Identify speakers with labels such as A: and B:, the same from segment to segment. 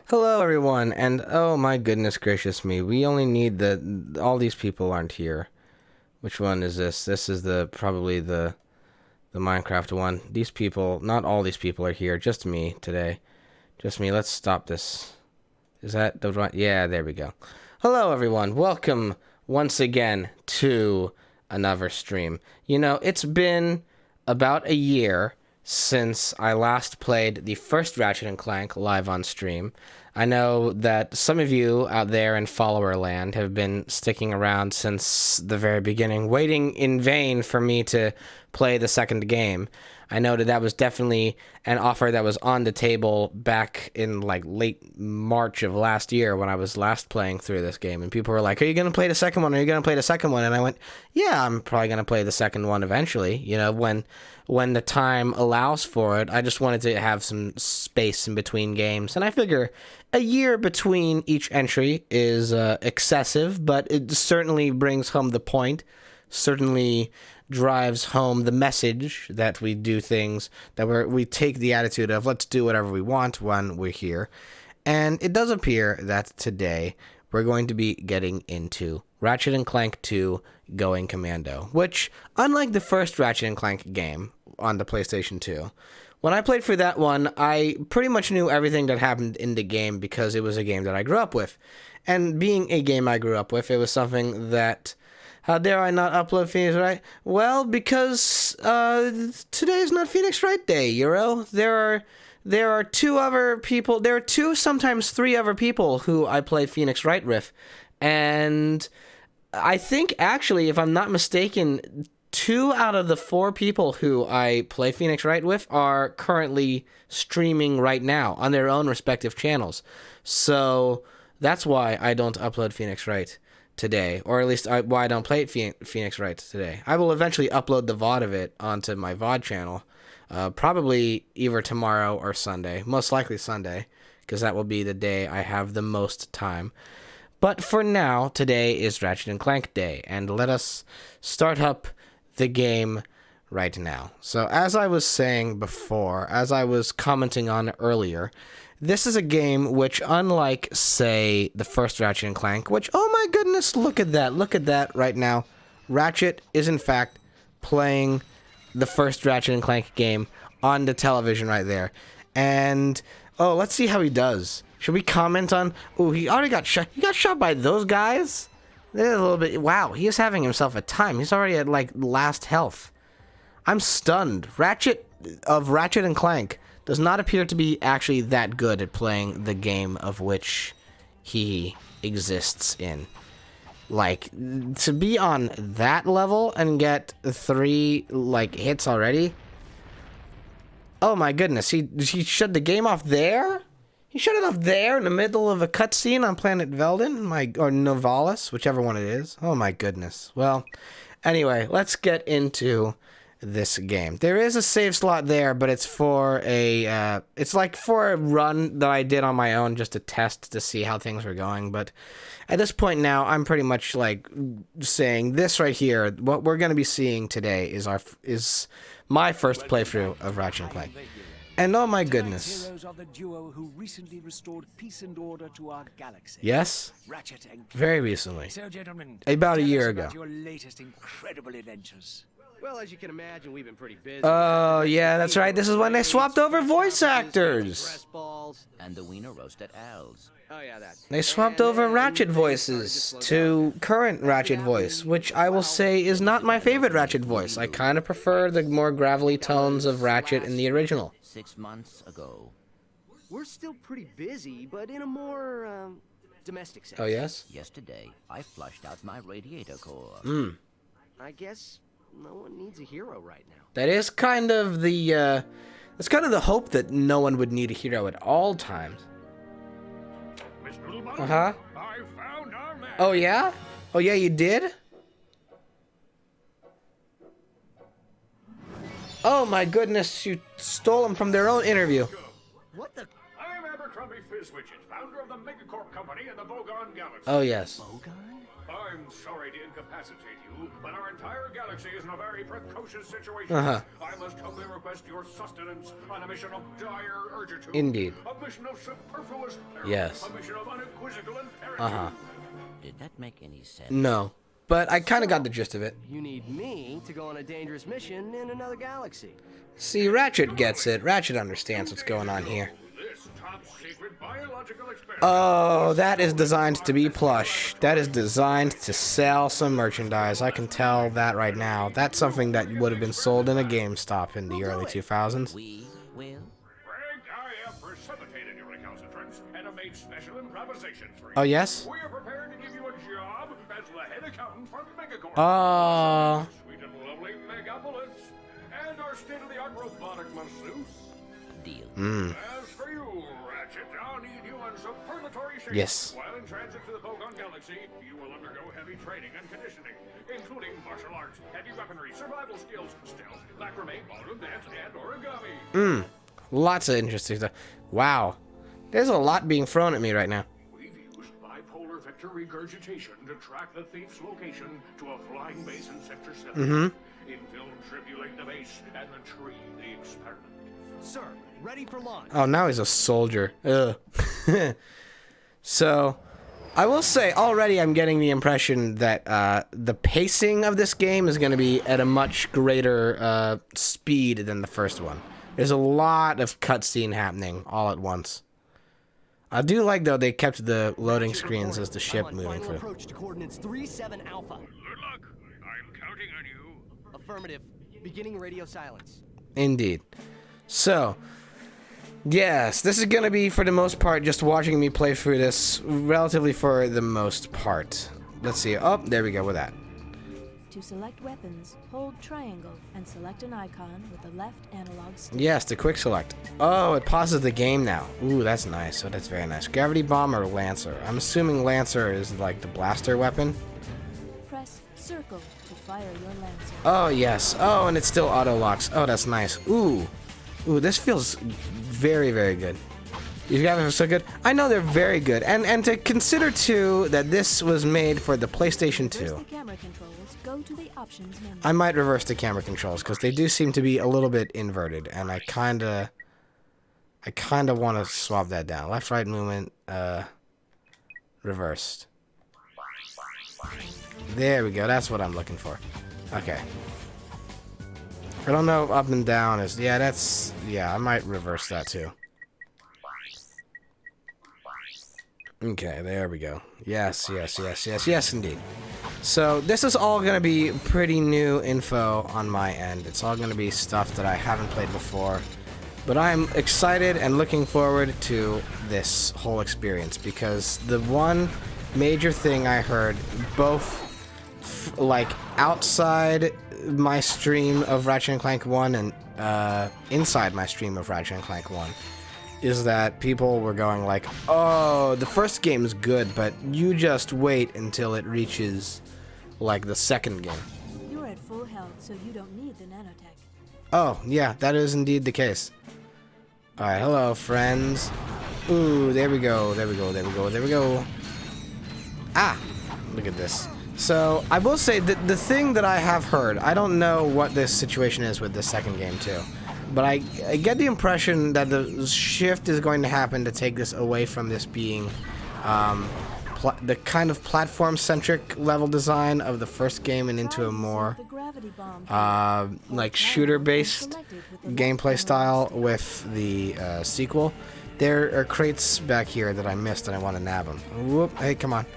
A: Hello everyone, and oh my goodness gracious me, we only need all these people aren't here. Which one is this? This is probably the Minecraft one. These people, not all these people are here, just me today. Just me. Let's stop this. Is that the right? Yeah, there we go. Hello everyone, welcome once again to another stream. You know, it's been about a year since I last played the first Ratchet and Clank live on stream. I know that some of you out there in follower land have been sticking around since the very beginning, waiting in vain for me to play the second game. I know that was definitely an offer that was on the table back in like late March of last year when I was last playing through this game, and people were like, "Are you going to play the second one? Are you going to play the second one?" And I went, "Yeah, I'm probably going to play the second one eventually, you know, when the time allows for it. I just wanted to have some space in between games, and I figure a year between each entry is excessive, but it certainly brings home the point, certainly drives home the message that we do things, that we take the attitude of let's do whatever we want when we're here. And it does appear that today we're going to be getting into Ratchet and Clank 2 Going Commando, which, unlike the first Ratchet and Clank game on the PlayStation 2, when I played for that one, I pretty much knew everything that happened in the game because it was a game that I grew up with. And being a game I grew up with, it was something that... How dare I not upload Phoenix Wright? Well, because today is not Phoenix Wright Day, Euro. There are two other people. There are two, sometimes three other people who I play Phoenix Wright with, and I think actually, if I'm not mistaken, 2 out of the 4 people who I play Phoenix Wright with are currently streaming right now on their own respective channels. So that's why I don't upload Phoenix Wright today, or at least why I don't play it Phoenix Wright today. I will eventually upload the VOD of it onto my VOD channel, probably either tomorrow or Sunday, most likely Sunday, because that will be the day I have the most time. But for now, today is Ratchet and Clank Day, and let us start up the game right now. So as I was saying before, as I was commenting on earlier, this is a game which, unlike, say, the first Ratchet and Clank, which, oh my goodness, look at that right now. Ratchet is, in fact, playing the first Ratchet and Clank game on the television right there. And, oh, let's see how he does. Should we comment on... Oh, he already got shot. He got shot by those guys? They're a little bit... Wow, he is having himself a time. He's already at, like, last health. I'm stunned. Ratchet and Clank does not appear to be actually that good at playing the game of which he exists in. Like, to be on that level and get 3, like, hits already? Oh my goodness, he shut the game off there? He shut it off there in the middle of a cutscene on Planet Veldin? Or Novalis, whichever one it is. Oh my goodness. Well, anyway, let's get into this game. There is a save slot there, but it's for a it's like for a run that I did on my own just to test to see how things were going. But at this point now, I'm pretty much like saying this right here. What we're going to be seeing today is my first playthrough of Ratchet and Clank. And oh my goodness.
B: Heroes are the duo who recently restored peace and order to our galaxy.
A: Yes?
B: Ratchet and Clank.
A: Very recently.
B: So, gentlemen,
A: about a year
B: tell us
A: ago.
B: about your latest incredible adventures.
C: Well, as you can imagine, we've been pretty busy.
A: Oh, yeah, that's right. This is when they swapped over voice actors.
C: Press balls.
D: And the wiener roast at Al's.
C: Oh yeah, that.
A: They swapped over Ratchet
C: things
A: voices
C: started to slow
A: to current Ratchet voice, which I will say is not my favorite Ratchet voice. I kind of prefer the more gravelly tones of Ratchet in the original.
D: 6 months ago.
C: We're still pretty busy, but in a more domestic sense.
A: Oh, yes?
D: Yesterday, I flushed out my radiator core.
C: I guess no one needs a hero right now.
A: That is kind of the, that's kind of the hope that no one would need a hero at all times. Uh-huh.
E: I found our man.
A: Oh, yeah? Oh, yeah, you did? Oh, my goodness, you stole them from their own interview.
C: What the?
E: I'm Abercrombie Fizzwidget, founder of the Megacorp Company and the Bogon Galaxy.
A: Oh, yes.
E: I'm sorry to incapacitate you, but our entire galaxy is in a very precocious situation.
A: Uh-huh.
E: I must humbly request your sustenance on a mission of dire urgency.
A: Indeed.
E: A mission of superfluous peril.
A: Yes.
E: A mission of unequivocal imperative.
A: Uh-huh.
D: Did that make any sense?
A: No. But I kind of got the gist of it.
C: You need me to go on a dangerous mission in another galaxy.
A: See, Ratchet gets it. Ratchet understands what's going on here.
E: This top secret biological experiment.
A: Oh, that is designed to be plush. That is designed to sell some merchandise. I can tell that right now. That's something that would have been sold in a GameStop in the early 2000s.
D: We will?
E: Greg, I have precipitated your recalcitrance and have made special improvisations for you.
A: Oh, yes?
E: We are prepared to give you a job as the head accountant for Megacorp.
A: Oh.
E: Sweet and lovely Megapolis. And our state-of-the-art robotic masseuse.
D: Deal.
E: As for you, Ratchet, I'll need you on superlatory shape.
A: Yes.
E: While in transit to the Bogon Galaxy, you will undergo heavy training and conditioning, including martial arts, heavy weaponry, survival skills, stealth, macrame, ballroom dance, and origami.
A: Lots of interesting stuff. Wow. There's a lot being thrown at me right now.
E: We've used bipolar vector regurgitation to track the thief's location to a flying base in Sector 7. Infiltrate the base and retrieve the experiment.
C: Sir, ready for launch.
A: Oh, now he's a soldier. Ugh. So, I will say, already I'm getting the impression that the pacing of this game is going to be at a much greater speed than the first one. There's a lot of cutscene happening all at once. I do like, though, they kept the loading screens as the ship moving through.
C: Approach to coordinates 37 Alpha.
E: Good luck. I'm counting on you.
C: Affirmative. Beginning radio silence.
A: Indeed. So, yes, this is going to be, for the most part, just watching me play through this relatively for the most part. Let's see. Oh, there we go with that.
F: To select weapons, hold triangle and select an icon with the left analog stick.
A: Yes, the quick select. Oh, it pauses the game now. Ooh, that's nice. Oh, that's very nice. Gravity Bomb or Lancer? I'm assuming Lancer is like the blaster weapon.
F: Press circle to fire your lancer.
A: Oh, yes. Oh, and it still auto-locks. Oh, that's nice. Ooh. Ooh, this feels very, very good. These graphics are so good. I know they're very good. And to consider, too, that this was made for the PlayStation 2.
F: Reverse the camera controls, go to the options menu.
A: I might reverse the camera controls, because they do seem to be a little bit inverted, and I kinda want to swap that down. Left, right movement, reversed. There we go, that's what I'm looking for. Okay. I don't know if up and down is... Yeah, I might reverse that too. Okay, there we go. Yes, indeed. So, this is all going to be pretty new info on my end. It's all going to be stuff that I haven't played before. But I'm excited and looking forward to this whole experience, because the one major thing I heard, both like outside my stream of Ratchet & Clank 1 and inside my stream of Ratchet & Clank 1, is that people were going like, oh, the first game is good, but you just wait until it reaches like the second game.
F: You're at full health, so you don't need the nanotech.
A: Oh, yeah, that is indeed the case. Alright, hello, friends. Ooh, there we go, there we go, there we go, there we go. Ah, look at this. So, I will say that the thing that I have heard, I don't know what this situation is with the second game, too. But I get the impression that the shift is going to happen to take this away from this being the kind of platform-centric level design of the first game and into a more
F: The gravity bomb.
A: like shooter-based gameplay style with the sequel. There are crates back here that I missed and I want to nab them. Whoop! Hey, come on.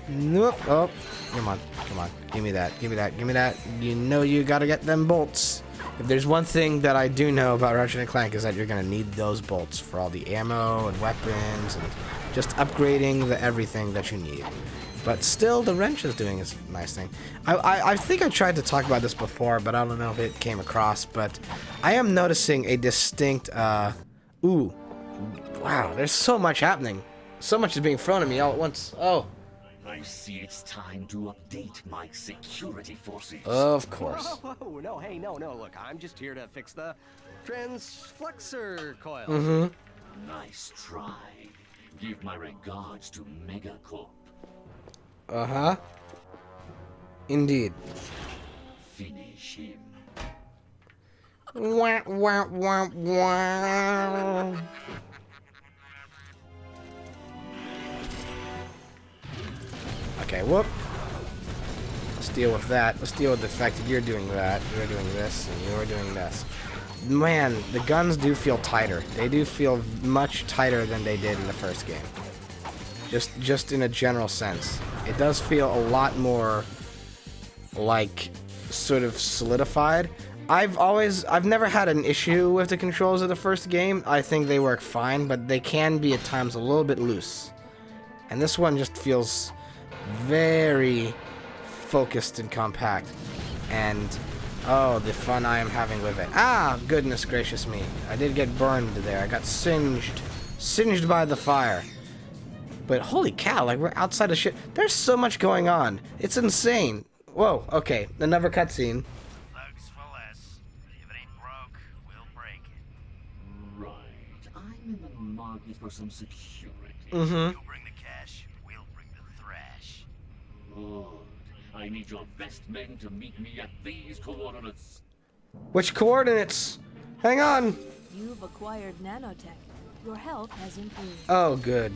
A: Nope. Oh, come on, come on. Give me that. Give me that. Give me that. You know you gotta get them bolts. If there's one thing that I do know about Ratchet & Clank is that you're going to need those bolts for all the ammo and weapons and just upgrading the everything that you need. But still, the wrench is doing its nice thing. I think I tried to talk about this before, but I don't know if it came across, but I am noticing a distinct, ooh, wow, there's so much happening. So much is being thrown at me all at once. Oh.
G: I see it's time to update my security forces.
A: Of course.
C: Whoa, no, hey, no, look, I'm just here to fix the transflexor coil.
G: Nice try. Give my regards to Megacorp.
A: Uh-huh. Indeed.
G: Finish him.
A: Wah, wah, wah, wah. Okay, whoop. Let's deal with that. Let's deal with the fact that you're doing that, you're doing this, and you're doing this. Man, the guns do feel tighter. They do feel much tighter than they did in the first game. Just in a general sense. It does feel a lot more like sort of solidified. I've never had an issue with the controls of the first game. I think they work fine, but they can be at times a little bit loose. And this one just feels very focused and compact. And oh, the fun I am having with it. Ah, goodness gracious me. I did get burned there. I got singed by the fire. But holy cow, like we're outside of shit. There's so much going on. It's insane. Whoa, okay, another cutscene.
H: Lugs for less. If it ain't broke, we'll break it.
G: Right. I'm in the market for some security.
A: Mm-hmm.
H: You bring the cash, we'll bring the thrash.
G: Good. I need your best men to meet me at these coordinates.
A: Which coordinates? Hang on.
F: You've acquired nanotech. Your health has improved.
A: Oh, good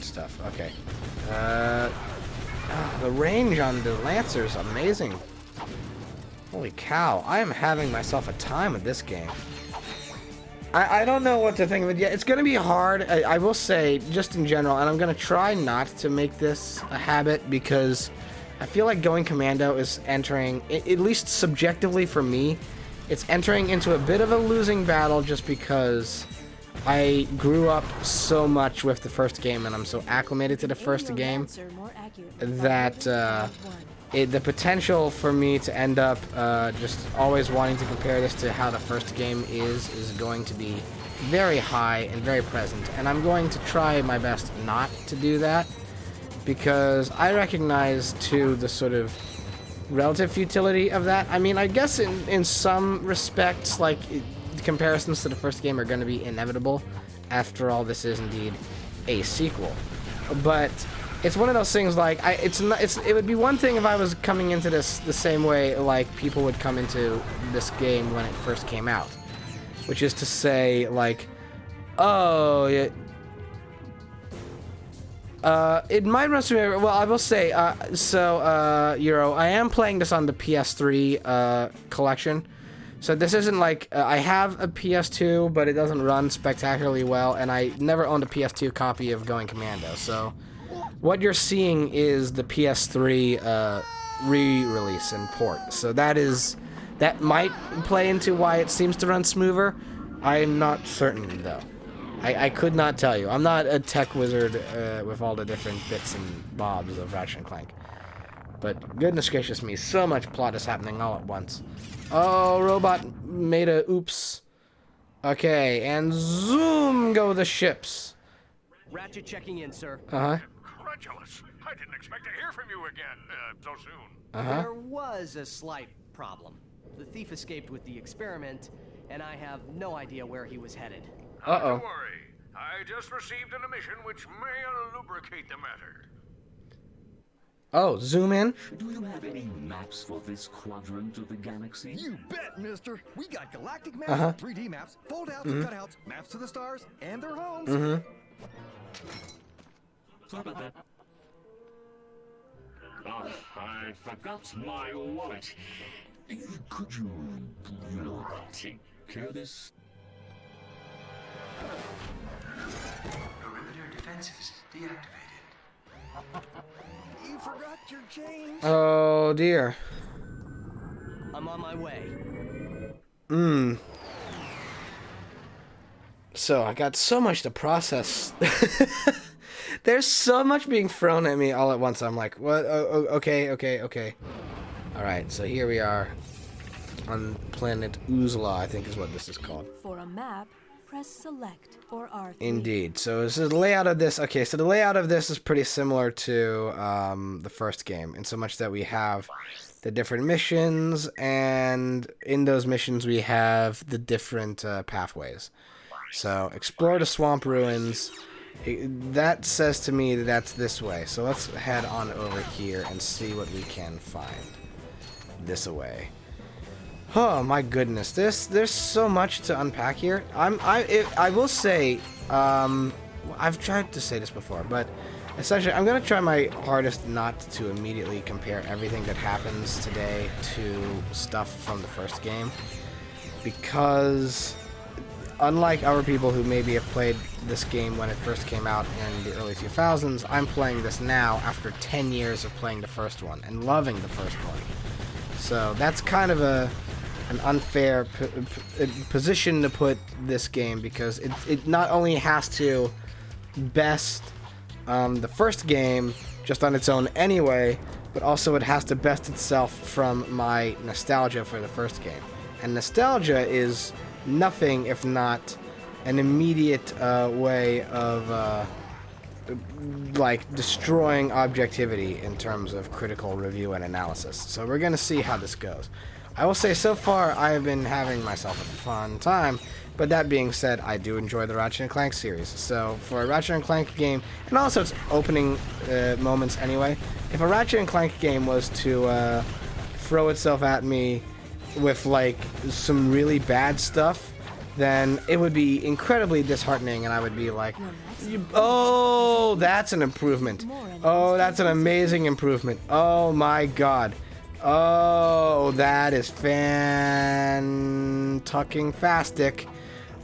A: stuff. Okay. The range on the Lancer is amazing. Holy cow, I am having myself a time with this game. I don't know what to think of it yet. It's going to be hard, I will say, just in general, and I'm going to try not to make this a habit because I feel like going Commando is entering, at least subjectively for me, it's entering into a bit of a losing battle just because I grew up so much with the first game and I'm so acclimated to the first game that the potential for me to end up just always wanting to compare this to how the first game is going to be very high and very present. And I'm going to try my best not to do that because I recognize too the sort of relative futility of that. I mean, I guess in some respects, like comparisons to the first game are going to be inevitable. After all, this is indeed a sequel. But it's one of those things like it would be one thing if I was coming into this the same way like people would come into this game when it first came out, which is to say like, oh, it might run through. Well, I will say, Euro, I am playing this on the PS3 collection. So this isn't like, I have a PS2, but it doesn't run spectacularly well, and I never owned a PS2 copy of Going Commando. So what you're seeing is the PS3 re-release and port. So that might play into why it seems to run smoother. I'm not certain, though. I could not tell you. I'm not a tech wizard with all the different bits and bobs of Ratchet and Clank. But goodness gracious me, so much plot is happening all at once. Oh, robot made a oops. Okay, and zoom go the ships.
C: Ratchet checking in, sir.
A: Uh-huh.
E: Incredulous. I didn't expect to hear from you again so soon.
A: Uh-huh.
C: There was a slight problem. The thief escaped with the experiment, and I have no idea where he was headed.
A: Uh-oh.
E: Don't worry. I just received an emission which may lubricate the matter.
A: Oh, zoom in.
G: Do you have any maps for this quadrant of the galaxy?
I: You bet, mister. We got galactic maps, 3D maps, fold-outs, cutouts, maps to the stars, and their homes.
G: Sorry about that. Oh, I forgot my wallet. Could you take care of this?
H: Perimeter defenses deactivated.
I: You forgot your change.
A: Oh, dear.
C: I'm on my way.
A: So, I got so much to process. There's so much being thrown at me all at once. I'm like, what? Okay. Alright, so here we are on planet Uzla, I think is what this is called.
F: For a map, press select or R3.
A: Indeed. So this is the layout of this. Okay, so the layout of this is pretty similar to the first game, in so much that we have the different missions, and in those missions we have the different pathways. So explore the swamp ruins, That says to me that that's this way. So let's head on over here and see what we can find. This way. Oh my goodness, there's so much to unpack here. I will say, I've tried to say this before, but essentially I'm gonna try my hardest not to immediately compare everything that happens today to stuff from the first game, because unlike other people who maybe have played this game when it first came out in the early 2000s, I'm playing this now after 10 years of playing the first one and loving the first one. So that's kind of an unfair position to put this game, because it not only has to best the first game just on its own anyway, but also it has to best itself from my nostalgia for the first game. And nostalgia is nothing if not an immediate way of like destroying objectivity in terms of critical review and analysis. So we're gonna see how this goes. I will say so far I have been having myself a fun time, but that being said, I do enjoy the Ratchet and Clank series. So for a Ratchet and Clank game, and also its opening moments anyway, if a Ratchet and Clank game was to throw itself at me with like some really bad stuff, then it would be incredibly disheartening, and I would be like, oh, that's an improvement. Oh, that's an amazing improvement. Oh my god. Oh, that is fan-tucking-fastic.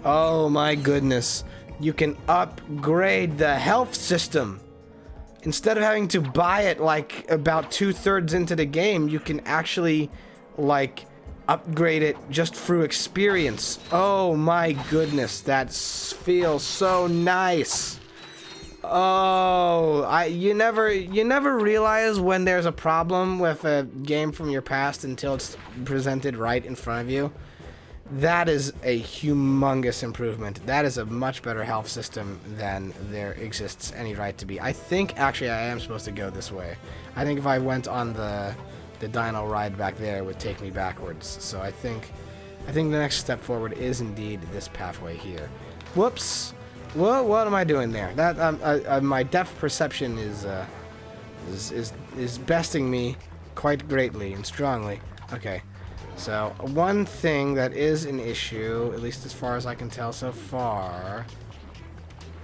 A: Oh my goodness. You can upgrade the health system. Instead of having to buy it like about 2/3 into the game, you can actually like upgrade it just through experience. Oh my goodness, that feels so nice. Oh, you never realize when there's a problem with a game from your past until it's presented right in front of you. That is a humongous improvement. That is a much better health system than there exists any right to be. I think actually I am supposed to go this way. I think if I went on the dino ride back there, it would take me backwards. So I think the next step forward is indeed this pathway here. Whoops. Well, what am I doing there? That my depth perception is besting me quite greatly and strongly. Okay, so one thing that is an issue, at least as far as I can tell so far,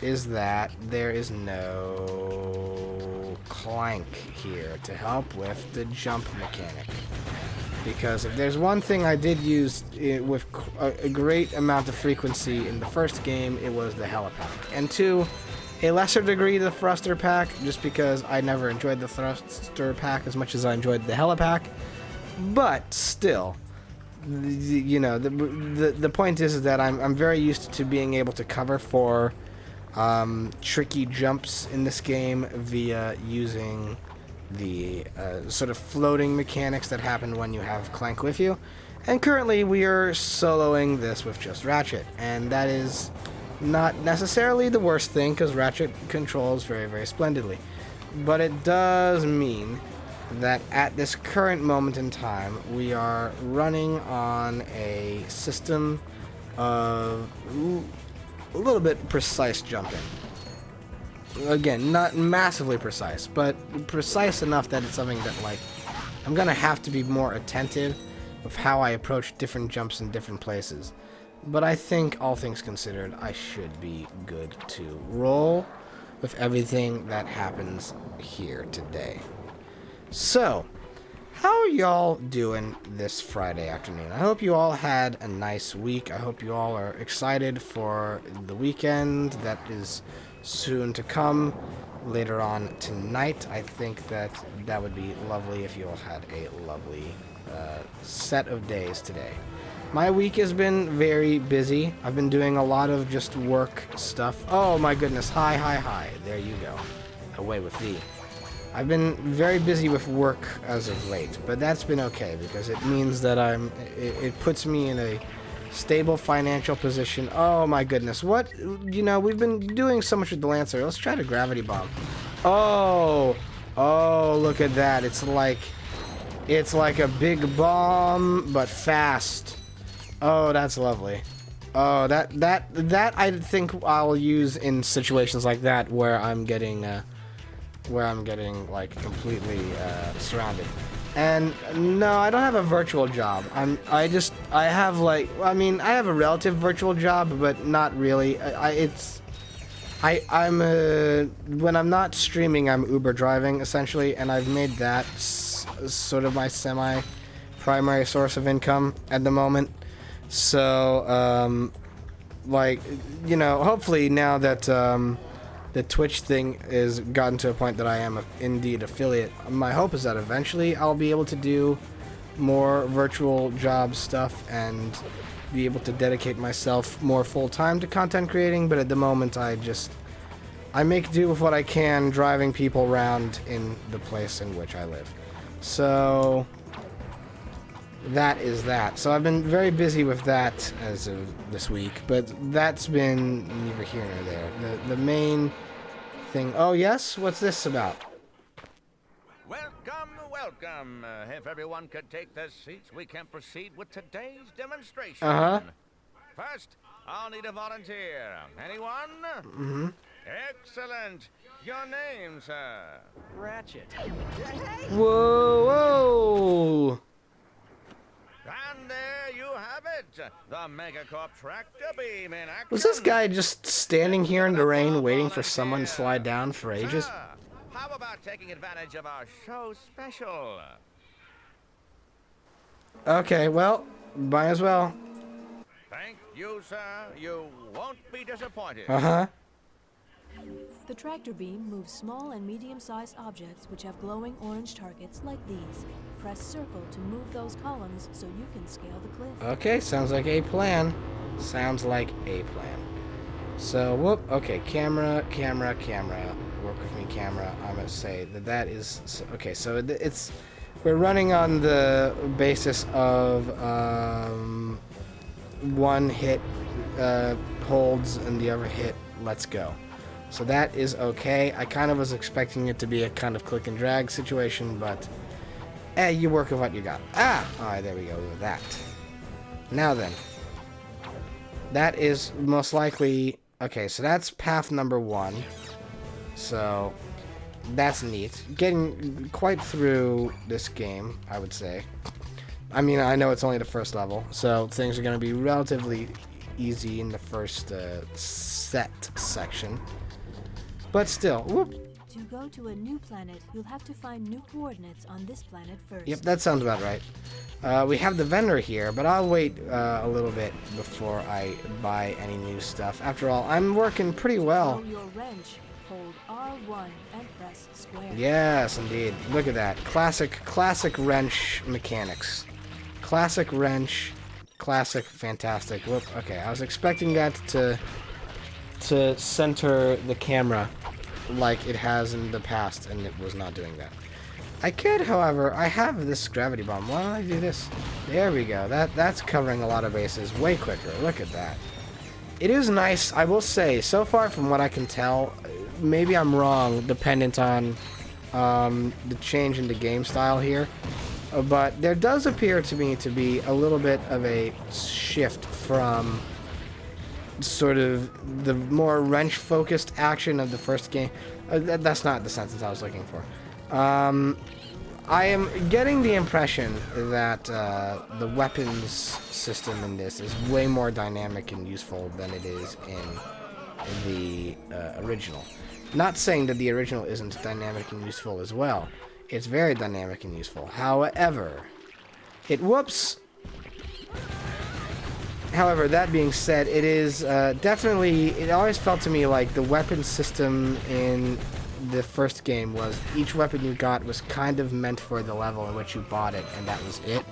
A: is that there is no Clank here to help with the jump mechanic. Because if there's one thing I did use with a great amount of frequency in the first game, it was the helipack. And to a lesser degree, the thruster pack, just because I never enjoyed the thruster pack as much as I enjoyed the helipack. But still, you know, the point is that I'm very used to being able to cover for tricky jumps in this game via using the sort of floating mechanics that happen when you have Clank with you. And currently we are soloing this with just Ratchet, and that is not necessarily the worst thing, because Ratchet controls very, very splendidly. But it does mean that at this current moment in time, we are running on a system of a little bit precise jumping. Again, not massively precise, but precise enough that it's something that, like, I'm gonna have to be more attentive with how I approach different jumps in different places. But I think, all things considered, I should be good to roll with everything that happens here today. So, how are y'all doing this Friday afternoon? I hope you all had a nice week. I hope you all are excited for the weekend that is soon to come later on tonight. I think that would be lovely if you all had a lovely set of days today. My week has been very busy. I've been doing a lot of just work stuff. Oh my goodness, hi. There you go. Away with thee. I've been very busy with work as of late, but that's been okay because it means that it puts me in a stable financial position. Oh my goodness, what, you know, we've been doing so much with the Lancer. Let's try the gravity bomb. Oh, look at that. It's like a big bomb, but fast. Oh, that's lovely. Oh, that I think I'll use in situations like that where I'm getting like completely surrounded. And no, I don't have a virtual job. I have like, I mean, I have a relative virtual job, but not really. I'm when I'm not streaming, I'm Uber driving essentially, and I've made that sort of my primary source of income at the moment. So, like, you know, hopefully now that the Twitch thing is gotten to a point that I am indeed affiliate, my hope is that eventually I'll be able to do more virtual job stuff and be able to dedicate myself more full-time to content creating. But at the moment, I make do with what I can, driving people around in the place in which I live. So that is that. So I've been very busy with that as of this week, but that's been neither here nor there. The main thing... Oh, yes? What's this about?
H: Welcome, welcome. If everyone could take their seats, we can proceed with today's demonstration.
A: Uh-huh.
H: First, I'll need a volunteer. Anyone?
A: Mm-hmm.
H: Excellent. Your name, sir?
C: Ratchet.
A: Whoa, whoa!
H: And there you have it. The Megacorp tractor beam in action.
A: Was this guy just standing here in the rain waiting for someone to slide down for ages?
H: Sir, how about taking advantage of our show special?
A: Okay, well, might as well.
H: Thank you, sir. You won't be disappointed.
A: Uh-huh.
F: The tractor beam moves small and medium-sized objects which have glowing orange targets like these. Press circle to move those columns so you can scale the cliff.
A: Okay, sounds like a plan. Sounds like a plan. So, whoop, okay, camera. Work with me, camera. I'm gonna say that is... Okay, so we're running on the basis of one hit holds and the other hit lets go. So that is okay. I kind of was expecting it to be a kind of click and drag situation, but you work with what you got. Alright, there we go with that. Now then. That is most likely... Okay, so that's path number 1. So, that's neat. Getting quite through this game, I would say. I mean, I know it's only the first level, so things are going to be relatively easy in the first set section. But still, whoop.
F: To go to a new planet, you'll have to find new coordinates on this planet first.
A: Yep, that sounds about right. We have the vendor here, but I'll wait a little bit before I buy any new stuff. After all, I'm working pretty well.
F: Throw your wrench, hold R1 and press square.
A: Yes, indeed. Look at that. Classic wrench mechanics. Classic wrench, classic, fantastic. Whoop, okay, I was expecting that to center the camera like it has in the past, and it was not doing that. I could, however, I have this gravity bomb. Why don't I do this? There we go. That's covering a lot of bases way quicker. Look at that. It is nice, I will say, so far from what I can tell, maybe I'm wrong, dependent on the change in the game style here, but there does appear to me to be a little bit of a shift from sort of the more wrench-focused action of the first game. That's not the sentence I was looking for. I am getting the impression that the weapons system in this is way more dynamic and useful than it is in the original. Not saying that the original isn't dynamic and useful as well. It's very dynamic and useful. However, However, that being said, it is definitely... It always felt to me like the weapon system in the first game was each weapon you got was kind of meant for the level in which you bought it, and that was it.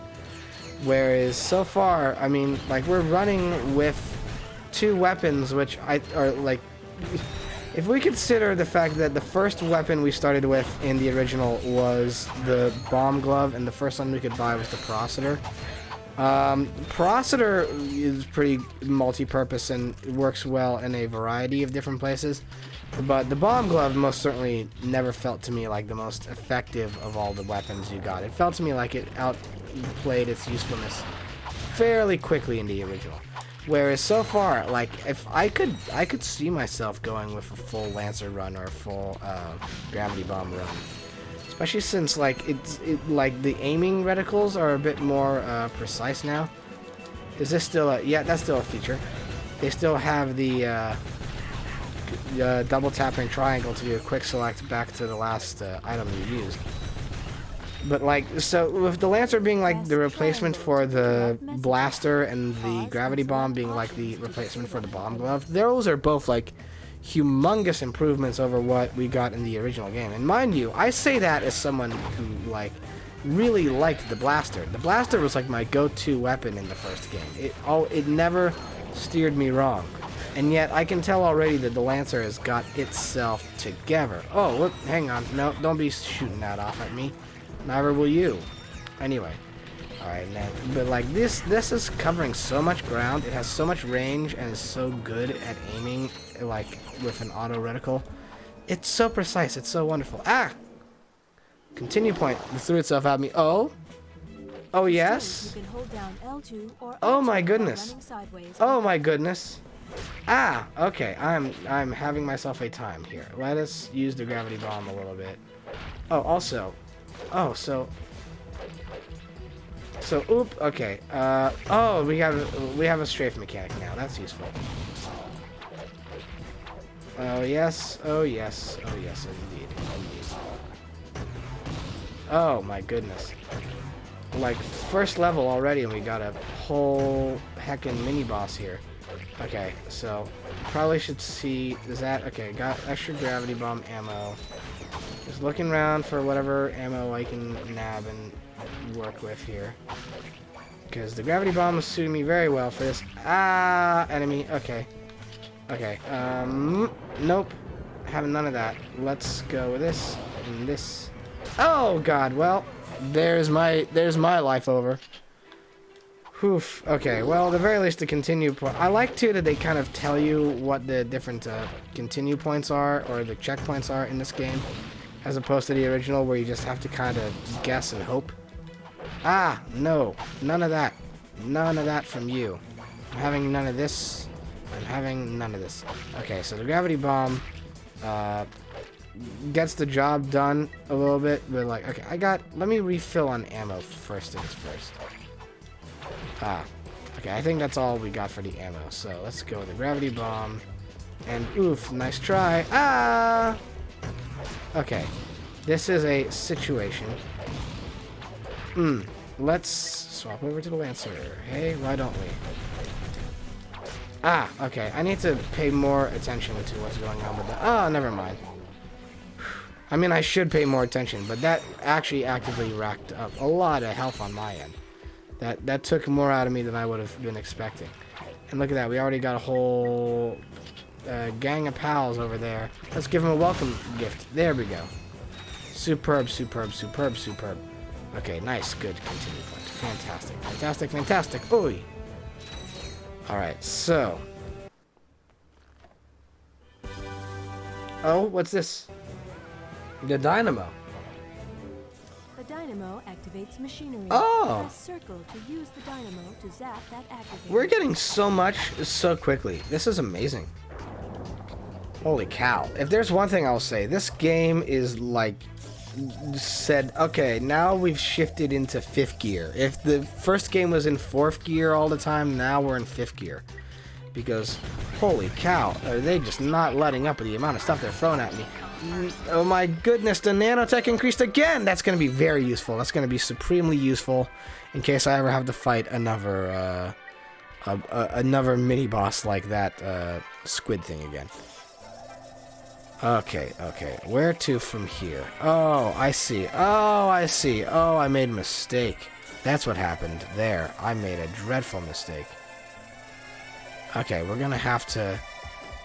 A: Whereas so far, I mean, like, we're running with 2 weapons which are like... If we consider the fact that the first weapon we started with in the original was the bomb glove, and the first one we could buy was the Processor. Processor is pretty multi-purpose and works well in a variety of different places, but the bomb glove most certainly never felt to me like the most effective of all the weapons you got. It felt to me like it outplayed its usefulness fairly quickly in the original. Whereas so far, like, if I could see myself going with a full Lancer run or a full Gravity Bomb run. Especially since, like, like, the aiming reticles are a bit more precise now. Is this still a... Yeah, that's still a feature. They still have the double tapping triangle to do a quick select back to the last item you used. But, like, so with the Lancer being, like, the replacement for the blaster and the Gravity Bomb being, like, the replacement for the Bomb Glove, those are both, like, humongous improvements over what we got in the original game. And mind you, I say that as someone who, like, really liked the blaster. The blaster was, like, my go-to weapon in the first game. It never steered me wrong. And yet, I can tell already that the Lancer has got itself together. Oh, look, hang on. No, don't be shooting that off at me. Neither will you. Anyway. Alright, man. But, like, this is covering so much ground. It has so much range and is so good at aiming, like, with an auto reticle. It's so precise. It's so wonderful. Ah! Continue point. It threw itself at me. Oh? Oh, yes? Oh, my goodness. Oh, my goodness. Ah! Okay, I'm having myself a time here. Let us use the Gravity Bomb a little bit. Oh, also... Oh, so, oop, okay, oh, we have a strafe mechanic now, that's useful. Oh, yes, oh, yes, oh, yes, indeed, indeed. Oh, my goodness. Like, first level already, and we got a whole heckin' mini-boss here. Okay, so, probably should see, is that, okay, got extra Gravity Bomb ammo. Just looking around for whatever ammo I can nab and work with here. Because the Gravity Bomb is suiting me very well for this. Ah, enemy. Okay. Okay. Nope. Having none of that. Let's go with this and this. Oh God. Well, there's my life over. Oof. Okay. Well, at the very least, the continue point. I like too that they kind of tell you what the different continue points are or the checkpoints are in this game. As opposed to the original where you just have to kind of guess and hope. Ah, no. None of that. None of that from you. I'm having none of this. I'm having none of this. Okay, so the Gravity Bomb gets the job done a little bit. But like, okay, let me refill on ammo first things first. Ah, okay, I think that's all we got for the ammo. So let's go with the Gravity Bomb. And oof, nice try. Ah! Okay, this is a situation. Let's swap over to the Lancer. Hey, why don't we? Ah, okay, I need to pay more attention to what's going on with that. Oh, never mind. I mean, I should pay more attention, but that actually actively racked up a lot of health on my end. That took more out of me than I would have been expecting. And look at that, we already got a whole... gang of pals over there. Let's give him a welcome gift. There we go. Superb, superb, superb, superb. Okay, nice, good continue point. Fantastic, fantastic, fantastic. Oi! Alright, so. Oh, what's this? The dynamo.
F: The dynamo activates machinery.
A: Oh!
F: Press circle to use the dynamo to zap that activator.
A: We're getting so much so quickly. This is amazing. Holy cow. If there's one thing I'll say, this game is like said, okay, now we've shifted into 5th gear. If the first game was in 4th gear all the time, now we're in 5th gear. Because, holy cow, are they just not letting up with the amount of stuff they're throwing at me. Oh my goodness, the nanotech increased again! That's going to be very useful. That's going to be supremely useful in case I ever have to fight another, another mini-boss like that squid thing again. Okay, okay. Where to from here? Oh, I see. Oh, I see. Oh, I made a mistake. That's what happened there. I made a dreadful mistake. Okay, we're gonna have to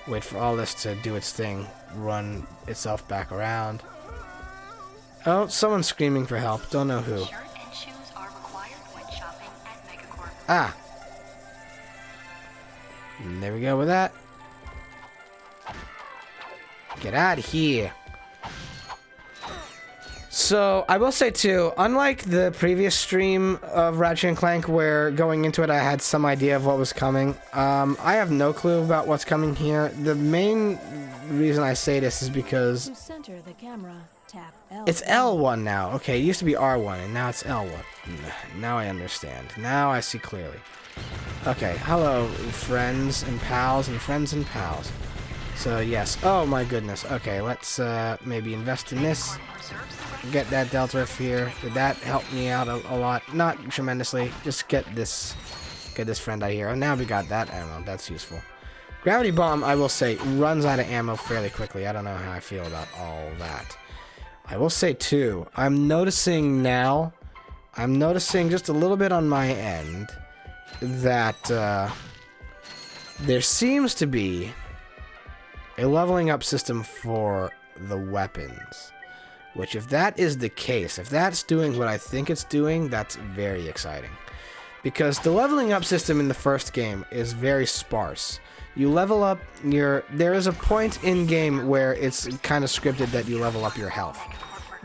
A: wait for all this to do its thing, run itself back around. Oh, someone's screaming for help. Don't know who. Ah. And there we go with that. Get out of here. So, I will say too, unlike the previous stream of Ratchet and Clank where going into it I had some idea of what was coming, I have no clue about what's coming here. The main reason I say this is because
F: To center the camera, tap L.
A: it's L1 now. Okay, it used to be R1 and now it's L1. Now I understand. Now I see clearly. Okay, hello friends and pals and friends and pals. So yes, oh my goodness. Okay, let's maybe invest in this. Get that Delta Rift here. Did that help me out a lot? Not tremendously. Just get this friend out here. Oh, now we got that ammo. That's useful. Gravity Bomb, I will say, runs out of ammo fairly quickly. I don't know how I feel about all that. I will say, too, I'm noticing just a little bit on my end that there seems to be a leveling up system for the weapons. Which, if that is the case, if that's doing what I think it's doing, that's very exciting. Because the leveling up system in the first game is very sparse. You level up there is a point in game where it's kind of scripted that you level up your health.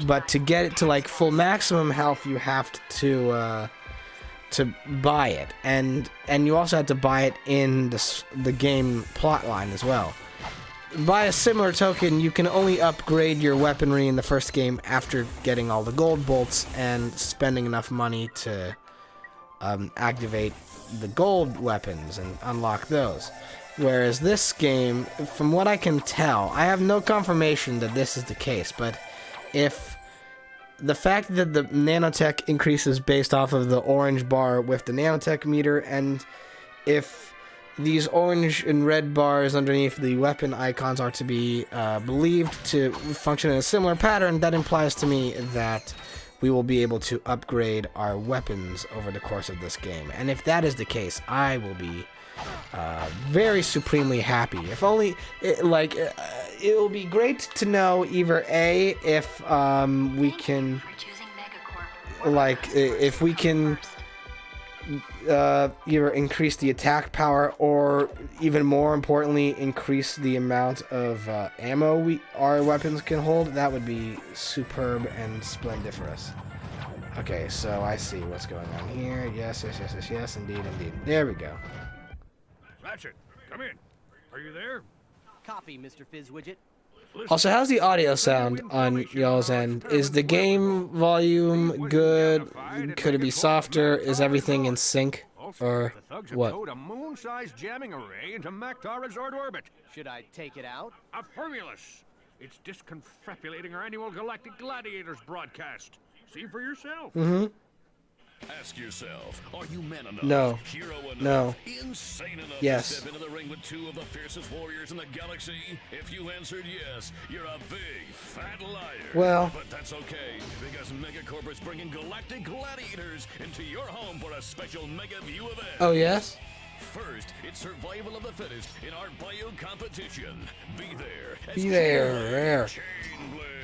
A: But to get it to like full maximum health, you have to buy it. And you also have to buy it in the game plotline as well. By a similar token, you can only upgrade your weaponry in the first game after getting all the gold bolts and spending enough money to activate the gold weapons and unlock those. Whereas this game, from what I can tell, I have no confirmation that this is the case, but if the fact that the nanotech increases based off of the orange bar with the nanotech meter, and if these orange and red bars underneath the weapon icons are to be believed to function in a similar pattern, that implies to me that we will be able to upgrade our weapons over the course of this game. And if that is the case, I will be very supremely happy. If only, it will be great to know either A, if we can, if we can either increase the attack power or, even more importantly, increase the amount of ammo our weapons can hold. That would be superb and splendiferous. Okay, so I see what's going on here. Yes, indeed. There we go.
E: Ratchet, come in. Are you there?
C: Copy, Mr. Fizzwidget.
A: Also, how's the audio sound on y'all's end? Is the game volume good? Could it be softer? Is everything in sync? Or what?
E: A moon-sized jamming array into Maktar Resort orbit.
C: Should I take it out?
E: A Formulus. It's disconfabulating our annual Galactic Gladiators broadcast. See for yourself.
A: Mm-hmm.
G: Ask yourself, are you man enough?
A: No.
G: Hero enough?
A: No.
G: Insane enough
A: Yes.
G: to step into the ring with two of the fiercest warriors in the galaxy? If you answered yes, you're a big, fat liar.
A: Well.
G: But that's okay, because Megacorp is bringing Galactic Gladiators into your home for a special Mega View event.
A: Oh, yes?
G: First, it's survival of the fittest in our bio competition. Be there. as
A: Be there.
G: Chainblade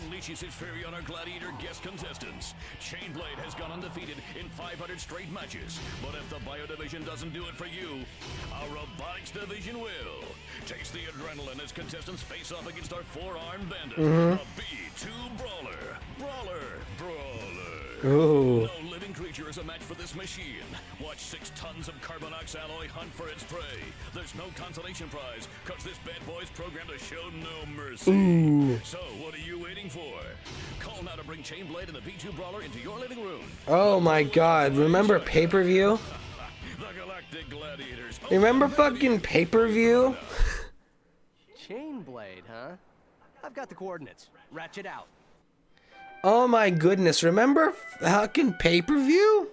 G: unleashes his fury on our gladiator guest contestants. Chainblade has gone undefeated in 500 straight matches, but if the bio division doesn't do it for you, our robotics division will. Taste the adrenaline as contestants face off against our four-armed bandit, a B2 brawler.
A: Ooh.
G: No living creature is a match for this machine. Watch 6 tons of Carbonox alloy hunt for its prey. There's no consolation prize, cause this bad boy's programmed to show no mercy.
A: Ooh.
G: So, what are you waiting for? Call now to bring Chainblade and the B2 Brawler into your living room.
A: Oh my god, remember pay-per-view?
G: The Galactic Gladiators.
A: Remember fucking pay-per-view?
C: Chainblade, huh? I've got the coordinates. Ratchet out.
A: Oh my goodness, remember fucking pay-per-view?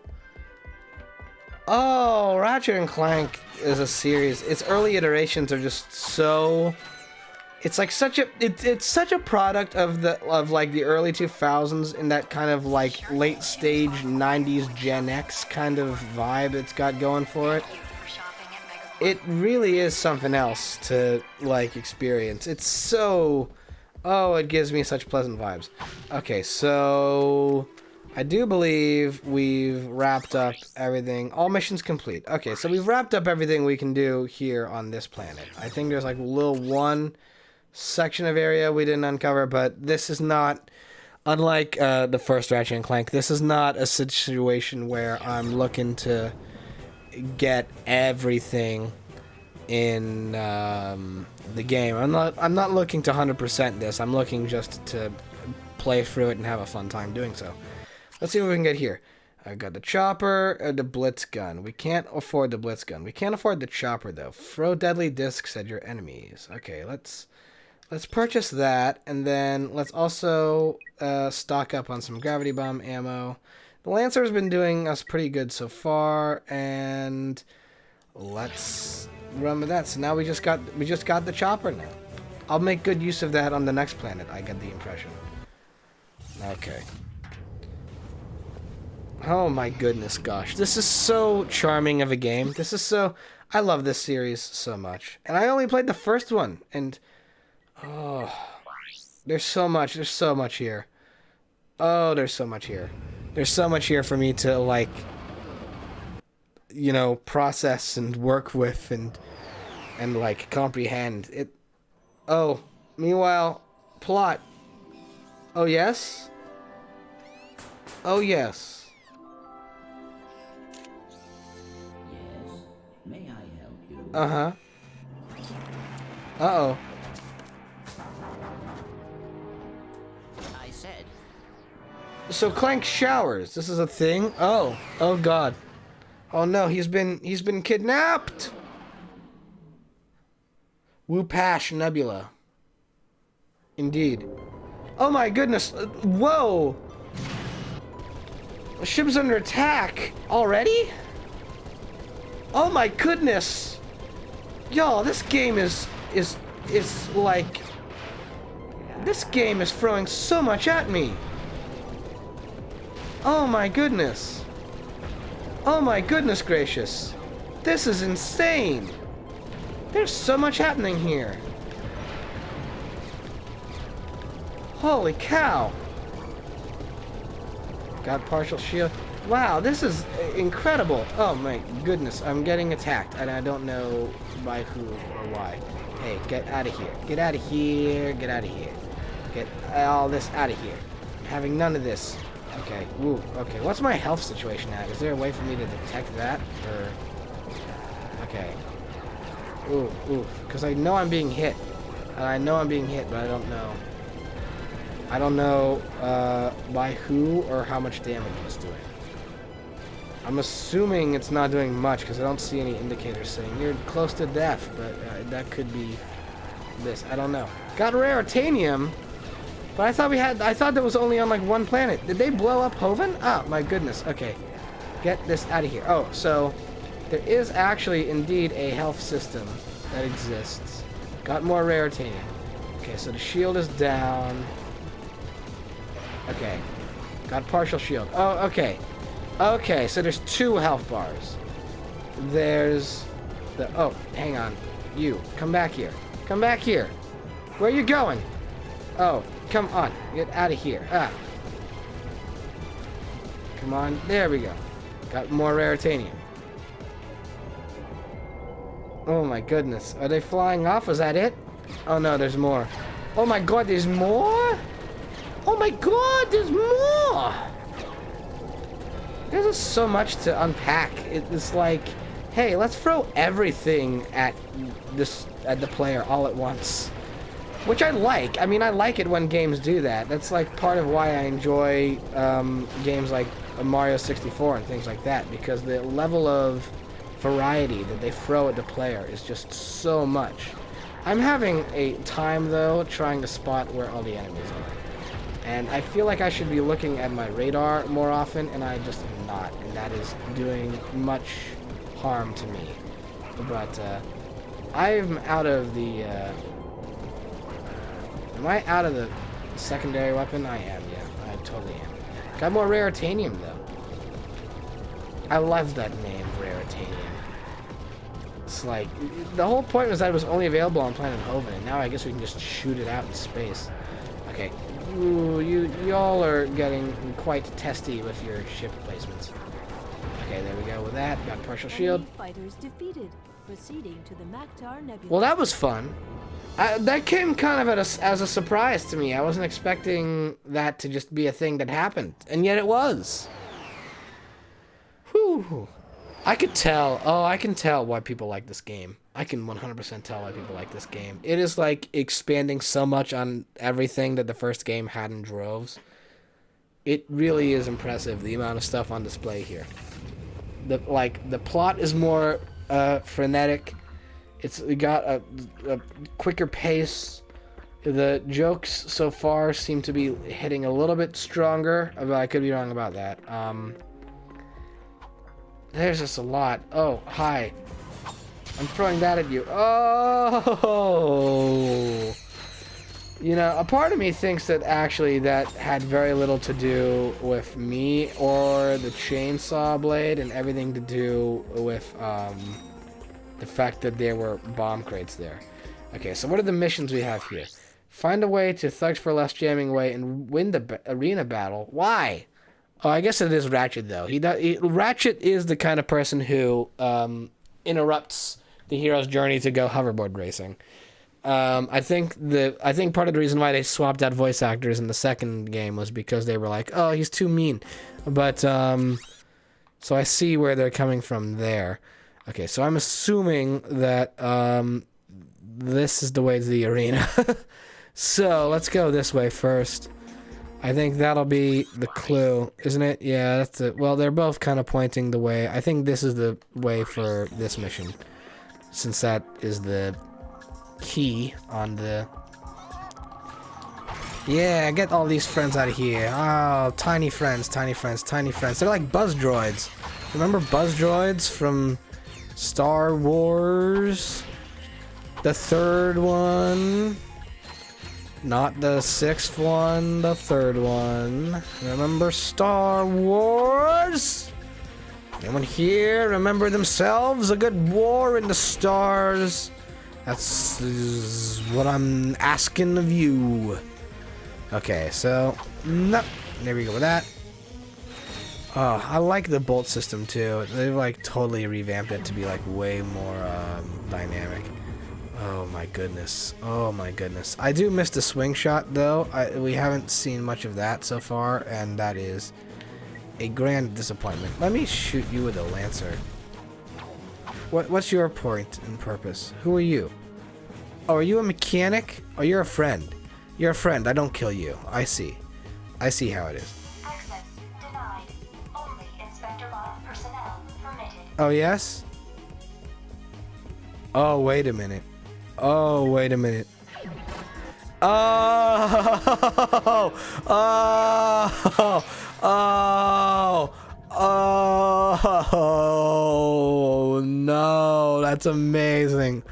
A: Oh, Ratchet and Clank is a series. Its early iterations are just so... It's like such a... It's such a product of like the early 2000s in that kind of like late stage 90s Gen X kind of vibe it's got going for it. It really is something else to like experience. It's so... Oh, it gives me such pleasant vibes. Okay, so I do believe we've wrapped up everything. All missions complete. Okay, so we've wrapped up everything we can do here on this planet. I think there's like a little one section of area we didn't uncover, but this is not... Unlike the first Ratchet and Clank, this is not a situation where I'm looking to get everything in the game. I'm not looking to 100% this. I'm looking just to play through it and have a fun time doing so. Let's see what we can get here. I got the chopper, the blitz gun. We can't afford the blitz gun. We can't afford the chopper though. Throw deadly discs at your enemies. Okay, let's purchase that, and then let's also stock up on some gravity bomb ammo. The Lancer's been doing us pretty good so far, and let's run with that. So now we just got the chopper now. I'll make good use of that on the next planet, I get the impression. Okay. Oh my goodness, gosh. This is so charming of a game. I love this series so much. And I only played the first one, and oh, there's so much here. Oh, there's so much here. There's so much here for me to, like, you know, process and work with and like, comprehend. Oh, meanwhile, plot. Oh, yes? Oh, yes.
D: Yes. May I help you?
A: Uh-huh. Uh-oh.
D: I said.
A: So Clank showers. This is a thing? Oh. Oh god. Oh no, he's been kidnapped. Whoopash Nebula. Indeed. Oh my goodness. Whoa. The ship's under attack already? Oh my goodness. Y'all, this game is like, this game is throwing so much at me. Oh my goodness. Oh my goodness gracious. This is insane. There's so much happening here. Holy cow. Got partial shield. Wow, this is incredible. Oh my goodness, I'm getting attacked and I don't know by who or why. Hey, get out of here. Get out of here. Get out of here. Get all this out of here. I'm having none of this. Okay, ooh, okay. What's my health situation at? Is there a way for me to detect that? Or... okay. Ooh, ooh. Because I know I'm being hit. And I know I'm being hit, but I don't know. I don't know by who or how much damage it's doing. I'm assuming it's not doing much because I don't see any indicators saying you're close to death, but that could be this. I don't know. Got rare titanium, but I thought that was only on like one planet. Did they blow up Hoven? Oh my goodness. Okay, get this out of here. Oh, so there is actually indeed a health system that exists. Got more rare titanium. Okay, so the shield is down. Okay, got partial shield. Oh, okay. Okay, so there's 2 health bars. There's the... oh, hang on. You, come back here. Come back here. Where are you going? Oh, come on. Get out of here. Ah. Come on. There we go. Got more rare titanium. Oh my goodness. Are they flying off? Is that it? Oh no, there's more. Oh my god, there's more? Oh my god, there's more! There's just so much to unpack. It's like, hey, let's throw everything at the player all at once. Which I like. I mean, I like it when games do that. That's like part of why I enjoy games like Mario 64 and things like that, because the level of variety that they throw at the player is just so much. I'm having a time, though, trying to spot where all the enemies are. And I feel like I should be looking at my radar more often, and I just am not. And that is doing much harm to me. But, I'm out of the, am I out of the secondary weapon? I am, yeah. I totally am. Got more raritanium, though. I love that name, raritanium. It's like, the whole point was that it was only available on planet Hoven, and now I guess we can just shoot it out in space. Okay. Ooh, y'all are getting quite testy with your ship placements. Okay, there we go with that. Got partial shield.
F: Enemy fighters defeated. proceeding to the Maktar Nebula.
J: Well, that was fun. That came kind of as a surprise to me. I wasn't expecting that to just be a thing that happened, and yet it was. Whew. I could tell. Oh, I can tell why people like this game. I can 100% tell why people like this game. It is like expanding so much on everything that the first game had in droves. It really is impressive, the amount of stuff on display here. The plot is more frenetic. It's got a quicker pace. The jokes so far seem to be hitting a little bit stronger, but I could be wrong about that. There's just a lot. Oh, hi. I'm throwing that at you. Oh! You know, a part of me thinks that actually that had very little to do with me or the chainsaw blade and everything to do with the fact that there were bomb crates there. Okay, so what are the missions we have here? Find a way to Thugs for Less jamming away and win the arena battle. Why? Oh, I guess it is Ratchet, though. Ratchet is the kind of person who interrupts the hero's journey to go hoverboard racing. I think part of the reason why they swapped out voice actors in the second game was because they were like, oh, he's too mean. But so I see where they're coming from there. Okay, so I'm assuming that this is the way to the arena. So let's go this way first. I think that'll be the clue, isn't it? Yeah, that's it. Well, they're both kind of pointing the way. I think this is the way for this mission, since that is the key on the... Yeah, get all these friends out of here. Oh, tiny friends, tiny friends, tiny friends. They're like buzz droids. Remember buzz droids from Star Wars? The third one. Not the sixth one, the third one. Remember Star Wars? Anyone here remember themselves? A good war in the stars. That's what I'm asking of you. Okay, so, no. There we go with that. Oh, I like the bolt system too. They've like totally revamped it to be like way more dynamic. Oh my goodness. Oh my goodness. I do miss the swing shot though. We haven't seen much of that so far, and that is a grand disappointment. Let me shoot you with a lancer. What's your point and purpose? Who are you? Oh, are you a mechanic? Oh, you're a friend. You're a friend. I don't kill you. I see. I see how it is.
K: Access denied. Only Inspector Bot personnel permitted.
J: Oh, yes? Oh, wait a minute. Oh, wait a minute. Oh! Oh! Oh! Oh! No, that's amazing.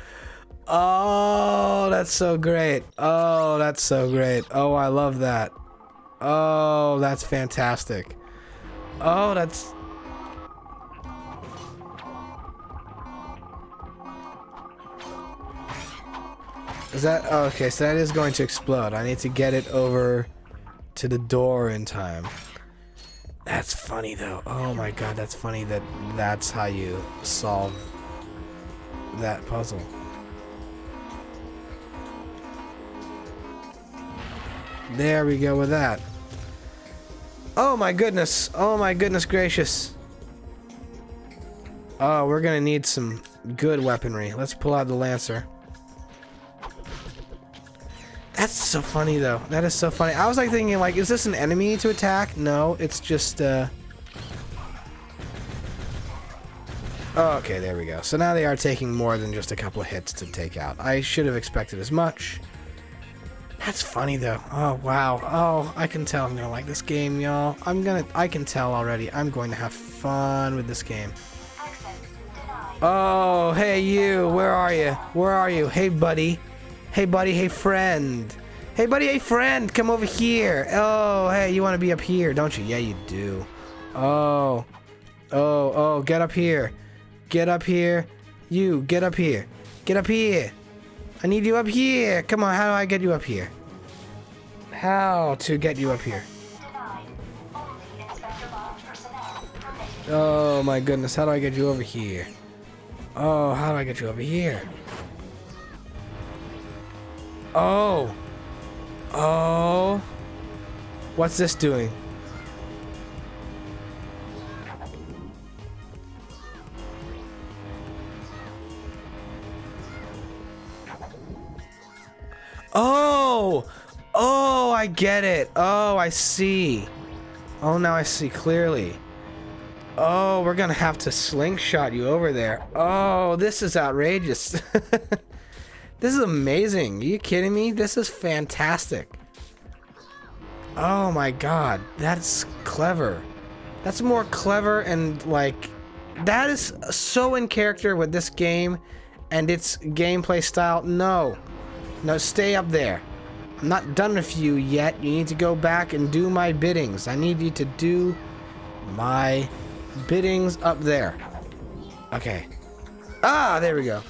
J: Oh, that's so great. Oh, that's so great. Oh, I love that. Oh, that's fantastic. Oh, that's... Is that... Oh, okay, so that is going to explode. I need to get it over to the door in time. That's funny, though. Oh my god, that's funny that that's how you solve that puzzle. There we go with that. Oh my goodness. Oh my goodness gracious. Oh, we're gonna need some good weaponry. Let's pull out the Lancer. That's so funny though. That is so funny. I was like thinking like, is this an enemy to attack? No, it's just Oh, okay, there we go. So now they are taking more than just a couple of hits to take out. I should have expected as much. That's funny though. Oh wow. Oh, I can tell I'm gonna like this game, y'all. I can tell already. I'm going to have fun with this game. Oh, hey you. Where are you? Where are you? Hey buddy. Hey buddy, hey friend. Hey buddy, hey friend, come over here. Oh, hey, you want to be up here, don't you? Yeah, you do. Oh. Oh, get up here. Get up here. You, get up here. Get up here. I need you up here. Come on, how do I get you up here? How to get you up here? Oh my goodness, how do I get you over here? Oh, how do I get you over here? Oh. Oh. What's this doing? Oh! Oh, I get it. Oh, I see. Oh, now I see clearly. Oh, we're gonna have to slingshot you over there. Oh, this is outrageous. This is amazing. Are you kidding me? This is fantastic. Oh my god, that's clever. That's more clever and like... That is so in character with this game and its gameplay style. No. No, stay up there. I'm not done with you yet. You need to go back and do my biddings. I need you to do my biddings up there. Okay. Ah, there we go.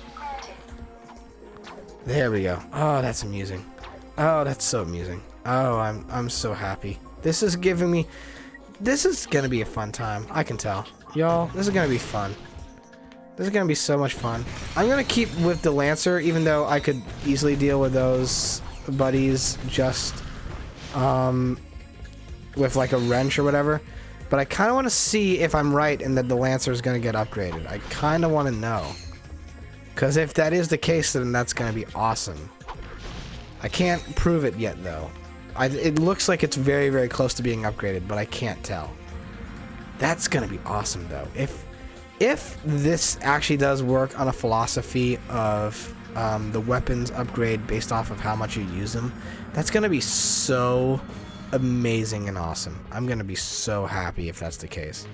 J: There we go. Oh, that's amusing. Oh, that's so amusing. Oh, I'm so happy. This is giving me... This is gonna be a fun time. I can tell. Y'all, this is gonna be fun. This is gonna be so much fun. I'm gonna keep with the Lancer, even though I could easily deal with those buddies just with like a wrench or whatever. But I kind of want to see if I'm right and that the Lancer is going to get upgraded. I kind of want to know. Because if that is the case, then that's going to be awesome. I can't prove it yet, though. It looks like it's very, very close to being upgraded, but I can't tell. That's going to be awesome, though. If this actually does work on a philosophy of the weapons upgrade based off of how much you use them, that's going to be so amazing and awesome. I'm going to be so happy if that's the case.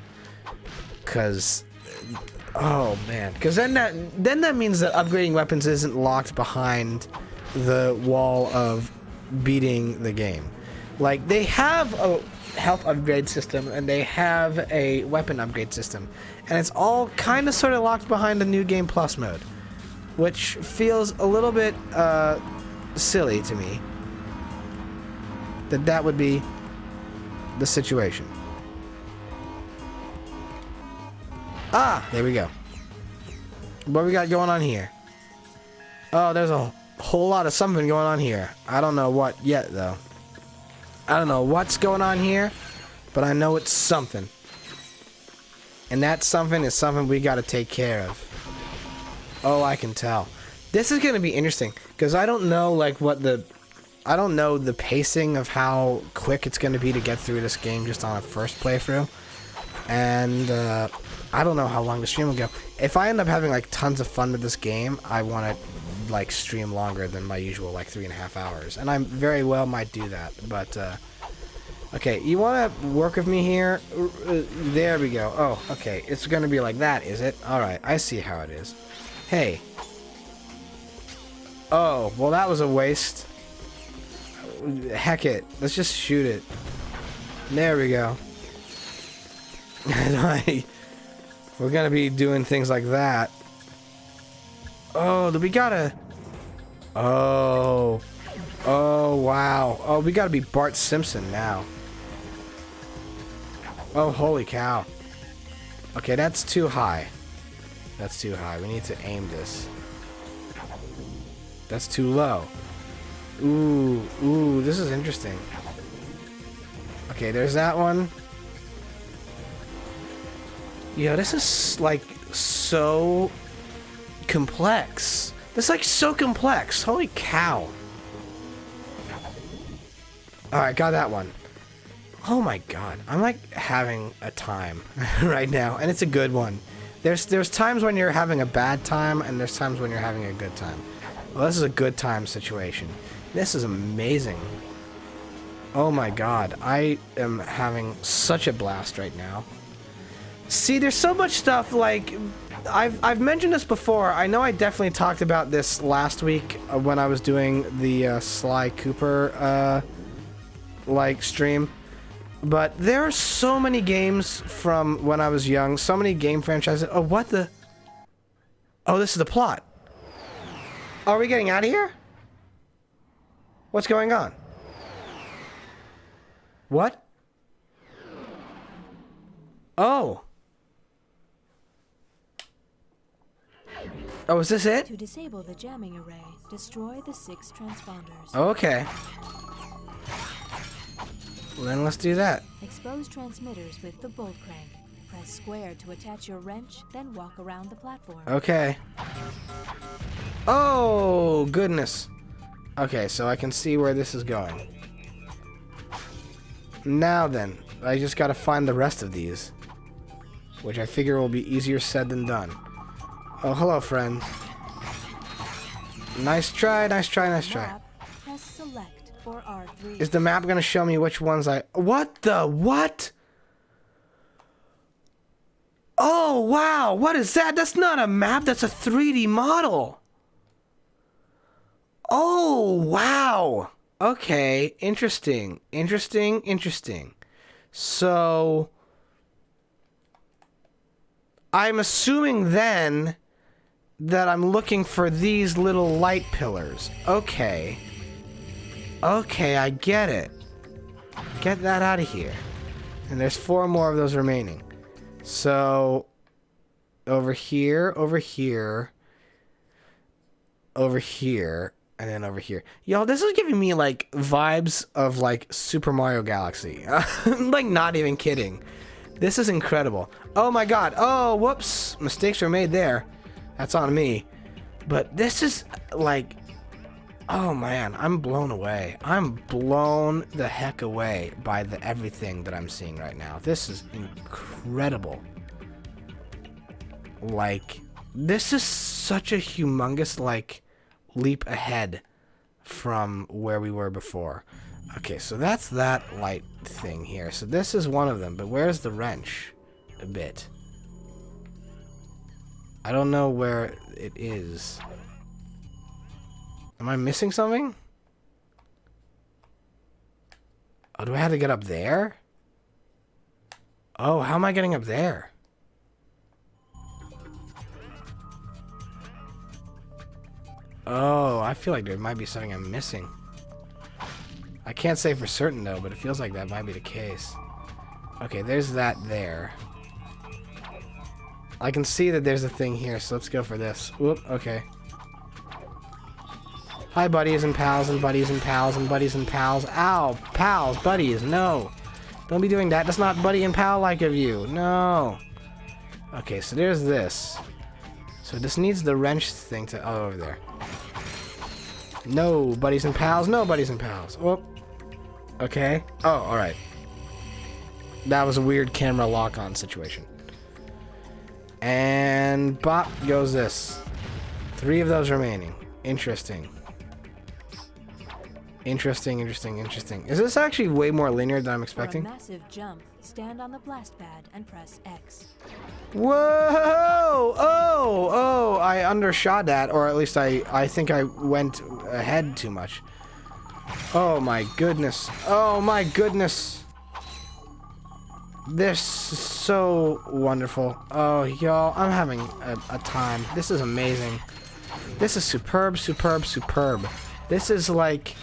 J: Because... Oh man, because then that means that upgrading weapons isn't locked behind the wall of beating the game. Like, they have a health upgrade system and they have a weapon upgrade system, and it's all kind of sort of locked behind the New Game Plus mode, which feels a little bit silly to me that would be the situation. Ah, there we go. What we got going on here? Oh, there's a whole lot of something going on here. I don't know what yet, though. I don't know what's going on here, but I know it's something. And that something is something we gotta take care of. Oh, I can tell. This is gonna be interesting, because I don't know, like, I don't know the pacing of how quick it's gonna be to get through this game just on a first playthrough. And, I don't know how long the stream will go. If I end up having like tons of fun with this game, I want to like stream longer than my usual like 3.5 hours, and I very well might do that. But okay, you want to work with me here? There we go. Oh, okay, it's gonna be like that, is it? All right, I see how it is. Hey. Oh, well, that was a waste. Heck it, let's just shoot it. There we go. We're gonna be doing things like that. Oh, we gotta... Oh. Oh, wow. Oh, we gotta be Bart Simpson now. Oh, holy cow. Okay, that's too high. That's too high. We need to aim this. That's too low. Ooh, this is interesting. Okay, there's that one. Yeah, this is, like, so complex. This is, like, so complex. Holy cow. Alright, got that one. Oh my god. I'm, like, having a time right now, and it's a good one. There's times when you're having a bad time, and there's times when you're having a good time. Well, this is a good time situation. This is amazing. Oh my god. I am having such a blast right now. See, there's so much stuff, like, I've mentioned this before. I know I definitely talked about this last week when I was doing the Sly Cooper, like, stream. But there are so many games from when I was young, so many game franchises. Oh, what the? Oh, this is the plot. Are we getting out of here? What's going on? What? Oh, is this it?
F: To disable the jamming array, destroy the 6 transponders.
J: Okay. Well, then let's do that.
F: Expose transmitters with the bolt crank. Press square to attach your wrench, then walk around the platform.
J: Okay. Oh, goodness. Okay, so I can see where this is going. Now then, I just gotta find the rest of these, which I figure will be easier said than done. Oh, hello, friend. Nice try, nice try, nice try.
F: Map, press select for R3.
J: Is the map gonna show me which ones I... What the... What? Oh, wow. What is that? That's not a map. That's a 3D model. Oh, wow. Okay. Interesting. Interesting. Interesting. So... I'm assuming then that I'm looking for these little light pillars. Okay. Okay, I get it. Get that out of here. And there's 4 more of those remaining. So, over here, over here, over here, and then over here. Y'all, this is giving me, like, vibes of, like, Super Mario Galaxy. Like, not even kidding. This is incredible. Oh my god. Oh, whoops. Mistakes were made there. That's on me. But this is, like... Oh man, I'm blown away. I'm blown the heck away by everything that I'm seeing right now. This is incredible. Like, this is such a humongous, like, leap ahead from where we were before. Okay, so that's that light thing here. So this is one of them, but where's the wrench? A bit. I don't know where it is. Am I missing something? Oh, do I have to get up there? Oh, how am I getting up there? Oh, I feel like there might be something I'm missing. I can't say for certain though, but it feels like that might be the case. Okay, there's that there. I can see that there's a thing here, so let's go for this. Whoop, okay. Hi, buddies and pals and buddies and pals and buddies and pals. Ow, pals, buddies, no. Don't be doing that. That's not buddy and pal-like of you. No. Okay, so there's this. So this needs the wrench thing to... Oh, over there. No, buddies and pals. No, buddies and pals. Whoop. Okay. Oh, alright. That was a weird camera lock-on situation. And bop goes this. 3 of those remaining. Interesting. Interesting, interesting, interesting. Is this actually way more linear than I'm expecting?
F: For a massive jump, stand on the blast pad and press X.
J: Whoa! Oh, I undershot that, or at least I think I went ahead too much. Oh my goodness. Oh my goodness. This is so wonderful. Oh, y'all, I'm having a time. This is amazing. This is superb, superb, superb. This is like...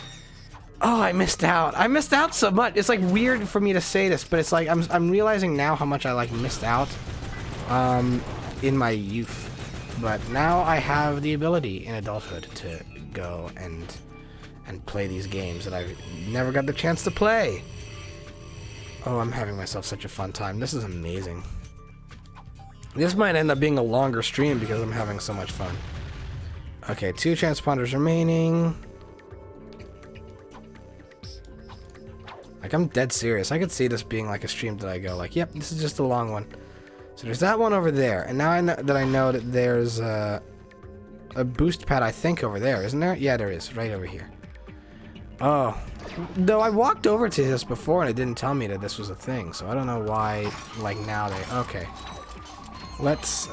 J: Oh, I missed out. I missed out so much. It's like weird for me to say this, but it's like I'm realizing now how much I like missed out in my youth. But now I have the ability in adulthood to go and play these games that I never got the chance to play. Oh, I'm having myself such a fun time. This is amazing. This might end up being a longer stream because I'm having so much fun. Okay, 2 transponders remaining. Like, I'm dead serious. I could see this being like a stream that I go like, yep, this is just a long one. So there's that one over there. And now I know that there's a boost pad, I think, over there, isn't there? Yeah, there is. Right over here. Oh. Though I walked over to this before and it didn't tell me that this was a thing. So I don't know why, like, now they... Okay. Let's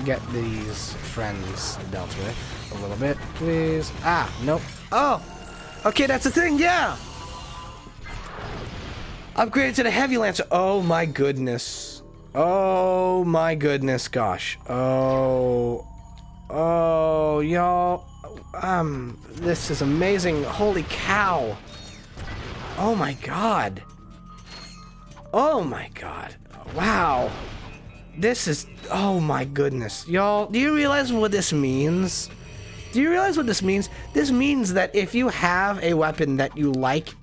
J: get these friends dealt with a little bit, please. Ah, nope. Oh! Okay, that's a thing, yeah! Upgraded to the heavy lancer. Oh my goodness. Oh my goodness, gosh. Oh. Oh, y'all. This is amazing. Holy cow. Oh my god. Oh my god. Wow. This is... Oh my goodness. Y'all, do you realize what this means? Do you realize what this means? This means that if you have a weapon that you like,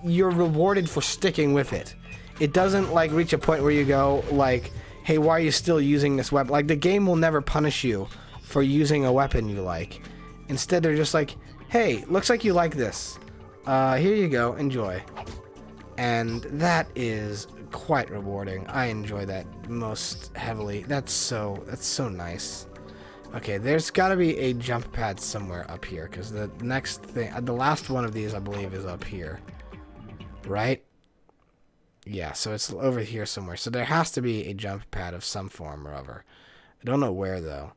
J: you're rewarded for sticking with it. It doesn't, like, reach a point where you go, like, hey, why are you still using this weapon? Like, the game will never punish you for using a weapon you like. Instead, they're just like, hey, looks like you like this. Here you go, enjoy. And that is quite rewarding. I enjoy that most heavily. That's so nice. Okay, there's got to be a jump pad somewhere up here, because the next thing, the last one of these, I believe, is up here. Right? Yeah, so it's over here somewhere. So there has to be a jump pad of some form or other. I don't know where, though.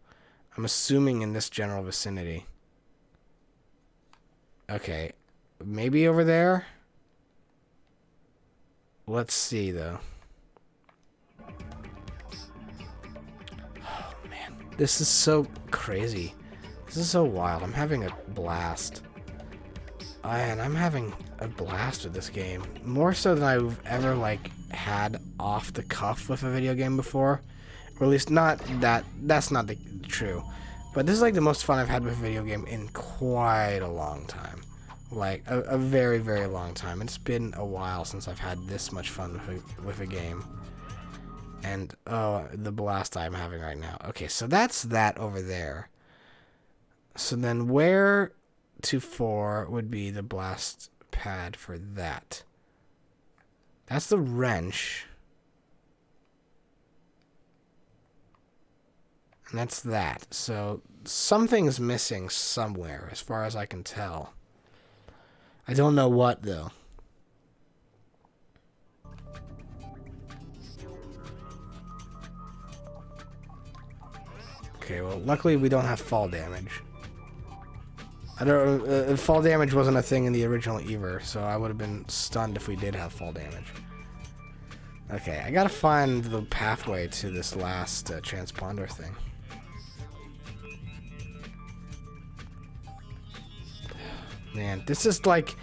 J: I'm assuming in this general vicinity. Okay, maybe over there? Let's see, though. Oh, man. This is so crazy. This is so wild. I'm having a blast. And I'm having a blast with this game. More so than I've ever, like, had off the cuff with a video game before. Or at least not that. That's not true. But this is, like, the most fun I've had with a video game in quite a long time. Like, a very, very long time. It's been a while since I've had this much fun with a game. And, oh, the blast I'm having right now. Okay, so that's that over there. So then where to 4 would be the blast pad for that? That's the wrench. And that's that. So something's missing somewhere, as far as I can tell. I don't know what, though. Okay, well, luckily we don't have fall damage. I don't. Fall damage wasn't a thing in the original Ever, so I would have been stunned if we did have fall damage. Okay, I gotta find the pathway to this last transponder thing. Man, this is like...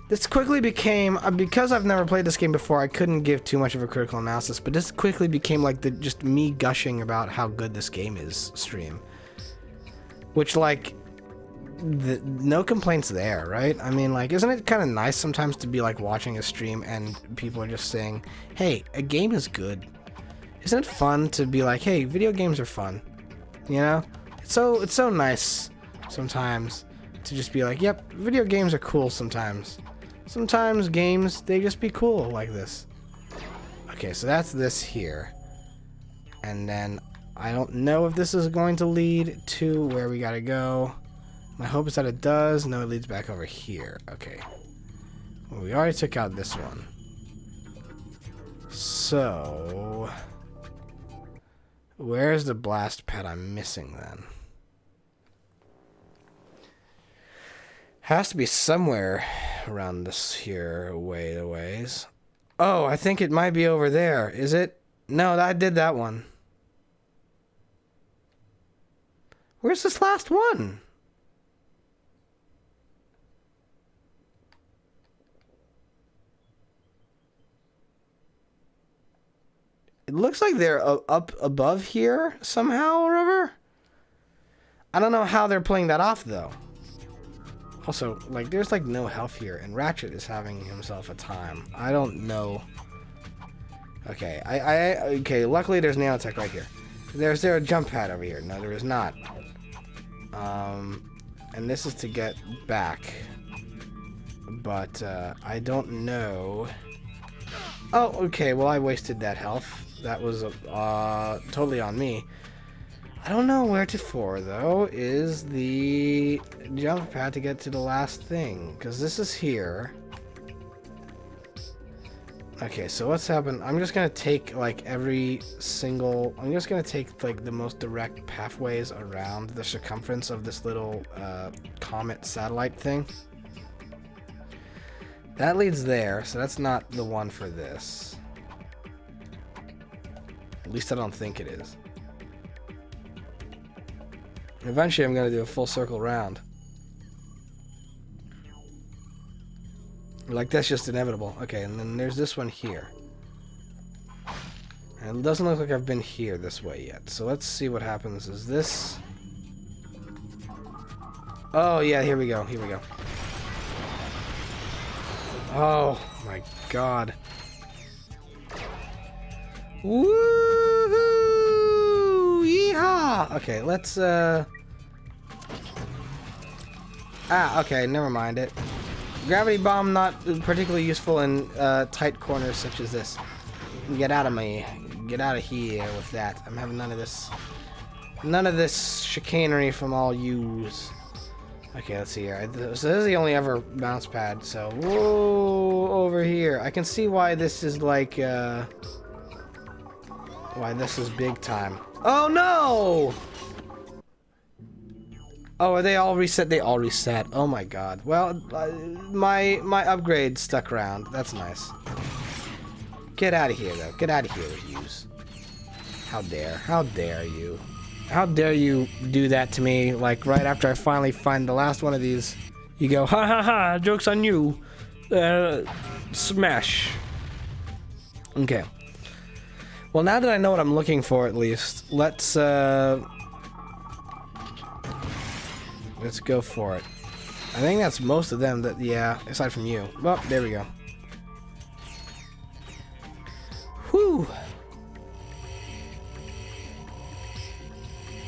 J: This quickly became... because I've never played this game before, I couldn't give too much of a critical analysis, but this quickly became like just me gushing about how good this game is stream. Which, like... no complaints there, right? I mean, like, isn't it kind of nice sometimes to be, like, watching a stream and people are just saying, hey, a game is good. Isn't it fun to be like, hey, video games are fun? You know? It's so nice sometimes to just be like, yep, video games are cool sometimes. Sometimes games, they just be cool like this. Okay, so that's this here. And then I don't know if this is going to lead to where we gotta go. My hope is that it does. No, it leads back over here. Okay. Well, we already took out this one. So... where's the blast pad I'm missing, then? Has to be somewhere around this here ways. Oh, I think it might be over there. Is it? No, I did that one. Where's this last one? It looks like they're up above here somehow or other. I don't know how they're playing that off, though. Also, like, there's, like, no health here, and Ratchet is having himself a time. I don't know. Okay, okay, luckily there's nanotech right here. Is there a jump pad over here? No, there is not. And this is to get back. But, I don't know. Oh, okay, well, I wasted that health. That was, totally on me. I don't know where to for, though, is the jump pad to get to the last thing. Because this is here. Okay, so what's happened? I'm just going to take, like, I'm just going to take, like, the most direct pathways around the circumference of this little, comet satellite thing. That leads there, so that's not the one for this. At least I don't think it is. Eventually I'm going to do a full circle round. Like, that's just inevitable. Okay, and then there's this one here. And it doesn't look like I've been here this way yet. So let's see what happens. Is this... Oh, yeah, here we go. Here we go. Oh, my God. Woohoo! Yeehaw! Okay, let's, okay, never mind it. Gravity bomb not particularly useful in tight corners such as this. Get out of me. Get out of here with that. I'm having none of this. None of this chicanery from all yous. Okay, let's see here. So this is the only ever bounce pad. So, whoa, over here. I can see why this is like, why this is big time. Oh no! Oh, are they all reset? They all reset. Oh my God. Well, my upgrade stuck around. That's nice. Get out of here, though. Get out of here, yous. How dare? How dare you? How dare you do that to me? Like right after I finally find the last one of these, you go, ha ha ha! Joke's on you. Smash. Okay. Well, now that I know what I'm looking for, at least, let's go for it. I think that's most of them that, yeah, aside from you. Well, there we go. Whew.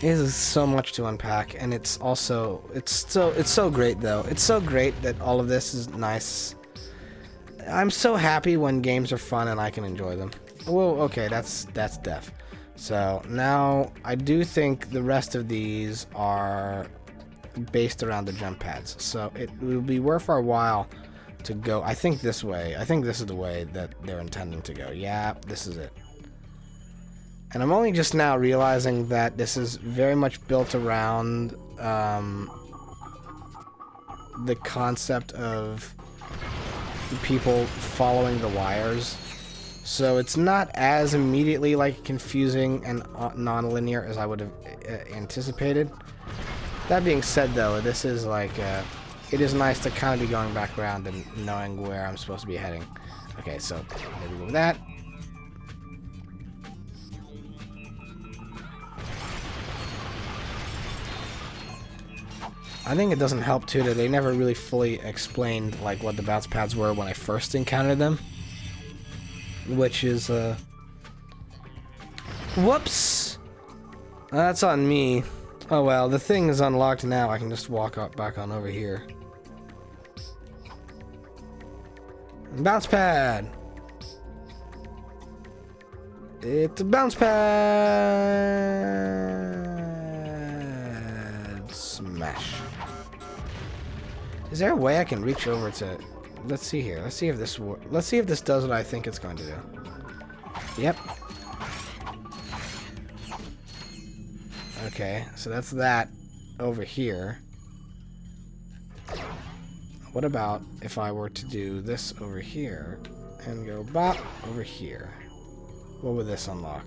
J: This is so much to unpack, and it's also, it's so great though. It's so great that all of this is nice. I'm so happy when games are fun and I can enjoy them. Whoa, okay, that's def. So now I do think the rest of these are based around the jump pads. So it will be worth our while to go, I think this way. I think this is the way that they're intending to go. Yeah, this is it. And I'm only just now realizing that this is very much built around the concept of people following the wires. So it's not as immediately like confusing and non-linear as I would have anticipated. That being said, though, this is like it is nice to kind of be going back around and knowing where I'm supposed to be heading. Okay, so there we go with that. I think it doesn't help too that they never really fully explained like what the bounce pads were when I first encountered them, which is whoops, that's on me. Oh well, the thing is unlocked now. I can just walk up back on over here. Bounce pad. It's a bounce pad. Smash. Is there a way I can reach over to? Let's see here. Let's see if this does what I think it's going to do. Yep. Okay, so that's that over here. What about if I were to do this over here and go bop over here? What would this unlock?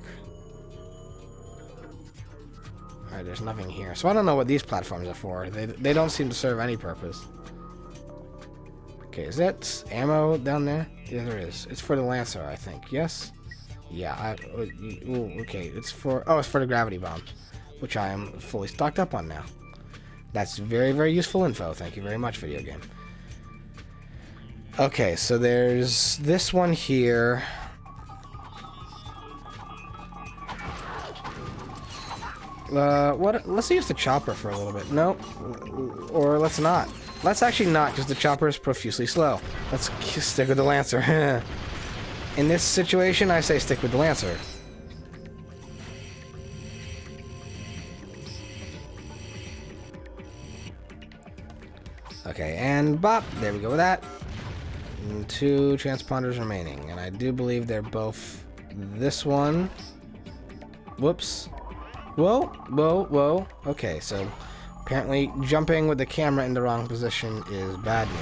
J: Alright, there's nothing here. So I don't know what these platforms are for. They don't seem to serve any purpose. Okay, is that ammo down there? Yeah, there is. It's for the Lancer, I think. Yes? Yeah, okay, it's for the gravity bomb, which I am fully stocked up on now. That's very, very useful info. Thank you very much, video game. Okay, so there's this one here. What? Let's use the chopper for a little bit. Nope. Or let's not. Let's actually not, because the chopper is profusely slow. Let's stick with the Lancer. In this situation, I say stick with the Lancer. Okay, and bop. There we go with that. And 2 transponders remaining. And I do believe they're both this one. Whoops. Whoa, whoa, whoa. Okay, so apparently jumping with the camera in the wrong position is bad news.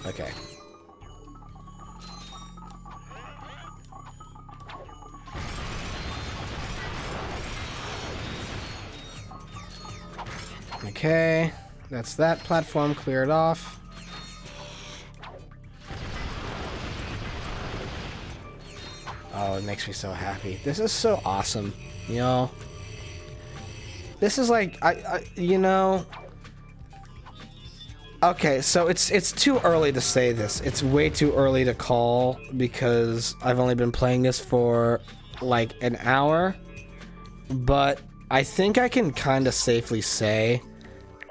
J: Okay. Okay, that's that platform cleared off. Oh, it makes me so happy. This is so awesome, you know. This is like, you know. Okay, so it's too early to say this. It's way too early to call because I've only been playing this for like an hour. But I think I can kind of safely say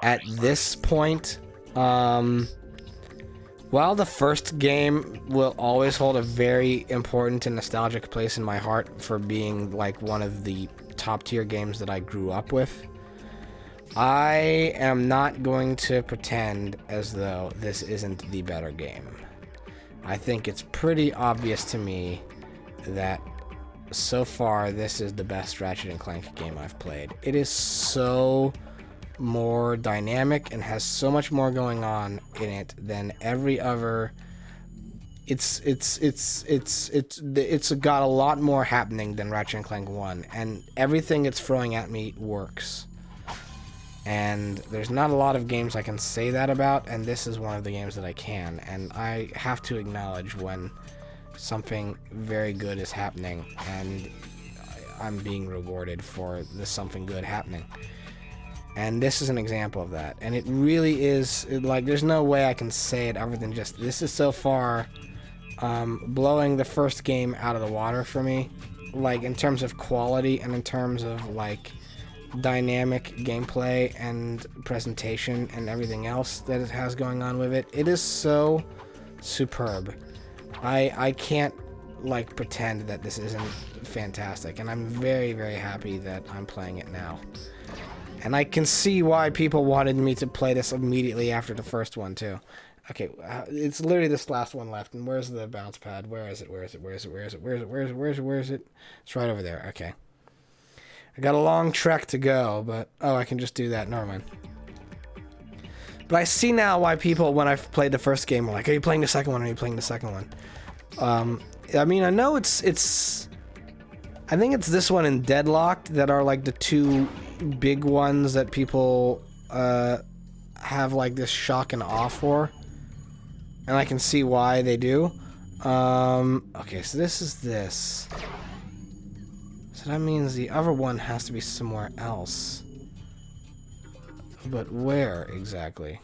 J: at this point, while the first game will always hold a very important and nostalgic place in my heart for being like one of the top tier games that I grew up with, I am not going to pretend as though this isn't the better game. I think it's pretty obvious to me that so far this is the best Ratchet and Clank game I've played. It is so more dynamic and has so much more going on in it than every other. It's got a lot more happening than Ratchet and Clank 1, and everything it's throwing at me works. And there's not a lot of games I can say that about, and this is one of the games that I can. And I have to acknowledge when something very good is happening and I'm being rewarded for this something good happening. And this is an example of that. And it really is, like, there's no way I can say it other than just, this is so far blowing the first game out of the water for me. Like, in terms of quality and in terms of, like, dynamic gameplay and presentation and everything else that it has going on with it. It is so superb. I can't, like, pretend that this isn't fantastic. And I'm very, very happy that I'm playing it now. And I can see why people wanted me to play this immediately after the first one, too. Okay, it's literally this last one left. And where's the bounce pad? Where is it? Where is it? Where is it? Where is it? Where is it? Where is it? Where is it? Where is it? It's right over there. Okay. I got a long trek to go, but... Oh, I can just do that. Never mind. But I see now why people, when I've played the first game, were like, are you playing the second one? Are you playing the second one? I mean, I know it's... I think it's this one and Deadlocked that are, like, the two big ones that people have, like, this shock and awe for. And I can see why they do. Okay, so this is this. So that means the other one has to be somewhere else. But where exactly?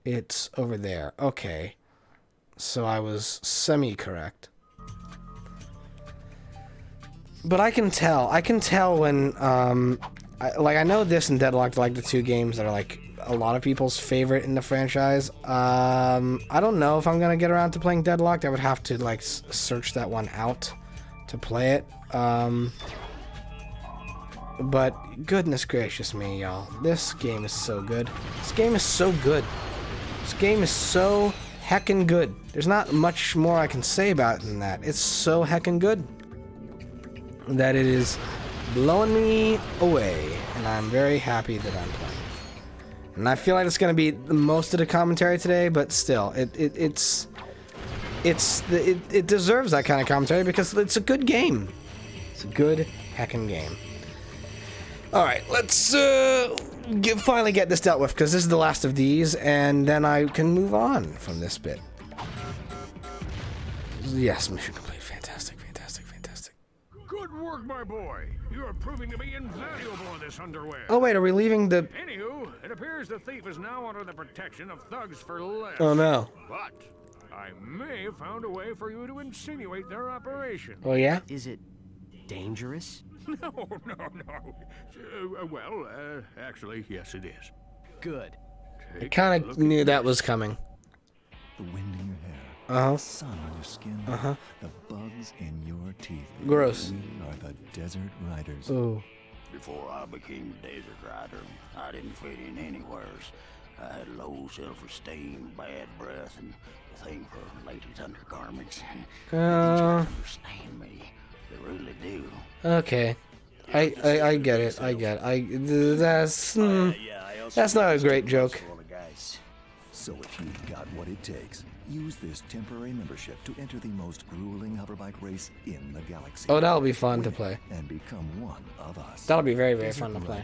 J: It's over there. Okay. So I was semi-correct. But I can tell. I can tell when, I know this and Deadlocked are like the two games that are like a lot of people's favorite in the franchise. I don't know if I'm gonna get around to playing Deadlocked. I would have to like search that one out to play it. But goodness gracious me, y'all. This game is so good. This game is so good. This game is so heckin' good. There's not much more I can say about it than that. It's so heckin' good that it is blowing me away, and I'm very happy that I'm playing. And I feel like it's gonna be most of the commentary today, but still, it deserves that kind of commentary because it's a good game. It's a good heckin' game. All right, let's finally get this dealt with because this is the last of these, and then I can move on from this bit. Yes, mission complete. Fantastic, fantastic, fantastic.
E: Good work, my boy. You are proving to be invaluable in this underwear.
J: Oh wait, are we leaving the...
E: Anywho, it appears the thief is now under the protection of thugs for less.
J: Oh no.
E: But I may have found a way for you to insinuate their operation.
J: Oh yeah?
C: Is it dangerous?
E: No. Actually, yes, it is.
C: Good.
J: I kind of knew that was coming.
L: The wind in your hair.
J: Uh-huh.
L: The sun on your skin.
J: Uh-huh.
L: The bugs in your teeth.
J: Gross.
L: We are the Desert Riders.
J: Oh.
M: Before I became a desert rider, I didn't fit in anywheres. I had low self-esteem, bad breath, and a thing for ladies' undergarments. They understand me. They really do.
J: Okay. I get it. I get it. That's not a great joke.
L: So if you've got what it takes, use this temporary membership to enter the most grueling hoverbike race in the galaxy.
J: Oh, that'll be fun to play.
L: And become one of us.
J: That'll be very, very fun to play.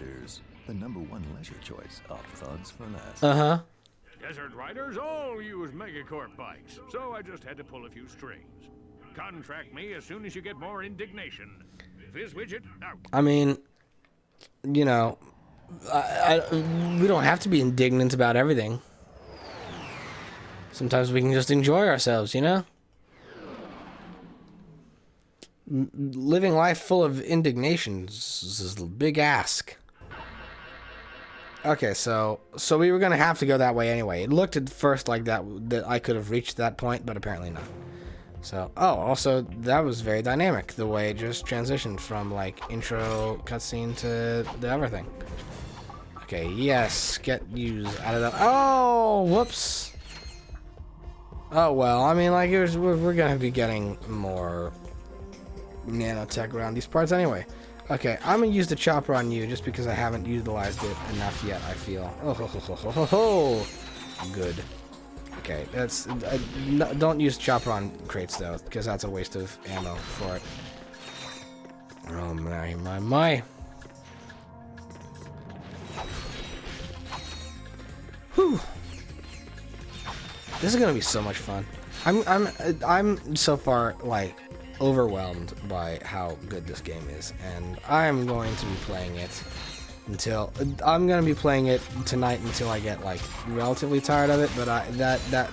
L: The #1 leisure choice of thugs for less.
J: Uh-huh.
E: Desert riders all use Megacorp bikes, so I just had to pull a few strings. Contract me as soon as you get more indignation. Fizz Widget, out.
J: I mean, you know, we don't have to be indignant about everything. Sometimes we can just enjoy ourselves, you know? Living life full of indignations is a big ask. Okay, so we were gonna have to go that way anyway. It looked at first like that I could have reached that point, but apparently not. So, also that was very dynamic, the way it just transitioned from like intro cutscene to the everything. Okay, yes, get you out of the. Oh, whoops. Oh well, I mean, like we're gonna be getting more nanotech around these parts anyway. Okay, I'm gonna use the chopper on you just because I haven't utilized it enough yet, I feel. Oh, good. Okay, that's don't use chopper on crates though, because that's a waste of ammo for it. Oh my. Whew. This is gonna be so much fun. I'm so far like overwhelmed by how good this game is, and I'm going to be playing it until I'm gonna be playing it tonight until I get like relatively tired of it. But that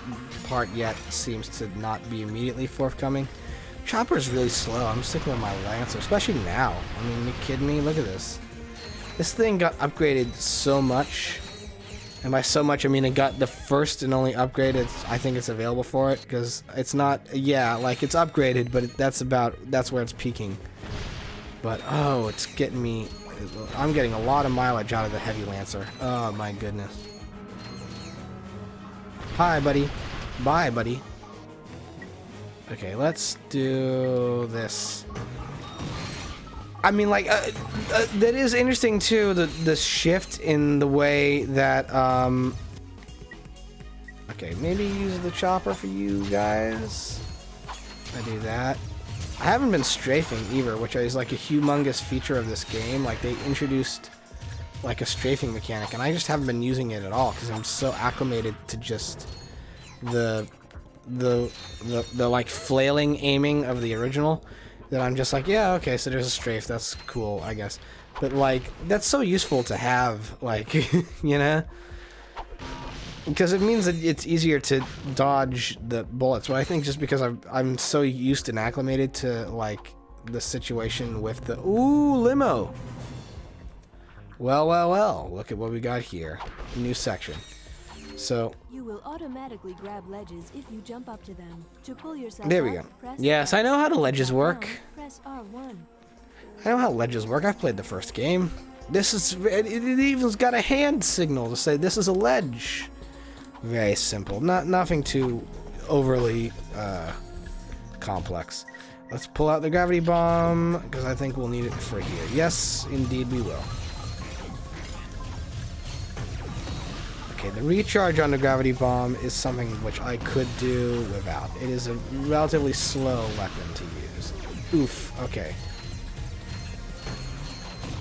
J: part yet seems to not be immediately forthcoming. Chopper is really slow. I'm sticking with my Lancer, especially now. I mean, you kidding me? Look at this. This thing got upgraded so much. And by so much, I mean it got the first and only upgrade I think it's available for it, because it's not, yeah, like it's upgraded, but that's where it's peaking. But, oh, it's getting me, I'm getting a lot of mileage out of the Heavy Lancer. Oh, my goodness. Hi, buddy. Bye, buddy. Okay, let's do this. I mean, like, that is interesting, too, the shift in the way that, okay, maybe use the chopper for you guys. I do that. I haven't been strafing either, which is, like, a humongous feature of this game. Like, they introduced, like, a strafing mechanic, and I just haven't been using it at all, because I'm so acclimated to just the like, flailing aiming of the original, that I'm just like, yeah, okay, so there's a strafe, that's cool, I guess. But, like, that's so useful to have, like, you know? Because it means that it's easier to dodge the bullets. But I think just because I'm so used and acclimated to, like, the situation with the... Ooh, limo! Well, look at what we got here. A new section. So...
F: You will automatically grab ledges if you jump up to them. To pull yourself
J: there we go. Yes, I know how the ledges work.
F: Press R1.
J: I know how ledges work. I've played the first game. This is... It even's got a hand signal to say this is a ledge. Very simple. Nothing too overly complex. Let's pull out the gravity bomb, because I think we'll need it for here. Yes, indeed we will. Okay, the recharge on the gravity bomb is something which I could do without. It is a relatively slow weapon to use. Oof, okay.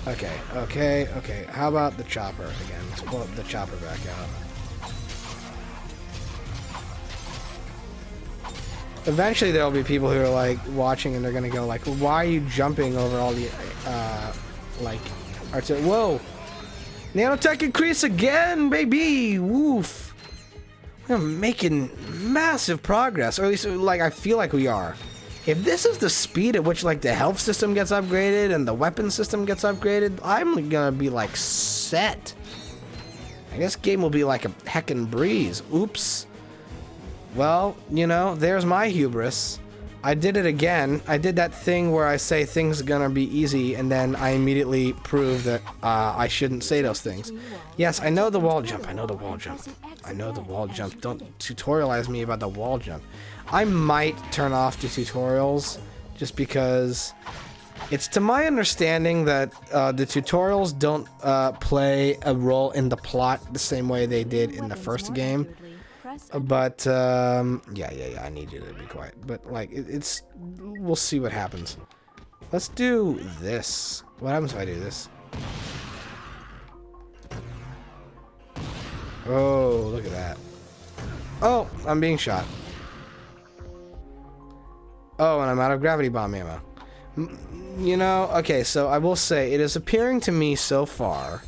J: Okay. How about the chopper again? Let's pull the chopper back out. Eventually there'll be people who are like watching and they're gonna go like, why are you jumping over all the like whoa! Nanotech increase again, baby! Woof! We're making massive progress, or at least like I feel like we are. If this is the speed at which like the health system gets upgraded and the weapon system gets upgraded, I'm gonna be like set. I guess game will be like a heckin' breeze. Oops. Well, you know, there's my hubris. I did it again. I did that thing where I say things are gonna be easy, and then I immediately prove that I shouldn't say those things. Yes, I know the wall jump. I know the wall jump. Don't tutorialize me about the wall jump. I might turn off the tutorials just because it's to my understanding that the tutorials don't play a role in the plot the same way they did in the first game. But, yeah, I need you to be quiet. But, like, we'll see what happens. Let's do this. What happens if I do this? Oh, look at that. Oh, I'm being shot. Oh, and I'm out of gravity bomb ammo. You know, okay, so I will say, it is appearing to me so far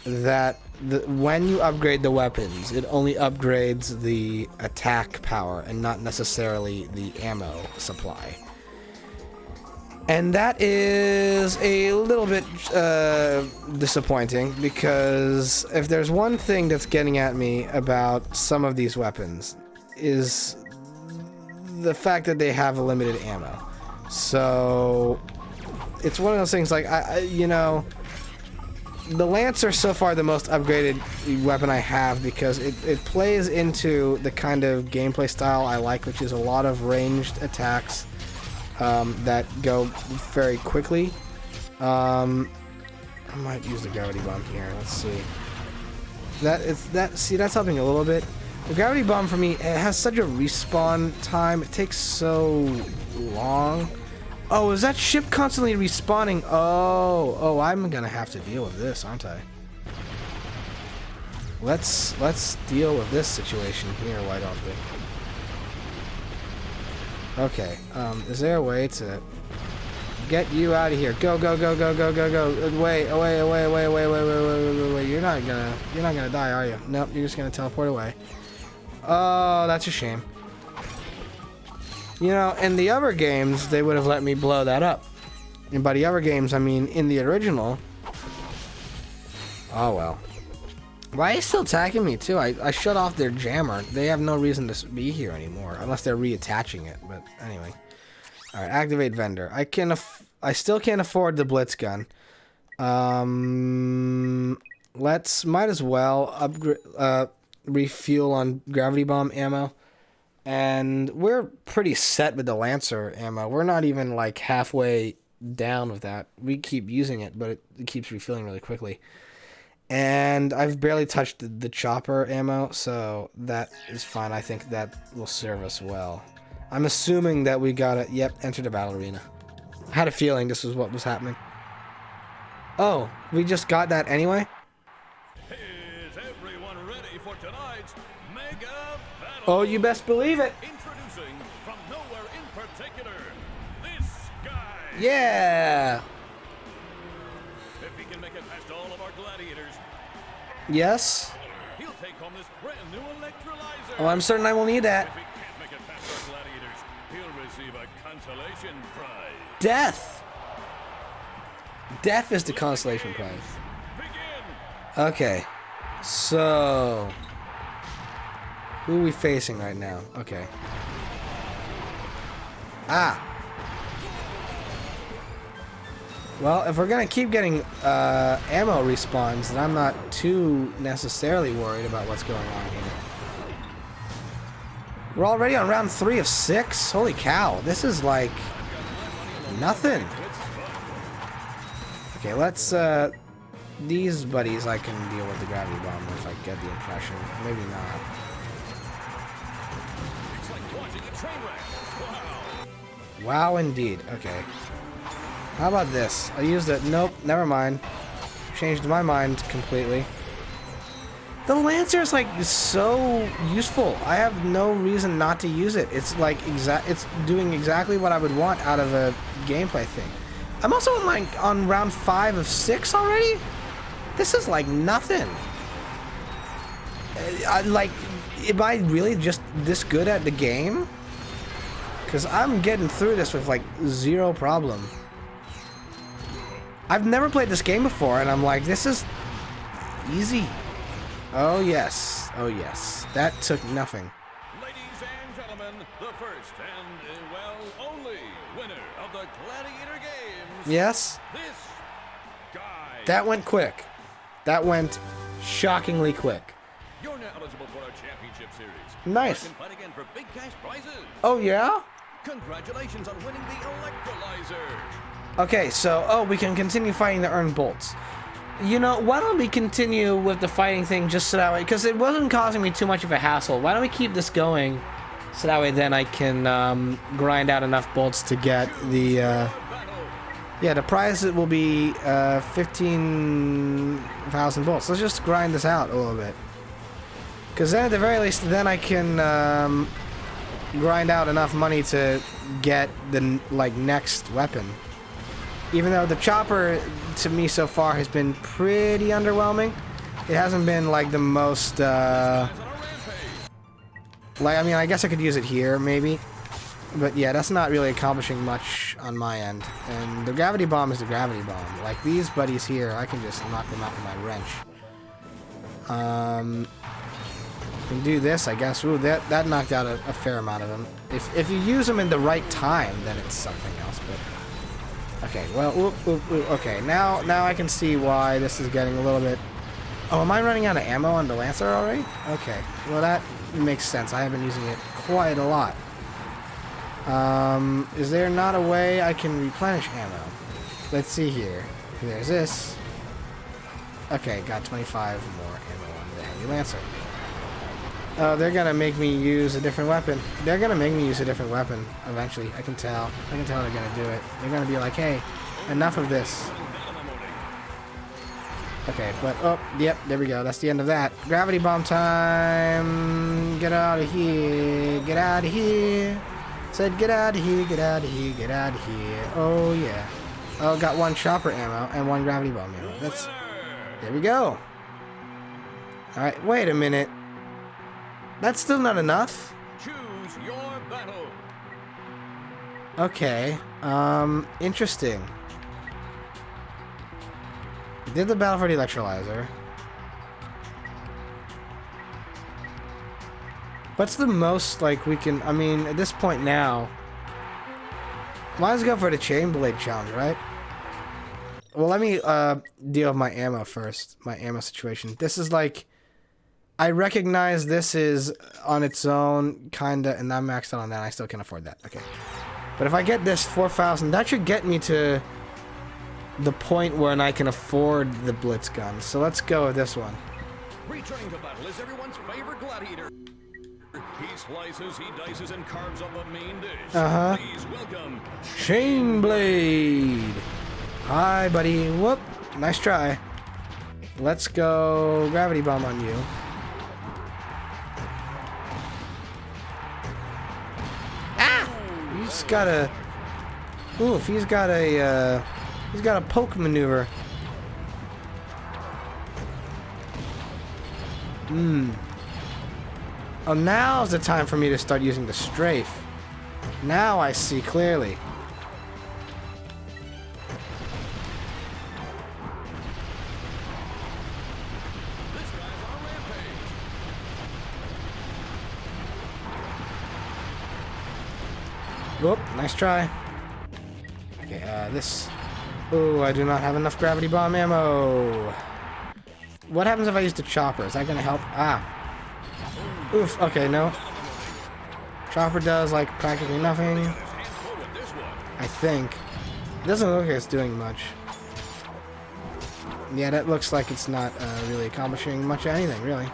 J: that when you upgrade the weapons, it only upgrades the attack power and not necessarily the ammo supply. And that is a little bit disappointing, because if there's one thing that's getting at me about some of these weapons is the fact that they have a limited ammo. So it's one of those things like, you know, the Lancer so far the most upgraded weapon I have, because it plays into the kind of gameplay style I like, which is a lot of ranged attacks that go very quickly. I might use the gravity bomb here. Let's see. That's helping a little bit. The gravity bomb for me, it has such a respawn time. It takes so long. Oh, is that ship constantly respawning? Oh, I'm gonna have to deal with this, aren't I? Let's deal with this situation here, why don't we? Okay, is there a way to get you out of here? Go, go, go, go, go, go, go. Wait. You're not gonna die, are you? Nope, you're just gonna teleport away. Oh, that's a shame. You know, in the other games, they would have let me blow that up. And by the other games, I mean in the original. Oh, well. Why are they still attacking me, too? I shut off their jammer. They have no reason to be here anymore, unless they're reattaching it. But anyway. Alright, activate vendor. I still can't afford the blitz gun. Might as well upgrade, refuel on gravity bomb ammo. And we're pretty set with the Lancer ammo. We're not even like halfway down with that. We keep using it, but it keeps refilling really quickly. And I've barely touched the chopper ammo, so that is fine. I think that will serve us well. I'm assuming that we got it. Yep, enter the battle arena. I had a feeling this was what was happening. Oh, we just got that anyway?
G: Is everyone ready for tonight's mega battle?
J: Oh, you best believe it.
G: Introducing from nowhere in particular, this guy.
J: Yeah.
G: If he can make it past all of our gladiators,
J: Yes.
G: he'll take home this brand new electrolyzer.
J: Oh, I'm certain I will need that.
G: If he can't make it past our gladiators, he'll receive a consolation prize.
J: Death. Death is the consolation prize.
G: Begin.
J: Okay. So, who are we facing right now? Okay. Ah. Well, if we're gonna keep getting ammo respawns, then I'm not too necessarily worried about what's going on here. We're already on round 3 of 6? Holy cow, this is like nothing. Okay, let's, these buddies I can deal with the gravity bomb if I get the impression. Maybe not.
G: It's like watching a train wreck.
J: Wow, indeed. Okay. How about this? I used it. Nope, never mind. Changed my mind completely. The Lancer is like so useful. I have no reason not to use it. It's like it's doing exactly what I would want out of a gameplay thing. I'm also on round 5 of 6 already. This is like nothing. Am I really just this good at the game? Because I'm getting through this with like 0 problem. I've never played this game before, and I'm like, this is easy. Oh yes, oh yes. That took nothing.
G: Ladies and gentlemen, the first and, well, only winner of the Gladiator Games.
J: Yes?
G: This guy.
J: That went quick. That went shockingly quick.
G: You're now eligible for our championship series.
J: Nice.
G: You can fight again for big cash prizes.
J: Oh yeah?
G: Congratulations on winning the electrolyzer.
J: Okay, so, we can continue fighting the earned bolts. You know, why don't we continue with the fighting thing just so that way, because it wasn't causing me too much of a hassle. Why don't we keep this going so that way then I can grind out enough bolts to get the, yeah, the prize will be 15,000 bolts. Let's just grind this out a little bit. Because then at the very least, then I can grind out enough money to get the like next weapon. Even though the chopper to me so far has been pretty underwhelming, it hasn't been like the most like, I mean, I guess I could use it here maybe, but yeah, that's not really accomplishing much on my end. And the gravity bomb is the gravity bomb. Like these buddies here, I can just knock them out with my wrench. Can do this, I guess. Ooh, that knocked out a fair amount of them. If you use them in the right time, then it's something else. But okay, well, okay. Now I can see why this is getting a little bit. Oh, am I running out of ammo on the Lancer already? Okay, well that makes sense. I have been using it quite a lot. Is there not a way I can replenish ammo? Let's see here. There's this. Okay, got 25 more ammo on the heavy Lancer. Oh, they're gonna make me use a different weapon. They're gonna make me use a different weapon eventually. I can tell. I can tell they're gonna do it. They're gonna be like, hey, enough of this. Okay, but, oh, yep, there we go. That's the end of that. Gravity bomb time. Get out of here. Get out of here. Said get out of here, get out of here, get out of here. Oh, yeah. Oh, got one chopper ammo and one gravity bomb ammo. That's, there we go. Alright, wait a minute. That's still not enough?
G: Choose your battle.
J: Okay. Interesting. Did the battle for the electrolyzer. What's the most, like, we can... I mean, at this point now... Might as well go for the chain blade challenge, right? Well, let me, deal with my ammo first. My ammo situation. This is, like... I recognize this is on its own, kinda, and I'm maxed out on that. I still can't afford that. Okay. But if I get this 4,000, that should get me to the point where I can afford the Blitz gun. So let's go with this one.
G: Returning to battle is everyone's favorite gladiator. He slices, he dices, and carves up a main dish. Please welcome
J: Chain Blade. Hi, buddy. Whoop. Nice try. Let's go gravity bomb on you. He's got a... Oof, he's got a poke maneuver. Oh, now's the time for me to start using the strafe. Now I see clearly. Whoop, nice try. Okay, this... Oh, I do not have enough gravity bomb ammo. What happens if I use the chopper? Is that gonna help? Ah. Oof, okay, no. Chopper does, like, practically nothing. I think. It doesn't look like it's doing much. Yeah, that looks like it's not really accomplishing much of anything, really.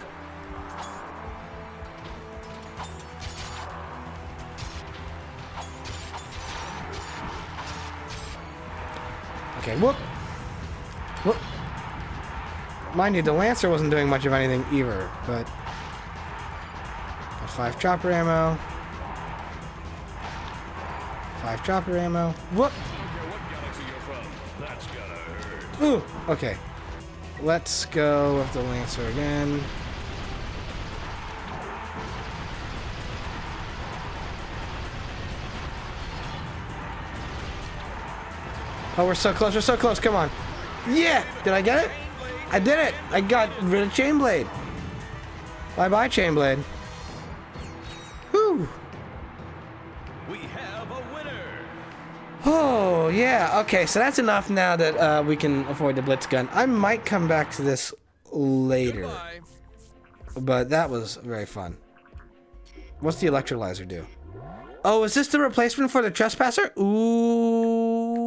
J: Okay, whoop! Whoop! Mind you, the Lancer wasn't doing much of anything either, but... Got 5 chopper ammo. 5 chopper ammo. Whoop! Ooh! Okay. Let's go with the Lancer again. Oh, we're so close, come on. Yeah! Did I get it? I did it! I got rid of Chain Blade. Bye-bye, Chain Blade. Whew!
G: We have a winner.
J: Oh, yeah. Okay, so that's enough now that we can afford the Blitz gun. I might come back to this later.
G: Goodbye.
J: But that was very fun. What's the electrolyzer do? Oh, is this the replacement for the Trespasser? Ooh.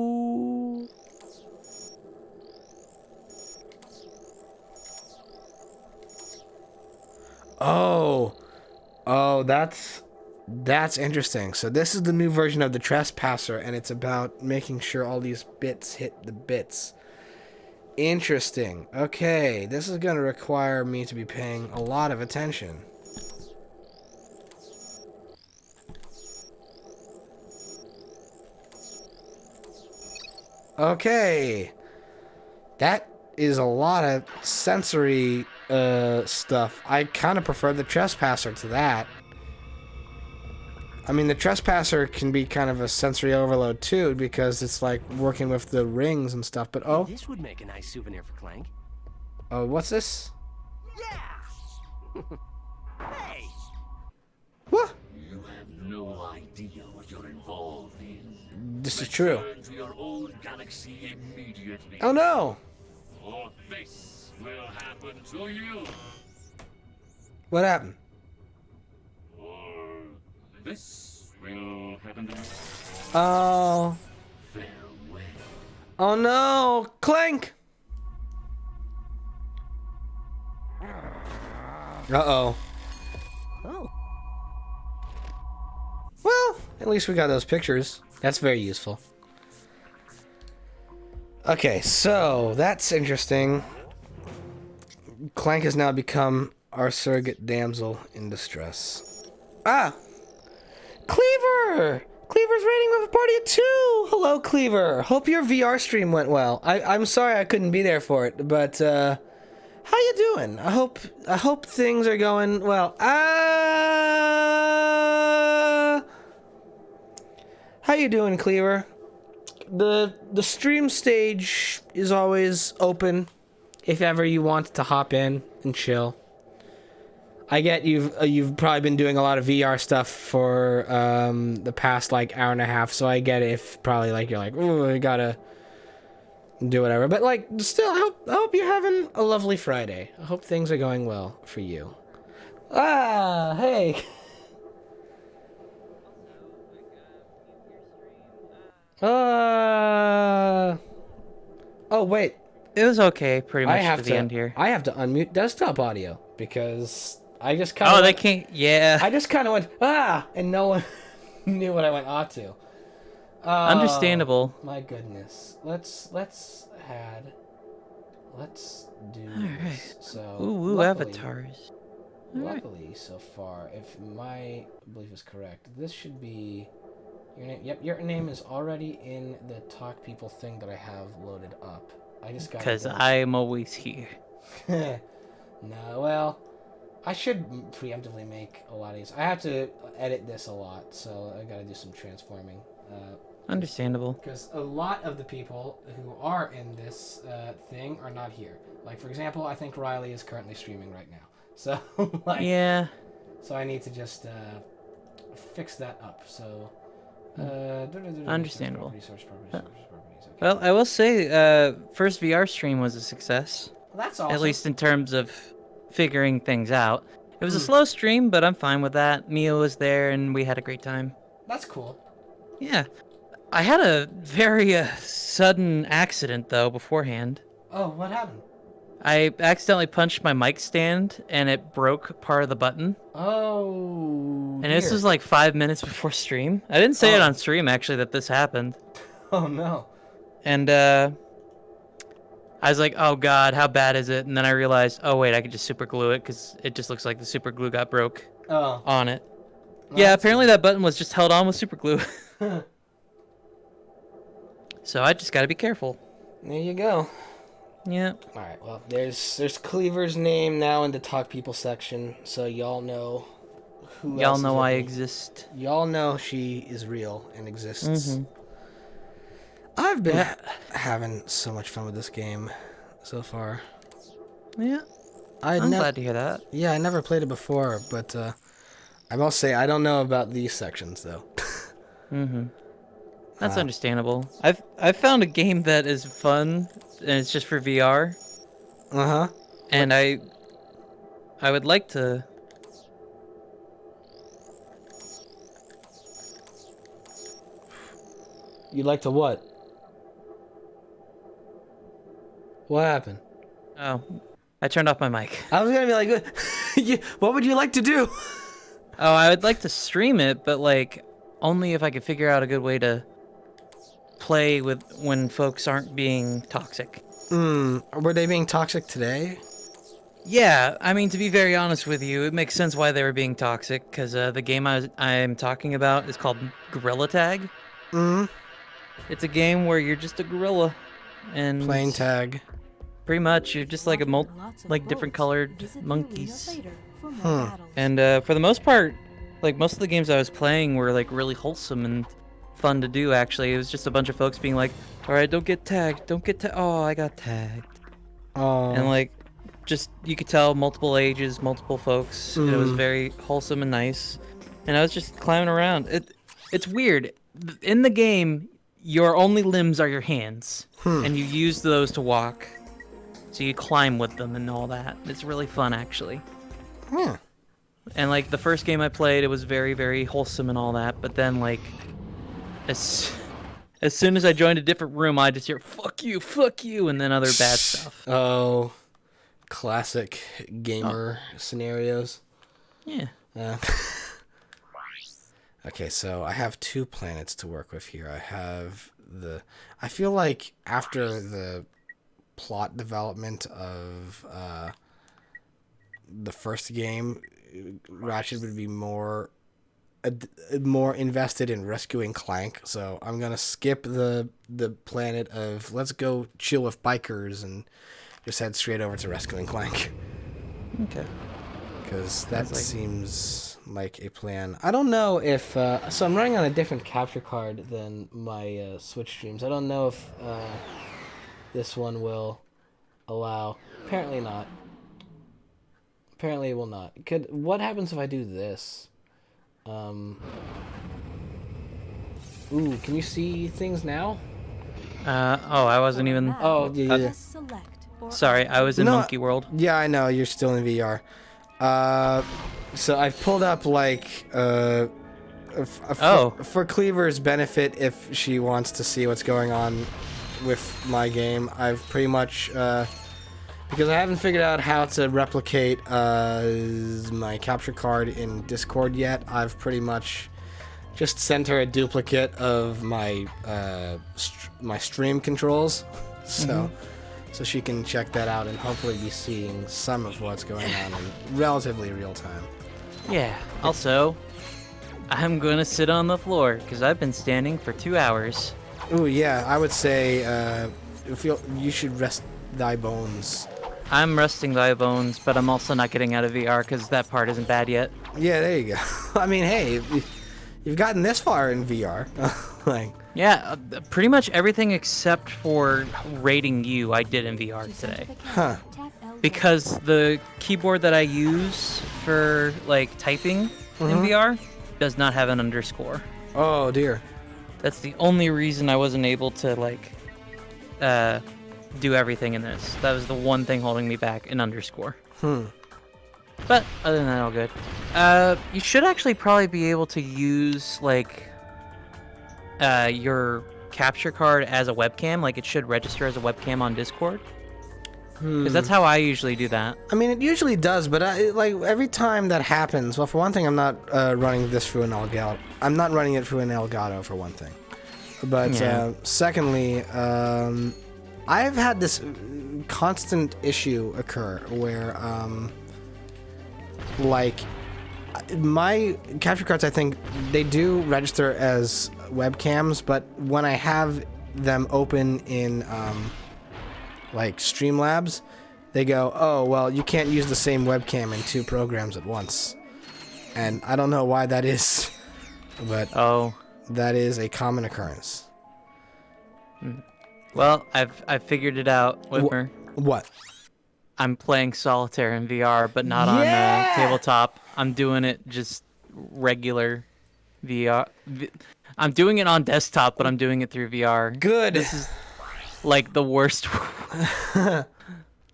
J: Oh, that's interesting. So this is the new version of the Trespasser, and it's about making sure all these bits hit the bits. Interesting. Okay, this is going to require me to be paying a lot of attention. Okay. That is a lot of sensory stuff. I kind of prefer the Trespasser to that. I mean, the Trespasser can be kind of a sensory overload too, because it's like working with the rings and stuff, but oh.
C: This would make a nice souvenir for Clank.
J: Oh, what's this?
C: Yeah! Hey!
J: What?
N: You have no idea what you're involved in.
J: This is true.
N: Return to your own galaxy immediately.
J: Oh no!
N: Or this will happen to you.
J: What happened?
N: Or this will happen to you.
J: Oh.
N: Farewell.
J: Oh no! Clank! Uh-oh.
C: Oh.
J: Well, at least we got those pictures. That's very useful. Okay, so that's interesting. Clank has now become our surrogate damsel in distress. Ah! Cleaver! Cleaver's rating with a party of 2! Hello, Cleaver. Hope your VR stream went well. I'm sorry I couldn't be there for it, but how you doing? I hope things are going well. How you doing, Cleaver? The stream stage is always open if ever you want to hop in and chill. I get you've probably been doing a lot of VR stuff for the past like hour and a half, so I get it if probably like you're like, ooh, I gotta do whatever. But like still, I hope you're having a lovely Friday. I hope things are going well for you. Ah, hey. Oh wait.
O: It was okay, pretty much to the end here.
J: I have to unmute desktop audio because I just kind of.
O: Oh, they can't. Yeah.
J: I just kind of went and no one knew what I went to.
O: Understandable.
J: My goodness. Let's do
O: Alright.
J: this. So
O: Ooh,
J: luckily,
O: avatars.
J: Luckily, so far, if my belief is correct, this should be your name. Yep, your name is already in the Talk People thing that I have loaded up. I just got.
O: Because I'm always here.
J: No, well, I should preemptively make a lot of these. I have to edit this a lot, so I gotta do some transforming.
O: Understandable.
J: Because a lot of the people who are in this thing are not here. Like, for example, I think Riley is currently streaming right now. So, like,
O: yeah.
J: So I need to just fix that up. So,
O: understandable.
J: Okay.
O: Well, I will say, first VR stream was a success.
J: Well, that's awesome.
O: At least in terms of figuring things out. It was a slow stream, but I'm fine with that. Mia was there, and we had a great time.
J: That's cool.
O: Yeah. I had a very sudden accident, though, beforehand.
J: Oh, what happened?
O: I accidentally punched my mic stand, and it broke part of the button.
J: Oh,
O: and this was like 5 minutes before stream. I didn't say it on stream, actually, that this happened.
J: Oh, no.
O: And I was like, oh, God, how bad is it? And then I realized, oh, wait, I could just super glue it, because it just looks like the super glue got broke on it. Well, yeah, apparently that button was just held on with super glue. So I just got to be careful.
J: There you go.
O: Yeah.
J: All right. Well, there's Cleaver's name now in the Talk People section, so y'all know who.
O: Y'all know I exist.
J: Y'all know she is real and exists. I've been having so much fun with this game so far.
O: Yeah. I'm glad to hear that.
J: Yeah, I never played it before, but I must say I don't know about these sections though.
O: That's understandable. I've found a game that is fun and it's just for VR. And I would like to.
J: You'd like to what? What happened?
O: Oh, I turned off my mic.
J: I was gonna be like, what would you like to do?
O: Oh, I would like to stream it, but like only if I could figure out a good way to play with when folks aren't being toxic.
J: Were they being toxic today?
O: Yeah, I mean, to be very honest with you, it makes sense why they were being toxic, because the game I'm talking about is called Gorilla Tag. It's a game where you're just a gorilla, and
J: Playing tag.
O: pretty much you're just like different colored monkeys. And for the most part, like most of the games I was playing were like really wholesome and fun to do. Actually, it was just a bunch of folks being like, "All right, don't get tagged, don't get tagged." Oh, I got tagged.
J: Oh.
O: And like, just you could tell multiple ages, multiple folks. And it was very wholesome and nice. And I was just climbing around. It's weird. In the game, your only limbs are your hands, and you use those to walk. So you climb with them and all that. It's really fun, actually.
J: Yeah.
O: And like the first game I played, it was very, very wholesome and all that. But then like, as soon as I joined a different room, I just hear "fuck you," and then other bad stuff.
J: Oh, classic gamer scenarios.
O: Yeah.
J: Okay, so I have 2 planets to work with here. I have I feel like after the plot development of the first game, Ratchet would be more invested in rescuing Clank. So I'm gonna skip the planet of let's go chill with bikers and just head straight over to rescuing Clank.
O: Okay.
J: Because that seems like a plan. I don't know if... so I'm running on a different capture card than my Switch streams. I don't know if this one will allow... Apparently not. Apparently it will not. What happens if I do this? Ooh, can you see things now?
O: Oh, I wasn't even...
J: Oh, yeah.
O: Sorry, I was in Monkey World.
J: Yeah, I know. You're still in VR. So I've pulled up like for Cleaver's benefit, if she wants to see what's going on with my game, I've pretty much because I haven't figured out how to replicate my capture card in Discord yet. I've pretty much just sent her a duplicate of my my stream controls, so she can check that out and hopefully be seeing some of what's going on in relatively real time.
O: Yeah. Also, I'm gonna sit on the floor because I've been standing for 2 hours.
J: Ooh, yeah. I would say you should rest thy bones.
O: I'm resting thy bones, but I'm also not getting out of VR because that part isn't bad yet.
J: Yeah, there you go. I mean, hey, you've gotten this far in VR. Like.
O: Yeah, pretty much everything except for rating you I did in VR today.
J: Huh.
O: Because the keyboard that I use for like typing in VR does not have an underscore.
J: Oh dear.
O: That's the only reason I wasn't able to like do everything in this. That was the one thing holding me back, an underscore. But other than that, all good. You should actually probably be able to use like your capture card as a webcam. Like it should register as a webcam on Discord. Because that's how I usually do that.
J: I mean, it usually does, but like every time that happens, well, for one thing, I'm not running this through an Elgato. I'm not running it through an Elgato for one thing. But secondly, I've had this constant issue occur where, like, my capture cards, I think, they do register as webcams, but when I have them open in, like, Streamlabs, they go, oh, well, you can't use the same webcam in 2 programs at once. And I don't know why that is, but that is a common occurrence.
O: Well, I've figured it out, Whitmer.
J: What?
O: I'm playing solitaire in VR, but not on tabletop. I'm doing it just regular VR. I'm doing it on desktop, but I'm doing it through VR.
J: Good.
O: This is like the worst.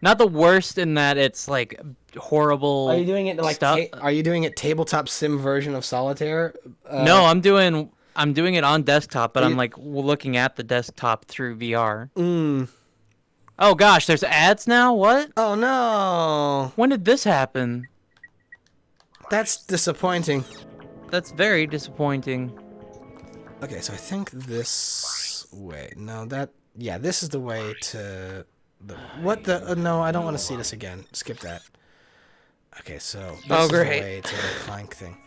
O: Not the worst in that it's like horrible.
J: Are you doing it like
O: stuff.
J: Are you doing it tabletop sim version of solitaire?
O: No, I'm doing it on desktop, but I'm like looking at the desktop through VR. Oh gosh, there's ads now? What?
J: Oh no.
O: When did this happen?
J: That's disappointing.
O: That's very disappointing.
J: Okay, so I think this way. No, yeah, this is the way to what the? No, I don't want to see this again. Skip that. Okay, so this
O: Oh,
J: is the
O: great.
J: way to the Clank thing.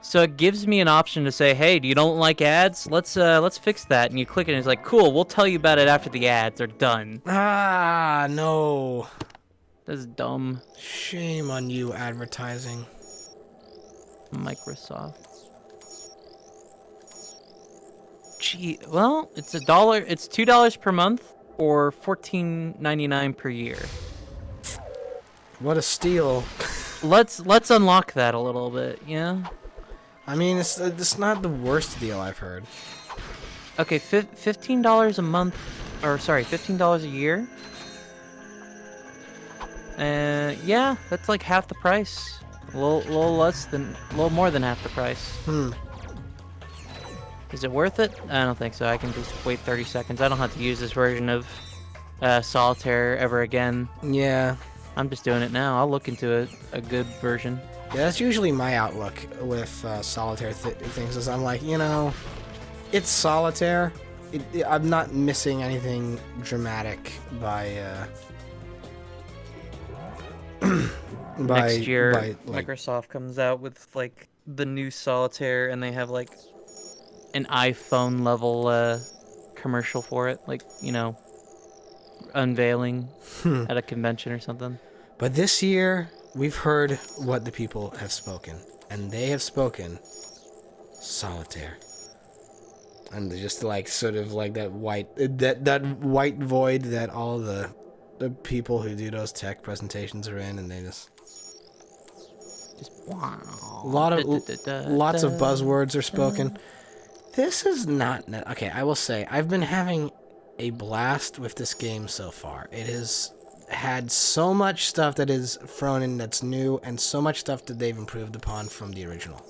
O: So it gives me an option to say, hey, do you don't like ads? Let's fix that. And you click it and it's like, cool, we'll tell you about it after the ads are done.
J: Ah, no.
O: That's dumb.
J: Shame on you, advertising.
O: Microsoft. Gee, well, it's $1. It's $2 per month or $14.99 per year.
J: What a steal.
O: Let's unlock that a little bit, yeah?
J: I mean, it's not the worst deal I've heard.
O: Okay, $15 a month, or sorry, $15 a year. Yeah, that's like half the price. A little more than half the price. Is it worth it? I don't think so. I can just wait 30 seconds. I don't have to use this version of Solitaire ever again.
J: Yeah.
O: I'm just doing it now. I'll look into a good version.
J: Yeah, that's usually my outlook with Solitaire things. Is I'm like, you know, it's Solitaire. I'm not missing anything dramatic by.
O: Next year,
J: like,
O: Microsoft comes out with like the new Solitaire, and they have like an iPhone level commercial for it, like, you know, unveiling at a convention or something.
J: But this year, we've heard what the people have spoken, and they have spoken Solitaire. And just like sort of like that white void that all the people who do those tech presentations are in, and they just
O: wow.
J: Lots of buzzwords are spoken. This is not okay. I will say I've been having a blast with this game so far. It has had so much stuff that is thrown in that's new, and so much stuff that they've improved upon from the original.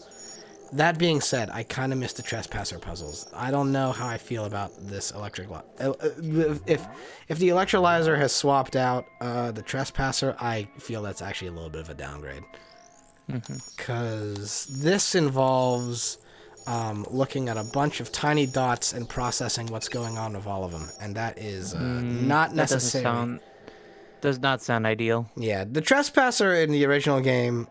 J: That being said, I kind of miss the Trespasser puzzles. I don't know how I feel about this electric. If the electrolyzer has swapped out the Trespasser, I feel that's actually a little bit of a downgrade. Because this involves looking at a bunch of tiny dots and processing what's going on with all of them, and that is not necessary.
O: Does not sound ideal.
J: Yeah, the Trespasser in the original game,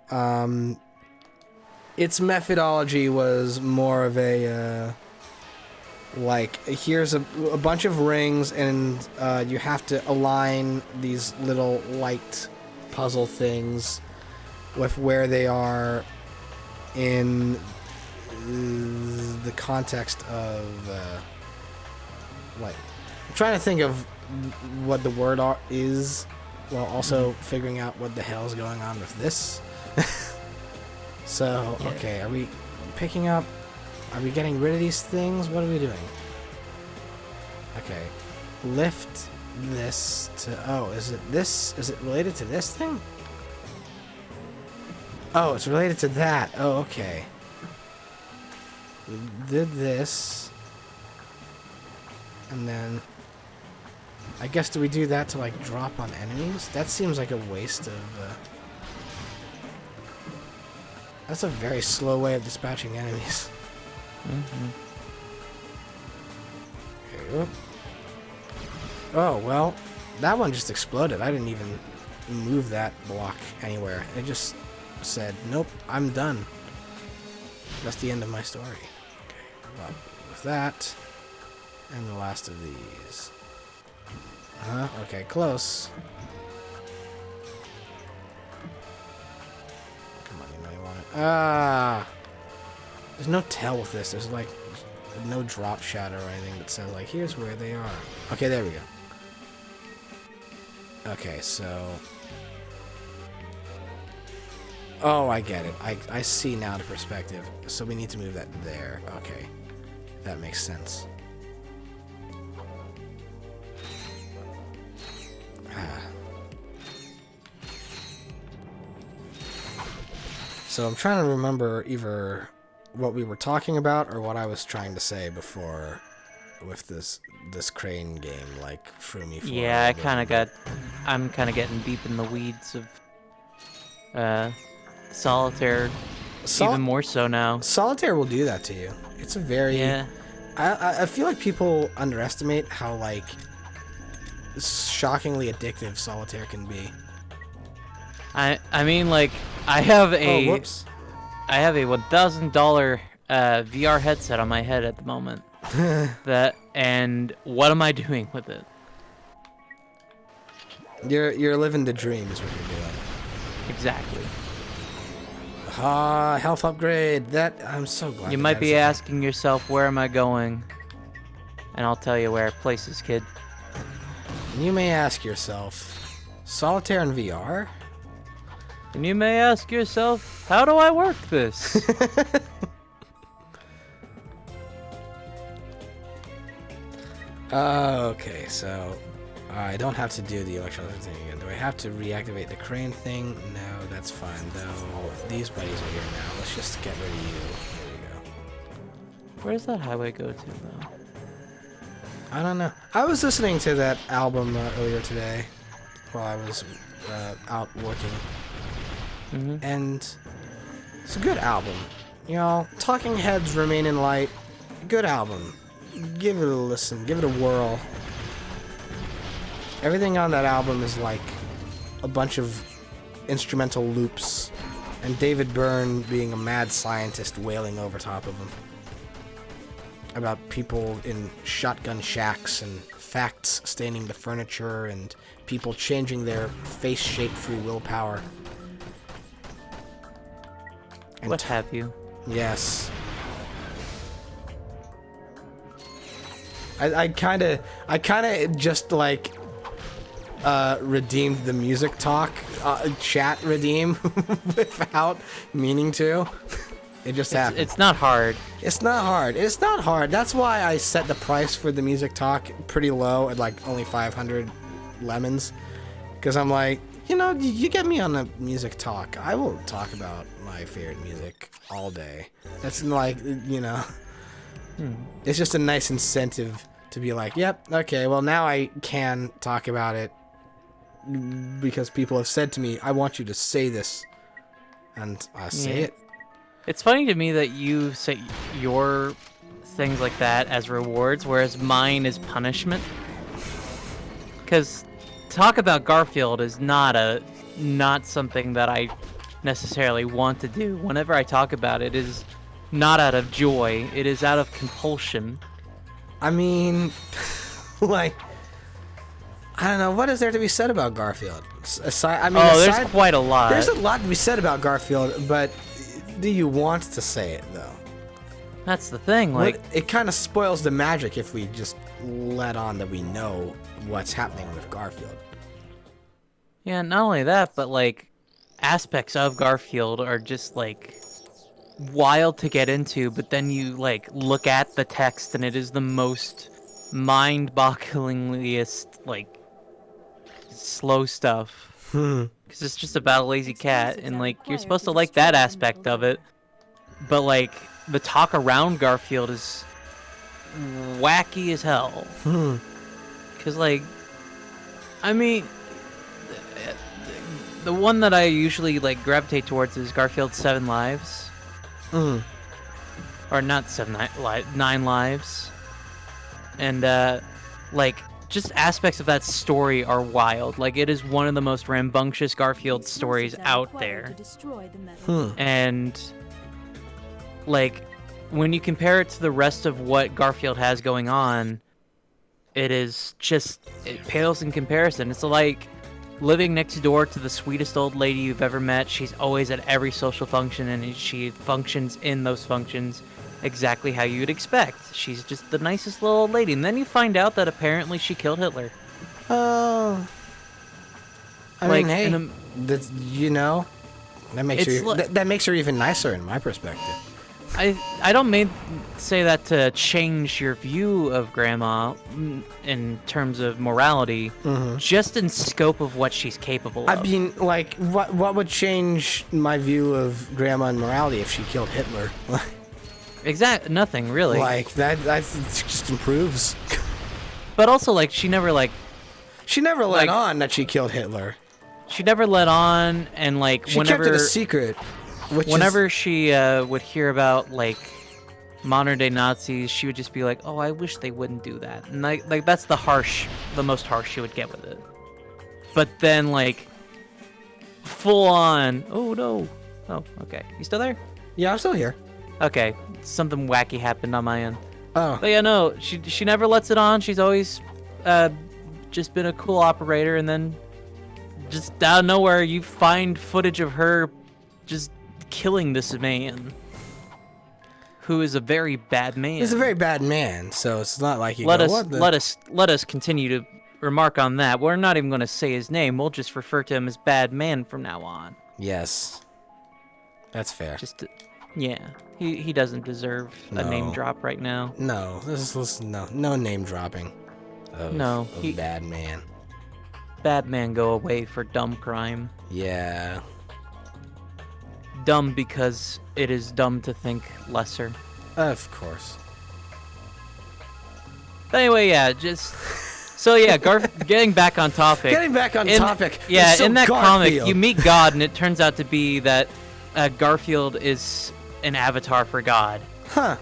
J: its methodology was more of a like, here's a bunch of rings, and you have to align these little light puzzle things with where they are in the context of like, I'm trying to think of what the word is, while also figuring out what the hell is going on with this. So, okay, are we picking up? Are we getting rid of these things? What are we doing? Okay, lift this to. Oh, is it this? Is it related to this thing? Oh, it's related to that. Oh, okay. We did this, and then I guess do we do that to like drop on enemies? That seems like a waste of. That's a very slow way of dispatching enemies. Okay. Oh well, that one just exploded. I didn't even move that block anywhere. It just said, "Nope, I'm done." That's the end of my story. Okay, well, with that, and the last of these. Okay, close. Come on, you know you want it. Ah! There's no tell with this. There's like no drop shadow or anything that says like, here's where they are. Okay, there we go. Okay, so... Oh, I get it. I see now the perspective. So we need to move that there. Okay. That makes sense. So I'm trying to remember either what we were talking about or what I was trying to say before with this crane game, like, threw me for
O: Yeah, I'm kind of getting deep in the weeds of Solitaire, even more so now.
J: Solitaire will do that to you. It's a very...
O: Yeah.
J: I feel like people underestimate how, like, shockingly addictive solitaire can be.
O: I mean, like, I have a
J: whoops.
O: I have a $1,000 VR headset on my head at the moment. And what am I doing with it?
J: You're living the dream is what you're doing.
O: Exactly.
J: Health upgrade. That I'm so glad.
O: You might be asking yourself, where am I going? And I'll tell you where. Places, kid.
J: You may ask yourself, solitaire in VR?
O: And you may ask yourself, how do I work this?
J: Okay, so I don't have to do the electronic thing again. Do I have to reactivate the crane thing? No, that's fine though. These buddies are here now. Let's just get rid of you. There we go.
O: Where does that highway go to, though?
J: I don't know. I was listening to that album earlier today while I was out working. And it's a good album. You know, Talking Heads Remain in Light. Good album. Give it a listen. Give it a whirl. Everything on that album is like a bunch of instrumental loops and David Byrne being a mad scientist wailing over top of them. About people in shotgun shacks and facts staining the furniture and people changing their face shape through willpower. And
O: what have you?
J: Yes. I kind of just like redeemed the music talk chat redeem without meaning to. It just happened.
O: It's not hard.
J: It's not hard. It's not hard. That's why I set the price for the music talk pretty low at like only 500 lemons. Because I'm like, you know, you get me on the music talk. I will talk about my favorite music all day. That's like, you know, it's just a nice incentive to be like, yep, okay, well now I can talk about it because people have said to me, I want you to say this. And I say it.
O: It's funny to me that you say your things like that as rewards, whereas mine is punishment. Because talk about Garfield is not something that I necessarily want to do. Whenever I talk about it, it is not out of joy. It is out of compulsion.
J: I mean, like, I don't know. What is there to be said about Garfield?
O: There's quite a lot.
J: There's a lot to be said about Garfield, but do you want to say it, though?
O: That's the thing. Like,
J: it kind of spoils the magic if we just let on that we know what's happening with Garfield.
O: Yeah, not only that, but like aspects of Garfield are just like wild to get into, but then you like look at the text and it is the most mind-bogglingest like slow stuff. Because it's just about a lazy cat, and like you're supposed to like that aspect of it, but like the talk around Garfield is wacky as hell. Because like, I mean, the one that I usually like gravitate towards is Garfield 7 Lives. Or not 9 lives. And like just aspects of that story are wild. Like it is one of the most rambunctious Garfield stories out there. And like when you compare it to the rest of what Garfield has going on, it pales in comparison. It's like living next door to the sweetest old lady you've ever met. She's always at every social function, and she functions in those functions exactly how you'd expect. She's just the nicest little old lady. And then you find out that apparently she killed Hitler.
J: Oh. I mean, hey, that's, you know, that makes her even nicer in my perspective.
O: I don't say that to change your view of Grandma in terms of morality, just in scope of what she's capable of.
J: I mean, like, what would change my view of Grandma and morality if she killed Hitler?
O: Nothing, really.
J: Like, that just improves.
O: But also, like, she never let
J: on that she killed Hitler.
O: She never let on, and, like,
J: she kept it a secret.
O: Whenever she would hear about, like, modern day Nazis, she would just be like, "Oh, I wish they wouldn't do that," and like that's the most harsh she would get with it. But then like, full on, oh no, oh okay, you still there?
J: Yeah, I'm still here.
O: Okay, something wacky happened on my end.
J: Oh.
O: But yeah, no, she never lets it on. She's always just been a cool operator, and then just out of nowhere you find footage of her just killing this man, who is a very bad man.
J: He's a very bad man, so it's not like you
O: let
J: go,
O: us let us continue to remark on that. We're not even going to say his name. We'll just refer to him as Bad Man from now on.
J: Yes, that's fair.
O: Yeah, he doesn't deserve a name drop right now.
J: No, no name dropping. Of Bad Man.
O: Bad Man go away for dumb crime.
J: Yeah.
O: Dumb because it is dumb to think lesser.
J: Of course.
O: But anyway, yeah, just so yeah, getting back on topic.
J: Getting back on topic.
O: Yeah,
J: so
O: in that
J: Garfield.
O: comic, you meet God, and it turns out to be that Garfield is an avatar for God.
J: Huh.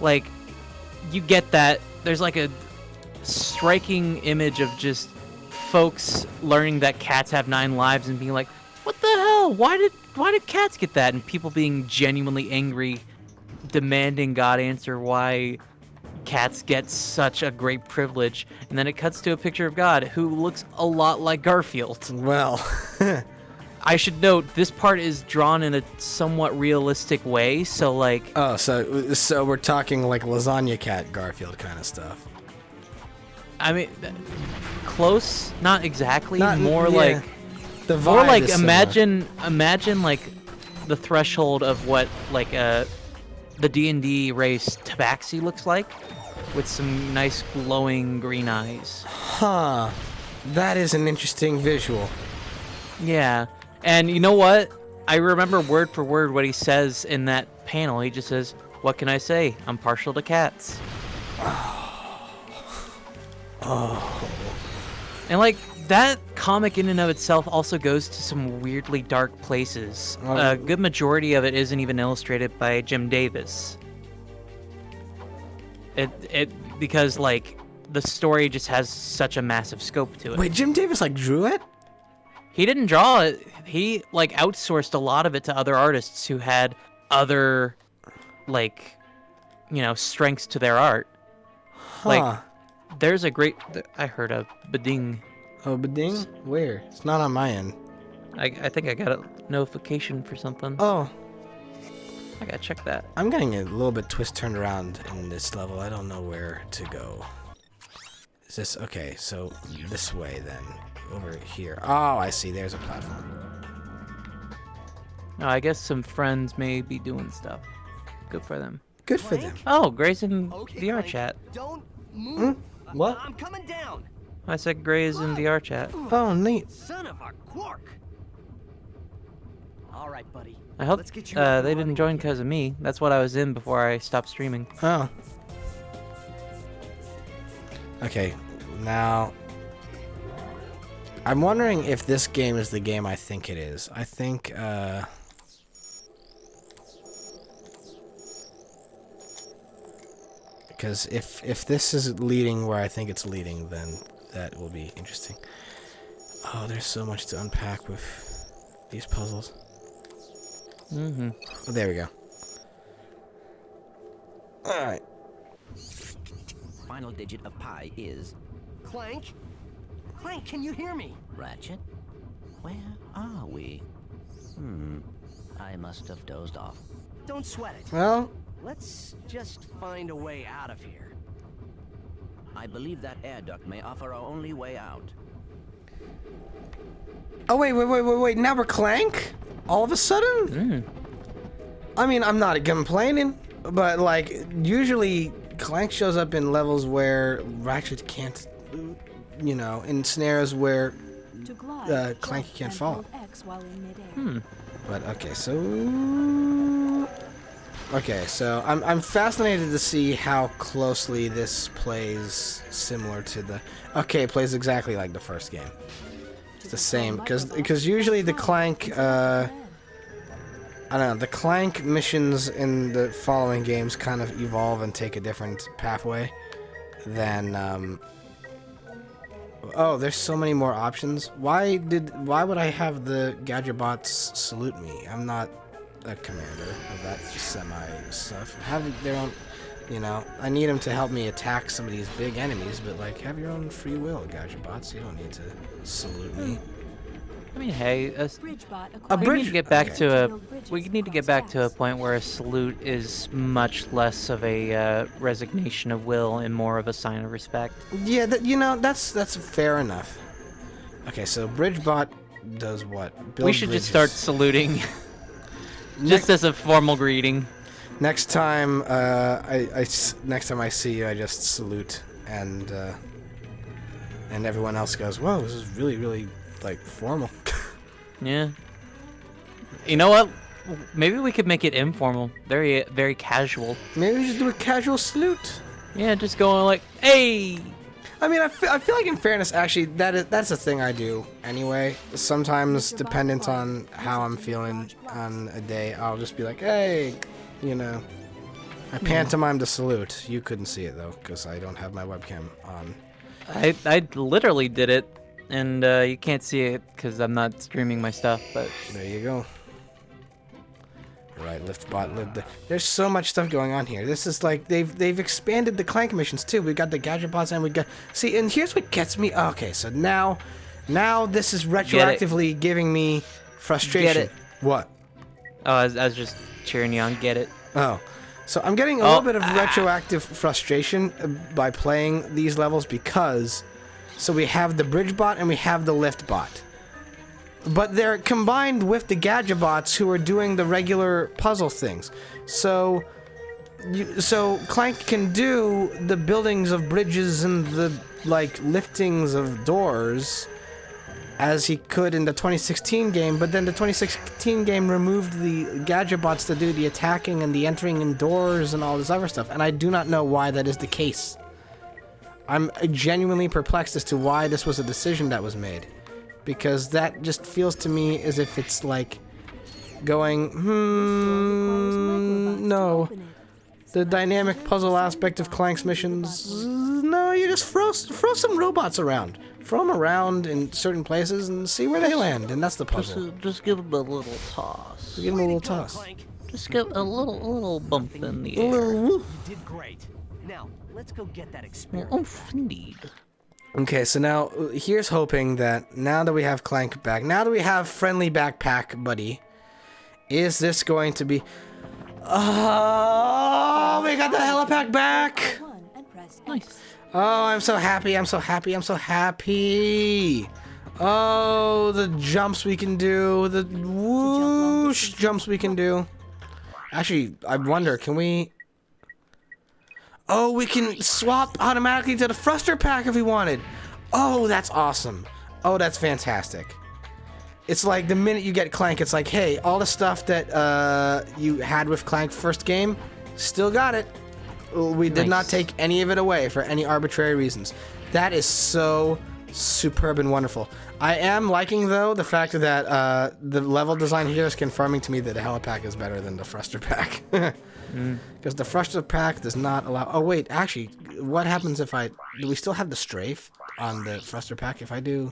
O: Like, you get that. There's like a striking image of just folks learning that cats have 9 lives and being like, what the hell? Why did cats get that? And people being genuinely angry, demanding God answer why cats get such a great privilege. And then it cuts to a picture of God who looks a lot like Garfield.
J: Well,
O: I should note this part is drawn in a somewhat realistic way, so like.
J: Oh, so we're talking like lasagna cat Garfield kind of stuff.
O: I mean, close, not exactly.
J: Not,
O: more
J: yeah.
O: like.
J: The vibe
O: More like
J: is
O: imagine like the threshold of what like the D&D race Tabaxi looks like, with some nice glowing green eyes.
J: Huh. That is an interesting visual.
O: Yeah. And you know what? I remember word for word what he says in that panel. He just says, "What can I say? I'm partial to cats."
J: Oh.
O: And like that comic in and of itself also goes to some weirdly dark places. A good majority of it isn't even illustrated by Jim Davis. It because like the story just has such a massive scope to it.
J: Wait, Jim Davis like drew it?
O: He didn't draw it. He like outsourced a lot of it to other artists who had other like strengths to their art.
J: Huh.
O: Like there's a great I heard a beding.
J: Oh, beding? Where? It's not on my end.
O: I think I got a notification for something.
J: Oh.
O: I gotta check that.
J: I'm getting a little bit turned around in this level. I don't know where to go. Is this okay? So this way then, over here. Oh, I see. There's a platform.
O: Oh, I guess some friends may be doing stuff. Good for them.
J: Good for them.
O: Oh, Gray's in VR chat.
C: Don't move.
J: What?
C: I'm coming down.
O: I said Gray's in VR chat.
J: Oh, neat.
C: Son of a quark. All right, buddy.
O: I hope
C: Let's get you
O: they didn't join because of me. That's what I was in before I stopped streaming.
J: Oh. Okay, now I'm wondering if this game is the game I think it is. I think because if this is leading where I think it's leading, then that will be interesting. Oh, there's so much to unpack with these puzzles.
O: Mm-hmm.
J: Oh, there we go. All right.
D: Final digit of pi is...
C: Clank? Clank, can you hear me?
D: Ratchet? Where are we? I must have dozed off.
C: Don't sweat it.
J: Well...
C: Let's just find a way out of here.
D: I believe that air duct may offer our only way out.
J: Oh, wait. Now we're Clank? All of a sudden? I mean, I'm not complaining, but, like, usually Clank shows up in levels where Ratchet can't, in scenarios where Clank can't fall. But, okay, so I'm fascinated to see how closely this plays similar to the... Okay, it plays exactly like the first game. It's the same, because usually the Clank I don't know, the Clank missions in the following games kind of evolve and take a different pathway than, oh, there's so many more options. Why would I have the gadget bots salute me? I'm not a commander of that semi-stuff. Have their own, you know, I need them to help me attack some of these big enemies, but, like, have your own free will, gadget bots. You don't need to salute me.
O: I mean, hey,
J: we
O: need to get back to a point where a salute is much less of a resignation of will and more of a sign of respect.
J: Yeah, you know, that's fair enough. Okay, so Bridgebot does what?
O: We should just start saluting, just as a formal greeting.
J: Next time, next time I see you, I just salute, and everyone else goes, "Whoa, this is really, really like formal."
O: Yeah. You know what? Maybe we could make it informal, very, very casual.
J: Maybe we should do a casual salute.
O: Yeah, just going like, "Hey."
J: I mean, I feel like in fairness, actually, that's a thing I do anyway. Sometimes, dependent on how I'm feeling on a day, I'll just be like, "Hey," you know. I pantomime the salute. You couldn't see it though, because I don't have my webcam on.
O: I literally did it, and you can't see it because I'm not streaming my stuff. But
J: there you go. Right, LiftBot lived. There's so much stuff going on here. This is like they've expanded the Clank missions too. We got the gadget bots and we got and here's what gets me. Okay, so now this is retroactively giving me frustration.
O: Get it?
J: What?
O: Oh, I was just cheering you on. Get it?
J: Oh, so I'm getting a little bit of retroactive frustration by playing these levels because so we have the bridge bot and we have the lift bot. But they're combined with the gadget bots who are doing the regular puzzle things. So Clank can do the buildings of bridges and the like liftings of doors as he could in the 2016 game, but then the 2016 game removed the gadget bots to do the attacking and the entering in doors and all this other stuff, and I do not know why that is the case. I'm genuinely perplexed as to why this was a decision that was made. Because that just feels to me as if it's like going, no. The dynamic puzzle aspect of Clank's missions, no, you just throw some robots around. Throw them around in certain places and see where they land, and that's the puzzle.
D: Just give them a little toss.
J: Give them a little toss.
D: Just give a little bump in the air.
C: You did great. Now, let's go get that experience.
D: Oof, indeed.
J: Okay, so now, here's hoping that now that we have Clank back, now that we have friendly backpack buddy, is this going to be... Oh, we got the helipack back!
D: Nice.
J: Oh, I'm so happy, I'm so happy, I'm so happy! Oh, the jumps we can do, the whoosh jumps we can do. Actually, I wonder, can we... Oh, we can swap automatically to the thruster pack if we wanted. Oh, that's awesome. Oh, that's fantastic. It's like the minute you get Clank, it's like, hey, all the stuff that you had with Clank first game, still got it. We did not take any of it away for any arbitrary reasons. That is so superb and wonderful. I am liking, though, the fact that the level design here is confirming to me that the helipack is better than the thruster pack. Because the thruster pack does not allow... Oh, wait, actually, what happens if I... Do we still have the strafe on the thruster pack? If I do...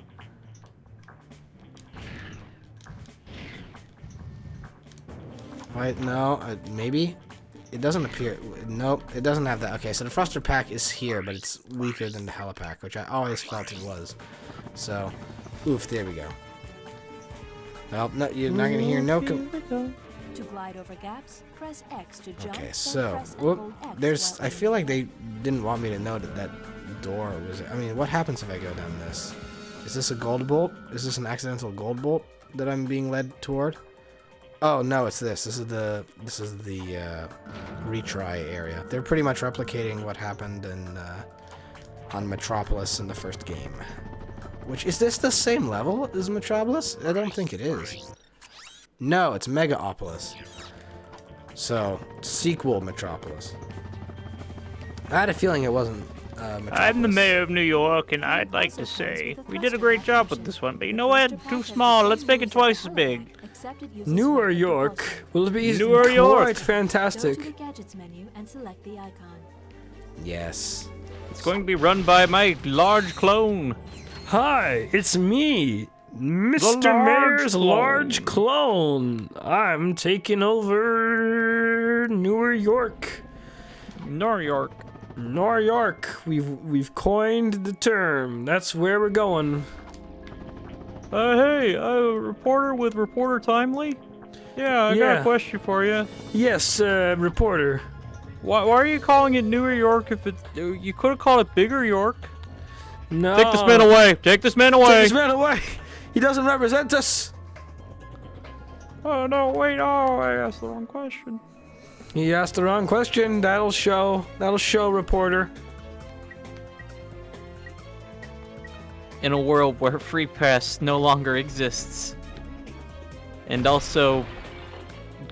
J: Wait, no, maybe? It doesn't appear... Nope, it doesn't have that. Okay, so the thruster pack is here, but it's weaker than the helipack, which I always felt it was. So, oof, there we go. Well, no, you're not going to hear no...
F: To glide over gaps, press X to jump.
J: Okay, so there's. I feel like they didn't want me to know that that door was. I mean, what happens if I go down this? Is this a gold bolt? Is this an accidental gold bolt that I'm being led toward? Oh no, it's this. This is the retry area. They're pretty much replicating what happened in on Metropolis in the first game. Which is this the same level as Metropolis? I don't think it is. No, it's Megaopolis. So, sequel Metropolis. I had a feeling it wasn't
O: I'm the mayor of New York, and I'd like to say we did a great job with this one. But you know what? Too small. Let's make it twice as big.
J: Newer York will be
O: Newer York.
J: quite fantastic.
F: Go to the Gadgets menu and select the icon.
A: Yes.
O: It's going to be run by my large clone.
J: Hi, it's me, Mr. Mayor's large clone. I'm taking over Newer York.
O: New York.
J: New York. We've coined the term. That's where we're going.
O: Hey, reporter with Reporter Timely? Yeah, I got a question for you.
J: Yes, reporter.
O: Why are you calling it Newer York if it... You could have called it Bigger York.
J: No.
O: Take this man away. Take this man away.
J: Take this man away. He doesn't represent us.
O: Oh, no, wait. Oh, I asked the wrong question.
J: He asked the wrong question. That'll show. That'll show, reporter.
O: In a world where free press no longer exists, and also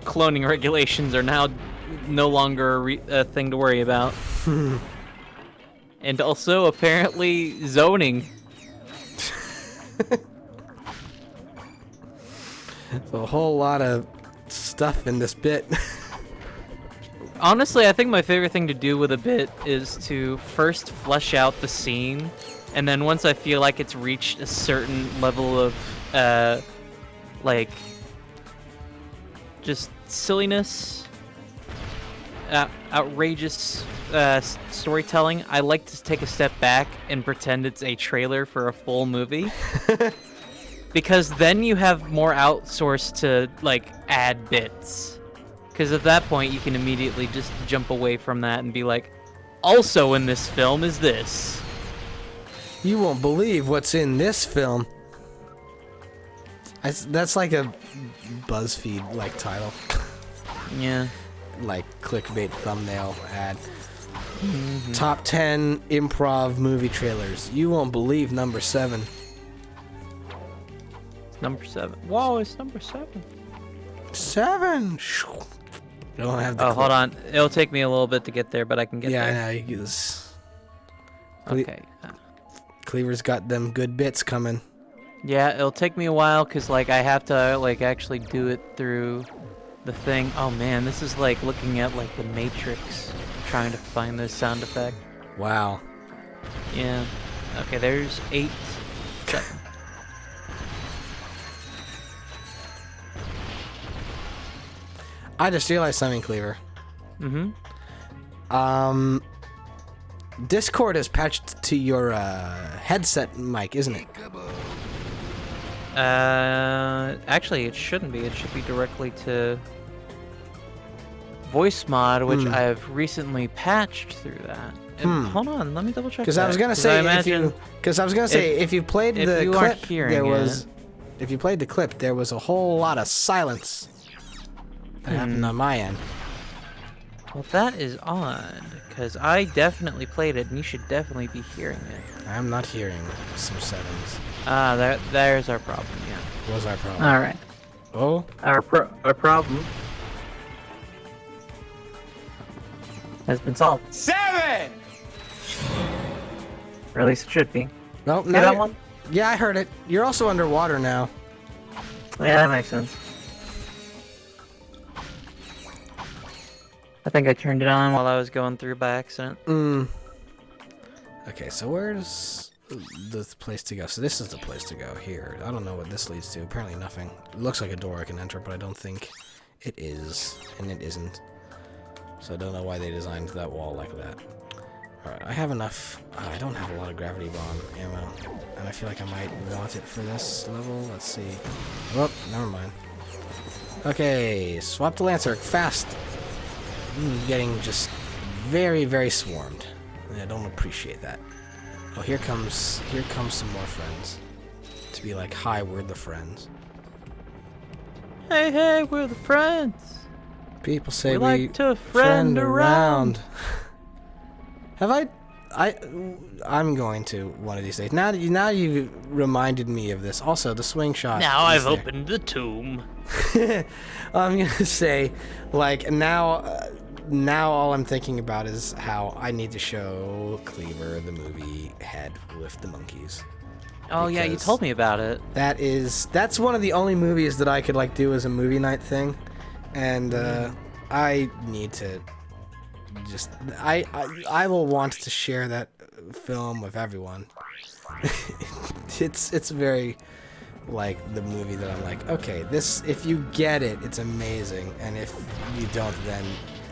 O: cloning regulations are now no longer a thing to worry about, and also apparently zoning.
J: There's a whole lot of stuff in this bit.
O: Honestly, I think my favorite thing to do with a bit is to first flesh out the scene, and then once I feel like it's reached a certain level of, like, just silliness, outrageous storytelling, I like to take a step back and pretend it's a trailer for a full movie. Because then you have more outsource to, like, add bits. Because at that point, you can immediately just jump away from that and be like, also in this film is this.
J: You won't believe what's in this film. That's like a BuzzFeed like title.
O: Yeah.
J: Like clickbait thumbnail ad. Top 10 improv movie trailers. You won't believe number 7.
O: Number 7. Whoa, it's number 7.
J: 7. You don't have the clip.
O: Hold on. It'll take me a little bit to get there, but I can get there.
J: Yeah, I know. You just...
O: Okay.
J: Cleaver's got them good bits coming.
O: Yeah, it'll take me a while because, like, I have to, like, actually do it through the thing. Oh, man, this is like looking at, like, the Matrix, trying to find this sound effect.
J: Wow.
O: Yeah. Okay, there's 8, 7.
J: I just realized something, Cleaver. Discord is patched to your headset mic, isn't it?
O: Actually, it shouldn't be. It should be directly to voice mod, which I've recently patched through that. Hold on, let me double check.
J: Because I was gonna say if you played the clip, if you played the clip, there was a whole lot of silence that happened on my end.
O: Well, that is odd, because I definitely played it, and you should definitely be hearing it.
J: I'm not hearing some 7s.
O: There's our problem, yeah.
J: What's our problem?
O: Alright.
J: Oh?
O: Our problem has been solved.
P: 7!
O: Or at least it should be.
J: Nope,
O: Hear that one?
J: Yeah, I heard it. You're also underwater now.
O: Yeah, that makes sense. I think I turned it on while I was going through by accident.
J: Okay, so where's the place to go? So this is the place to go here. I don't know what this leads to. Apparently nothing. It looks like a door I can enter, but I don't think it is. And it isn't. So I don't know why they designed that wall like that. Alright, I have enough. I don't have a lot of gravity bomb ammo. And I feel like I might want it for this level. Let's see. Oh, never mind. Okay, swap to Lancer. Fast. Getting just very, very swarmed. I don't appreciate that. Oh, here comes some more friends. To be like, hi, we're the friends.
O: Hey, we're the friends.
J: People say
O: we like to friend around.
J: Have I'm going to one of these days. Now you've reminded me of this. Also, the swing shot.
O: Now I've opened the tomb.
J: I'm gonna say, like, now now all I'm thinking about is how I need to show Cleaver the movie Head with the monkeys.
O: Oh yeah, you told me about it.
J: That's one of the only movies that I could like do as a movie night thing, and I need to just I will want to share that film with everyone. It's very like the movie that I'm like, okay, this, if you get it, it's amazing, and if you don't, then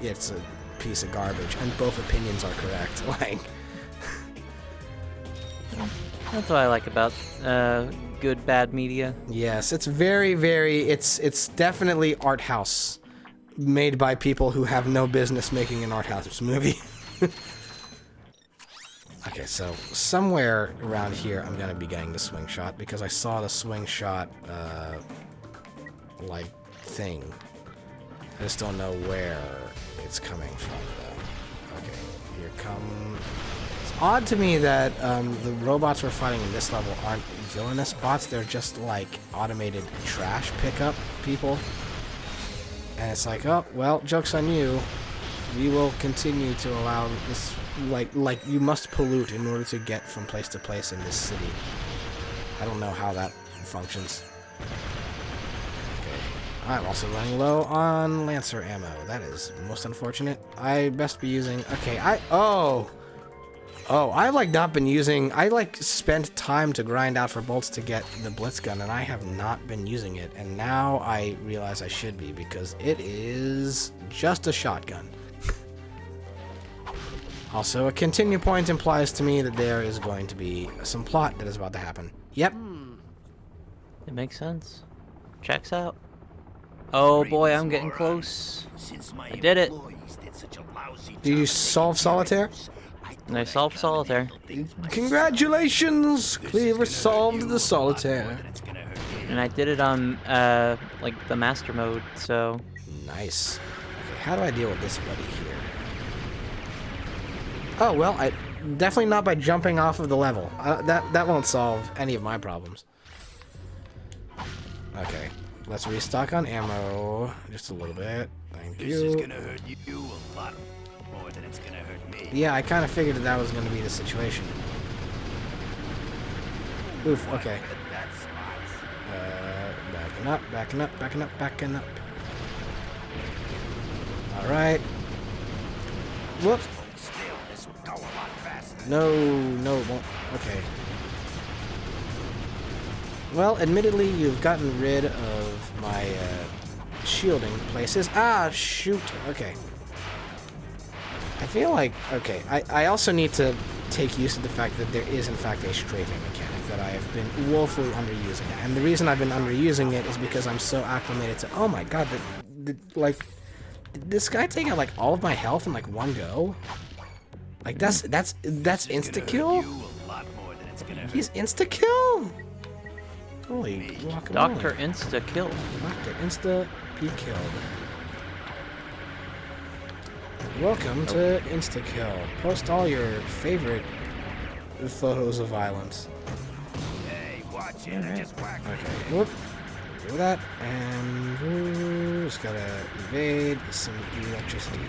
J: it's a piece of garbage, and both opinions are correct. Like,
O: that's what I like about good bad media.
J: yes, it's very, it's definitely art house, made by people who have no business making an art house movie. Okay, so somewhere around here I'm gonna be getting the swing shot because I saw the swing shot like thing. I just don't know where it's coming from though. Okay, here come. It's odd to me that the robots we're fighting in this level aren't villainous bots. They're just like automated trash pickup people. And it's like, oh well, joke's on you. We will continue to allow this. Like you must pollute in order to get from place to place in this city. I don't know how that functions. Okay, I'm also running low on Lancer ammo. That is most unfortunate. I best be using. Okay, I've like not been using. I like spent time to grind out for bolts to get the blitz gun, and I have not been using it. And now I realize I should be because it is just a shotgun. Also, a continue point implies to me that there is going to be some plot that is about to happen. Yep.
O: It makes sense. Checks out. Oh boy, I'm getting close. I did it.
J: Do you solve solitaire?
O: I solved solitaire.
J: Congratulations! Cleaver solved the solitaire.
O: And I did it on, like, the master mode, so...
J: Nice. Okay, how do I deal with this buddy here? Oh, well, I definitely not by jumping off of the level. That won't solve any of my problems. Okay, let's restock on ammo just a little bit. Thank you.
M: This is gonna hurt you a lot more than it's gonna hurt me.
J: Yeah, I kind of figured that was going to be the situation. Oof, okay. Backing up. Alright. Whoops. No, it won't. Okay. Well, admittedly, you've gotten rid of my shielding places. Ah, shoot. Okay. I feel like, okay, I also need to take use of the fact that there is, in fact, a strafing mechanic that I have been woefully underusing. And the reason I've been underusing it is because I'm so acclimated to, oh my god, like, did this guy take out, like, all of my health in, like, one go? Like, that's insta-kill? He's insta-kill? Holy guacamole.
O: Dr. Insta-kill.
J: Dr. Insta-be-killed. Welcome to Insta-kill. Post all your favorite photos of violence.
M: Hey, watch it. I just whacked.
J: Okay, whoop. Do that, and just gotta evade some electricity.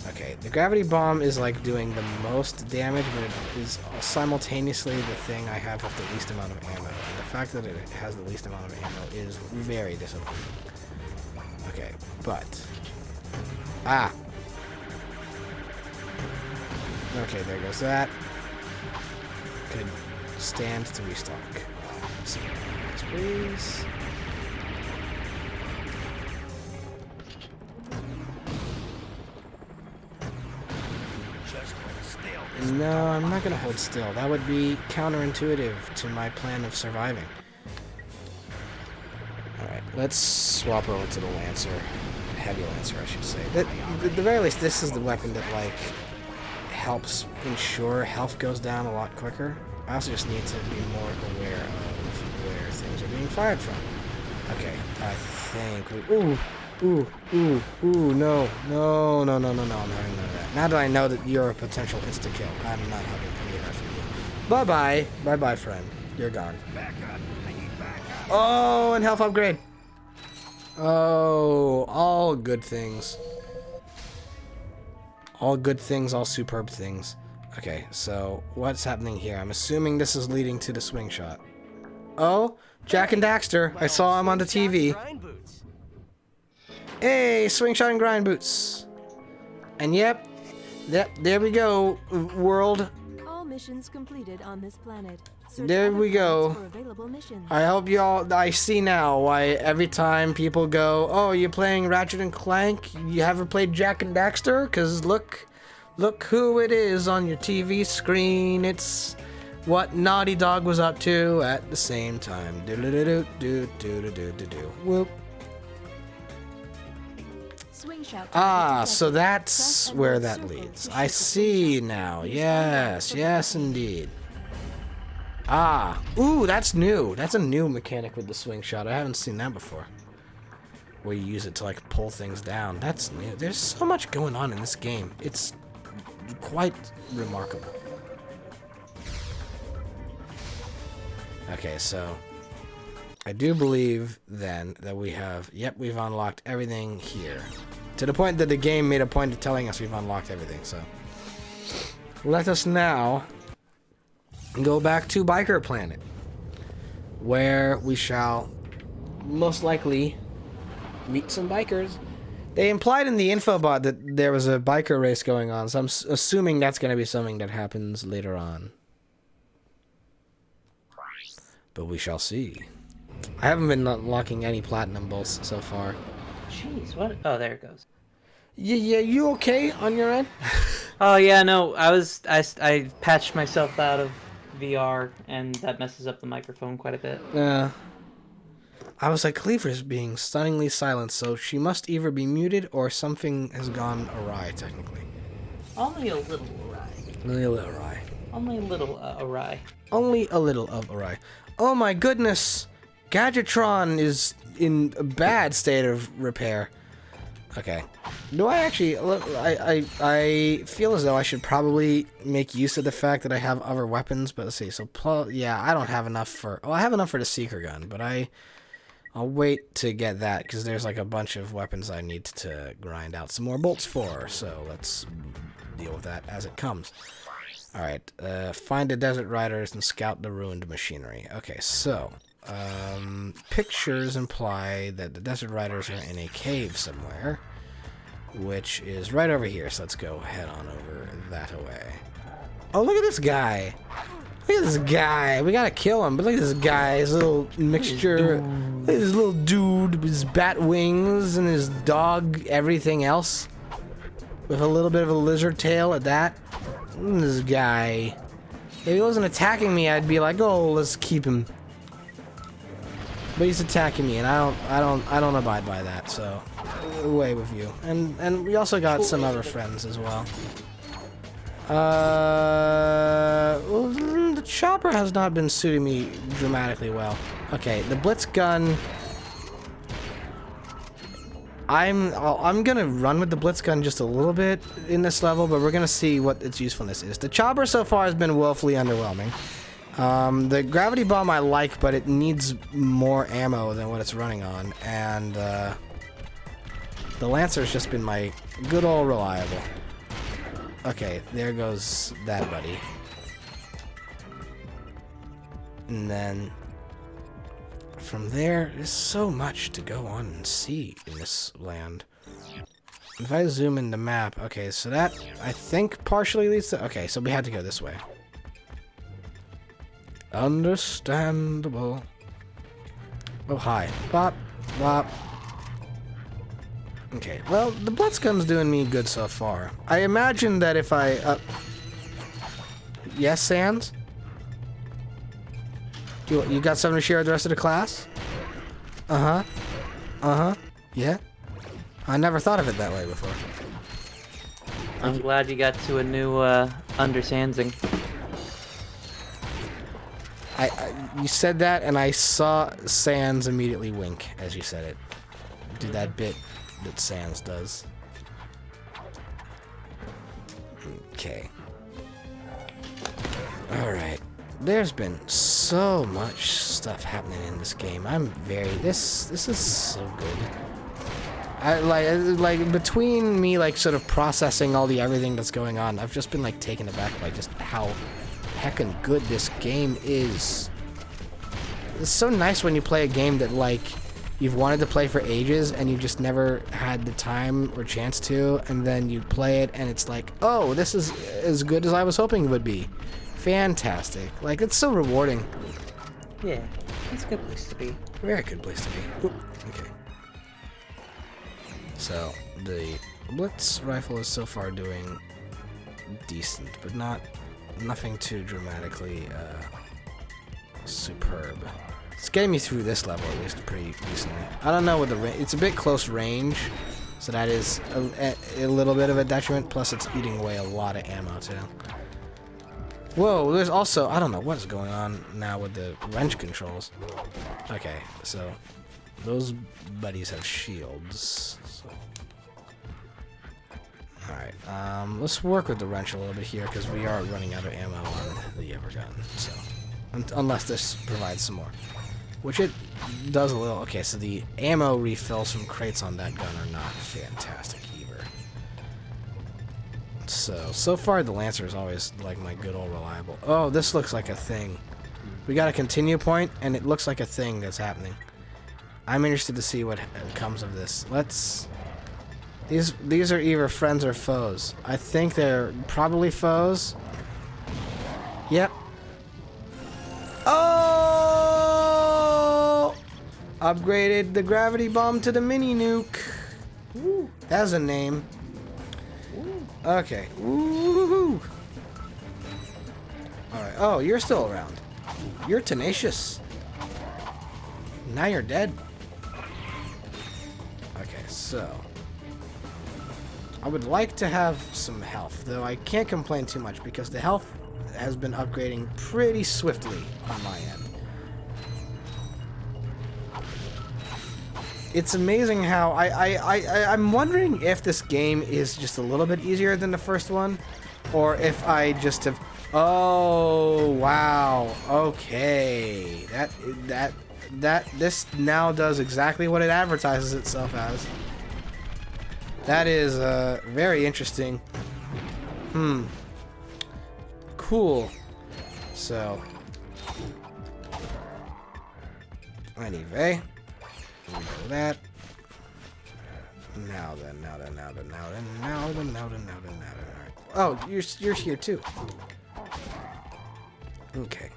J: Okay, the gravity bomb is like doing the most damage, but it is simultaneously the thing I have with the least amount of ammo. And the fact that it has the least amount of ammo is very disappointing. Okay, but... Ah! Okay, there goes that. Could stand to restock. So, yes, please. No, I'm not gonna hold still. That would be counterintuitive to my plan of surviving. Alright, let's swap over to the Lancer. Heavy Lancer, I should say. At the very least, this is the weapon that, like, helps ensure health goes down a lot quicker. I also just need to be more aware of where things are being fired from. Okay, I think we... Ooh, no, I'm having none of that. Now that I know that you're a potential insta-kill, I'm not having any of that from you. Bye-bye. Bye-bye, friend. You're gone. Oh, and health upgrade. Oh, all good things. All good things, all superb things. Okay, so what's happening here? I'm assuming this is leading to the swing shot. Oh, Jack and Daxter. I saw him on the TV. Hey, swing shot and grind boots. And yep, there we go, world.
F: All missions completed on this planet.
J: There we go. I hope y'all, I see now why every time people go, oh, you're playing Ratchet and Clank, you haven't played Jack and Daxter? Because look who it is on your TV screen. It's what Naughty Dog was up to at the same time. Whoop. Ah, so that's where that leads. I see now. Yes, indeed. Ah, ooh, that's new. That's a new mechanic with the swing shot. I haven't seen that before. Where you use it to like pull things down. That's new. There's so much going on in this game. It's quite remarkable. Okay, so I do believe then that we have, we've unlocked everything here. To the point that the game made a point of telling us we've unlocked everything, so. Let us now go back to Biker Planet, where we shall most likely meet some bikers. They implied in the info bot that there was a biker race going on, so I'm assuming that's going to be something that happens later on. But we shall see. I haven't been unlocking any platinum bolts so far.
O: Jeez, what? Oh, there it goes.
J: Yeah, you okay on your end?
O: Oh yeah, no, I patched myself out of VR, and that messes up the microphone quite a bit.
J: Yeah. I was like, Cleaver's being stunningly silent, so she must either be muted or something has gone awry, technically.
O: Only a little awry.
J: Only a little awry.
O: Only a little awry.
J: Only a little of awry. Oh my goodness! Gadgetron is in a bad state of repair. Okay. Do I actually... I feel as though I should probably make use of the fact that I have other weapons, but let's see. So, yeah, I don't have enough for... Well, I have enough for the Seeker Gun, but I'll wait to get that, because there's like a bunch of weapons I need to grind out some more bolts for, so let's deal with that as it comes. Alright, find the Desert Riders and scout the ruined machinery. Okay, so... pictures imply that the Desert Riders are in a cave somewhere, which is right over here, so let's go head on over that way. Oh, look at this guy! Look at this guy! We gotta kill him, but look at this guy, his little mixture, look at this little dude with his bat wings and his dog, everything else, with a little bit of a lizard tail at that. Look at this guy. If he wasn't attacking me, I'd be like, oh, let's keep him. But he's attacking me, and I don't abide by that. So, away with you. And we also got some other friends as well. Well, the chopper has not been suiting me dramatically well. Okay, the Blitz gun. I'm gonna run with the Blitz gun just a little bit in this level, but we're gonna see what its usefulness is. The chopper so far has been woefully underwhelming. The gravity bomb I like, but it needs more ammo than what it's running on, and the Lancer's just been my good old reliable. Okay, there goes that buddy. And then from there, there's so much to go on and see in this land. If I zoom in the map, okay, so that I think partially leads to, okay, so we had to go this way. Understandable. Oh, hi. Bop, bop. Okay, well, the Blitzgun's doing me good so far. I imagine that if I, yes, Sans? You got something to share with the rest of the class? Uh-huh. Uh-huh. Yeah? I never thought of it that way before.
O: I'm glad you got to a new, understanding.
J: You said that, and I saw Sans immediately wink as you said it. Do that bit that Sans does. Okay. Alright. There's been so much stuff happening in this game. This is so good. like between me like sort of processing all the everything that's going on, I've just been like taken aback by just how heckin' good this game is. It's so nice when you play a game that like you've wanted to play for ages and you just never had the time or chance to, and then you play it and it's like, oh, this is as good as I was hoping it would be. Fantastic. Like, it's so rewarding.
O: Yeah, it's a good place to be.
J: Very good place to be. Oop, okay. So, the Blitz rifle is so far doing decent, but nothing too dramatically superb. It's getting me through this level at least pretty decently. I don't know what it's a bit close range, so that is a little bit of a detriment, plus it's eating away a lot of ammo too. Whoa, there's also, I don't know what is going on now with the wrench controls. Okay, so those buddies have shields. So. Alright, let's work with the wrench a little bit here because we are running out of ammo on the Evergun. So, unless this provides some more. Which it does a little. Okay, so the ammo refills from crates on that gun are not fantastic either. So far the Lancer is always like my good old reliable. Oh, this looks like a thing. We got a continue point, and it looks like a thing that's happening. I'm interested to see what comes of this. Let's... These are either friends or foes. I think they're probably foes. Yep. Oh! Upgraded the gravity bomb to the mini nuke. That's a name. Okay. Woohoo! Alright. Oh, you're still around. You're tenacious. Now you're dead. Okay, so... I would like to have some health, though I can't complain too much because the health has been upgrading pretty swiftly on my end. It's amazing how I'm wondering if this game is just a little bit easier than the first one, or if I just have. Oh wow! Okay, this now does exactly what it advertises itself as. That is very interesting. Cool. So anyway. That. Now then. Oh, you're here too. Okay.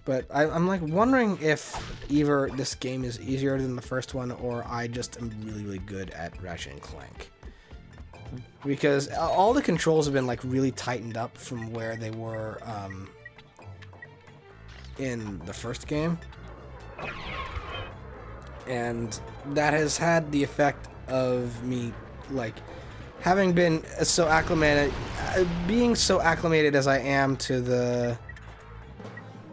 J: But I'm like wondering if either this game is easier than the first one, or I just am really, really good at Ratchet and Clank. Because all the controls have been like really tightened up from where they were in the first game. And that has had the effect of me, like, having been so acclimated, being so acclimated as I am to the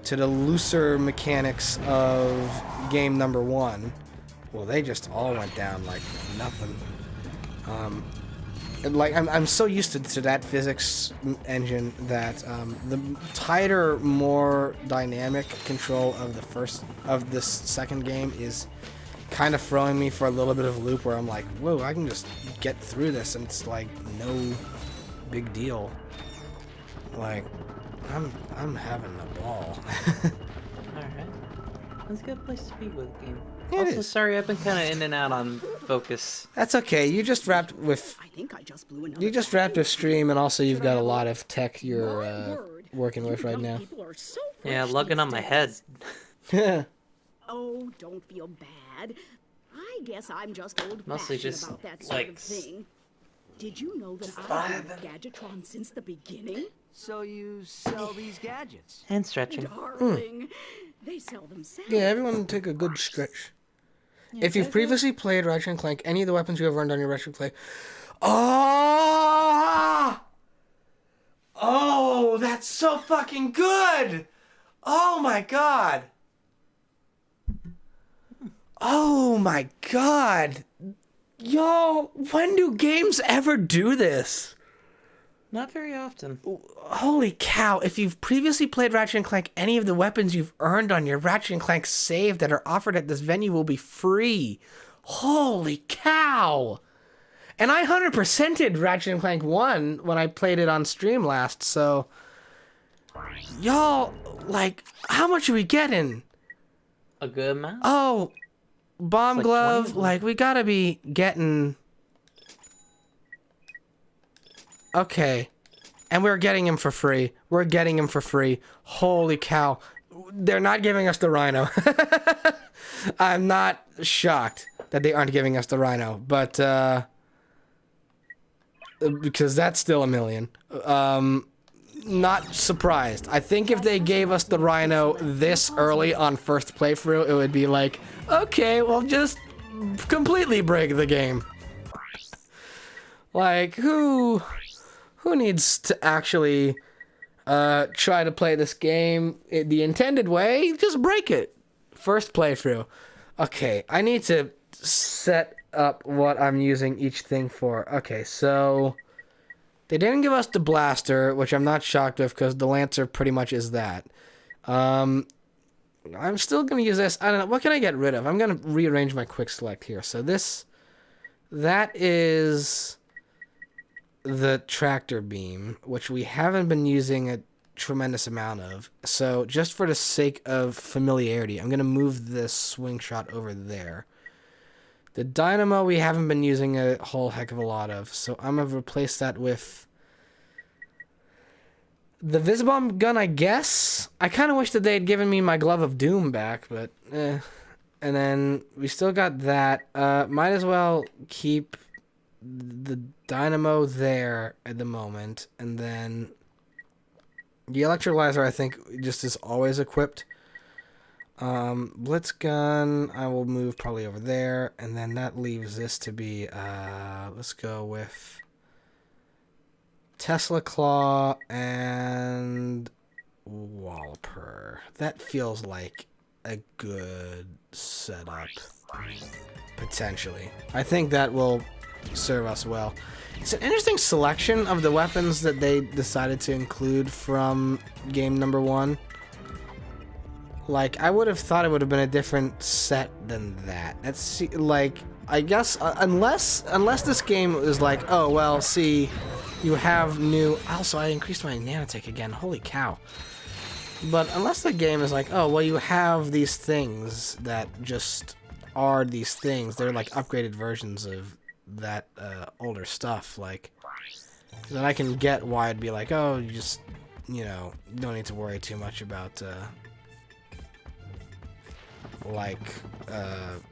J: looser mechanics of game number 1. Well, they just all went down like nothing. Like I'm so used to that physics engine that the tighter, more dynamic control of this second game is kind of throwing me for a little bit of a loop where I'm like, whoa, I can just get through this and it's like no big deal. Like, I'm having a ball.
O: Alright. That's a good place to be with the game.
J: It
O: also,
J: is.
O: sorry, I've been kind of in and out on focus.
J: That's okay. You just wrapped with stream, and also you've got a lot of tech you're working with right now.
O: Yeah, lugging on my head.
P: Oh, don't feel bad. I guess I'm just
O: Mostly
P: old-fashioned
O: just,
P: about that sort
O: like,
P: of thing. Did you know that I've been Gadgetron since the beginning?
B: So you sell these gadgets?
O: And stretching.
P: Darling, they sell themselves.
J: Yeah, everyone take a good stretch. If you've previously played Ratchet and Clank, any of the weapons you have earned on your Ratchet play. Oh, that's so fucking good! Oh my god! Oh my god! Yo, when do games ever do this?
O: Not very often.
J: Holy cow, if you've previously played Ratchet and Clank, any of the weapons you've earned on your Ratchet and Clank save that are offered at this venue will be free. Holy cow! And I 100%ed Ratchet and Clank 1 when I played it on stream last, so... Y'all, like, how much are we getting?
O: A good amount?
J: Oh, Bomb
O: Like
J: Glove,
O: 20?
J: like, we gotta be getting... Okay. And we're getting him for free. We're getting him for free. Holy cow. They're not giving us the Rhino. I'm not shocked that they aren't giving us the Rhino, but, because that's still $1 million. Not surprised. I think if they gave us the Rhino this early on first playthrough, it would be like, okay, well, just completely break the game. Like, who needs to actually try to play this game the intended way? Just break it. First playthrough. Okay, I need to set up what I'm using each thing for. Okay, so they didn't give us the blaster, which I'm not shocked with because the Lancer pretty much is that. I'm still going to use this. I don't know. What can I get rid of? I'm going to rearrange my quick select here. So that is the tractor beam, which we haven't been using a tremendous amount of. So just for the sake of familiarity, I'm going to move this swing shot over there. The dynamo we haven't been using a whole heck of a lot of, so I'm going to replace that with the Visibomb gun, I guess. I kind of wish that they had given me my Glove of Doom back, but eh. And then we still got that. Might as well keep the dynamo there at the moment, and then the electrolyzer I think just is always equipped. Blitz gun I will move probably over there, and then that leaves this to be let's go with Tesla Claw and Walloper. That feels like a good setup potentially. I think that will serve us well. It's an interesting selection of the weapons that they decided to include from game number 1. Like, I would have thought it would have been a different set than that. That's like, I guess unless this game is like, oh well, see, you have new. Also, I increased my nanotech again. Holy cow! But unless the game is like, oh well, you have these things that just are these things. They're like upgraded versions of that older stuff. Like, then I can get why it'd be like, oh, you just, you know, don't need to worry too much about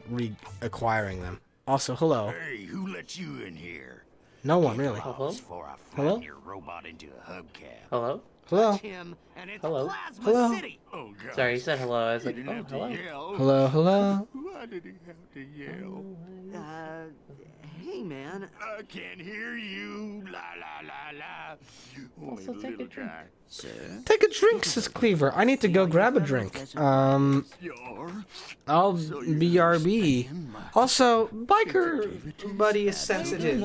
J: reacquiring them. Also, hello.
M: Hey, who let you in here?
J: No one, really.
O: Hello?
M: Hello? Your robot into a hubcap.
O: Hello?
J: Hello?
C: Him, and it's
O: Hello?
C: Plasma
J: Hello?
C: City.
M: Oh, God.
O: Sorry, you said hello. I was like,
M: He didn't
O: oh,
M: have to
O: hello.
M: yell.
J: Hello, hello.
M: Why did he have to yell?
C: Hey, man.
M: I can't hear you. La la la la. Only
O: Also,
M: a
O: take a
M: little
O: drink.
M: guy. Sir?
J: Take a drink, says Cleaver. I need to go grab a drink. I'll BRB. Also, biker buddy is sensitive.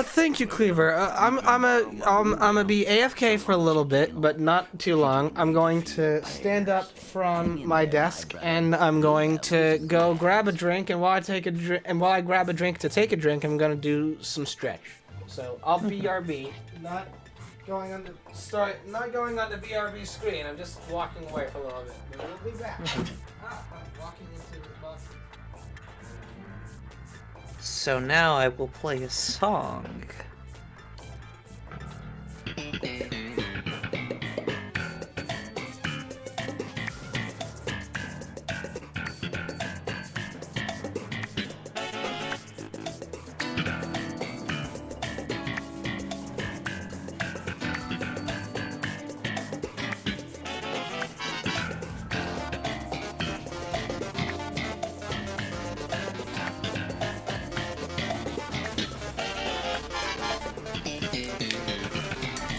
J: Thank you, Cleaver. I'm a be AFK for a little bit, but not too long. I'm going to stand up from my desk and I'm going to go grab a drink. And while I grab a drink to take a drink, I'm gonna do some stretch. So I'll BRB. Not going on the BRB screen. I'm just walking away for a little bit. But we'll be back. I'm walking into the bus.
O: So now I will play a song.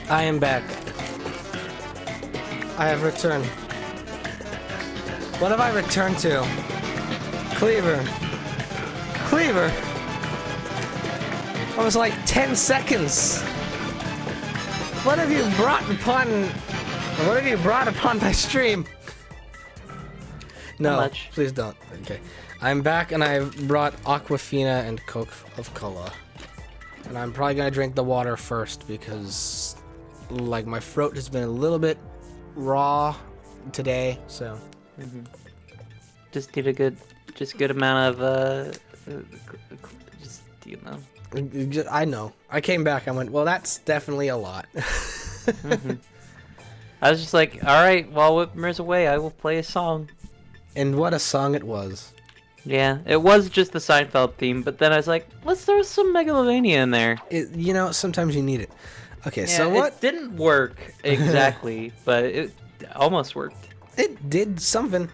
J: I am back. I have returned. What have I returned to? Cleaver. Cleaver? That was like 10 seconds. What have you brought upon my stream? No, please don't. Okay. I'm back and I've brought Aquafina and Coke of Cola. And I'm probably gonna drink the water first because like my throat has been a little bit raw today, so
O: Just need a good amount of just you know.
J: I know. I came back, I went, well, that's definitely a lot.
O: I was just like, alright, while Whitmer's away, I will play a song.
J: And what a song it was.
O: Yeah, it was just the Seinfeld theme, but then I was like, let's throw some Megalovania in there.
J: You know, sometimes you need it. Okay,
O: Yeah,
J: so what?
O: It didn't work exactly, but it almost worked.
J: It did something.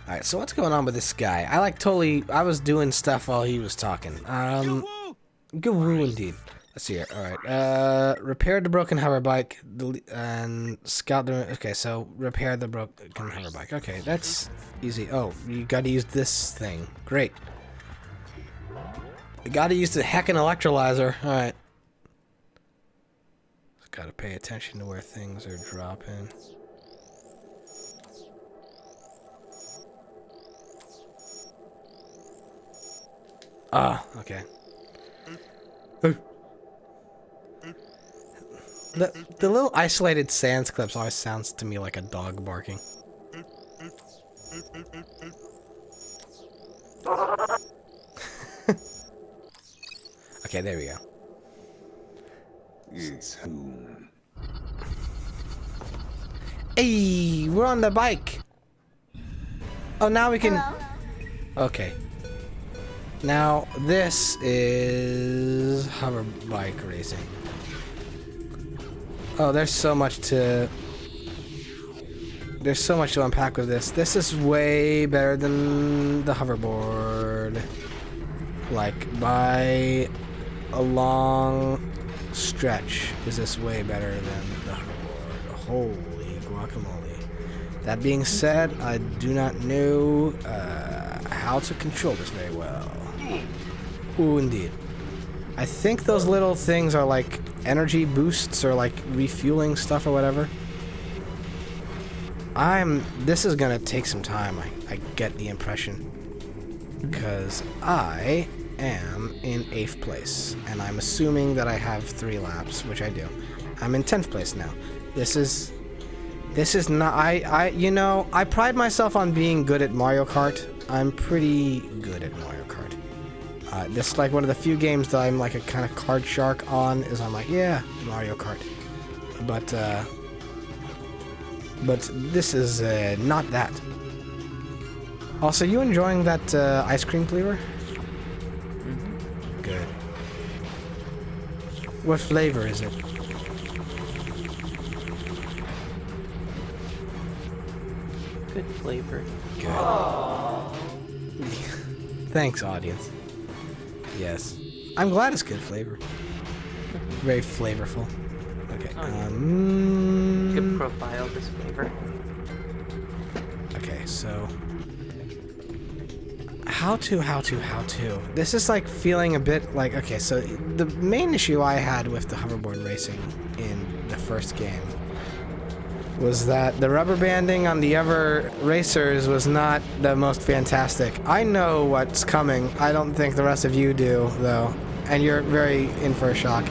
J: Alright, so what's going on with this guy? I was doing stuff while he was talking. Guru indeed. Let's see here. Alright. Repair the broken hover bike and scout the... Okay, so repair the broken hover bike. Okay, that's easy. Oh, you gotta use this thing. Great. You gotta use the heckin' electrolyzer. Alright. Just gotta pay attention to where things are dropping. Ah, okay. The little isolated sans clips always sounds to me like a dog barking. Okay, there we go.
N: It's home.
J: Hey, we're on the bike. Oh, now we can... Hello. Okay. Now, this is hover bike racing. Oh, there's so much to unpack with this. This is way better than the hoverboard. Like, by a long stretch, is this way better than the hoverboard. Holy guacamole. That being said, I do not know how to control this very well. Ooh, indeed. I think those little things are like energy boosts or like refueling stuff or whatever. This is gonna take some time, I get the impression. Because I am in 8th place, and I'm assuming that I have 3 laps, which I do. I'm in 10th place now. This is not, you know, I pride myself on being good at Mario Kart. I'm pretty good at Mario Kart. This is like one of the few games that I'm like a kind of card shark on, is I'm like, yeah, Mario Kart. But this is not that. Also, you enjoying that ice cream flavor? Mm-hmm. Good. What flavor is it?
O: Good flavor.
J: Good. Thanks, audience. Yes. I'm glad it's good flavor. Very flavorful. Okay.
O: Good profile, this flavor.
J: Okay, so... How to? This is like feeling a bit like... Okay, so the main issue I had with the hoverboard racing in the first game was that the rubber banding on the other racers was not the most fantastic. I know what's coming. I don't think the rest of you do, though. And you're very in for a shock.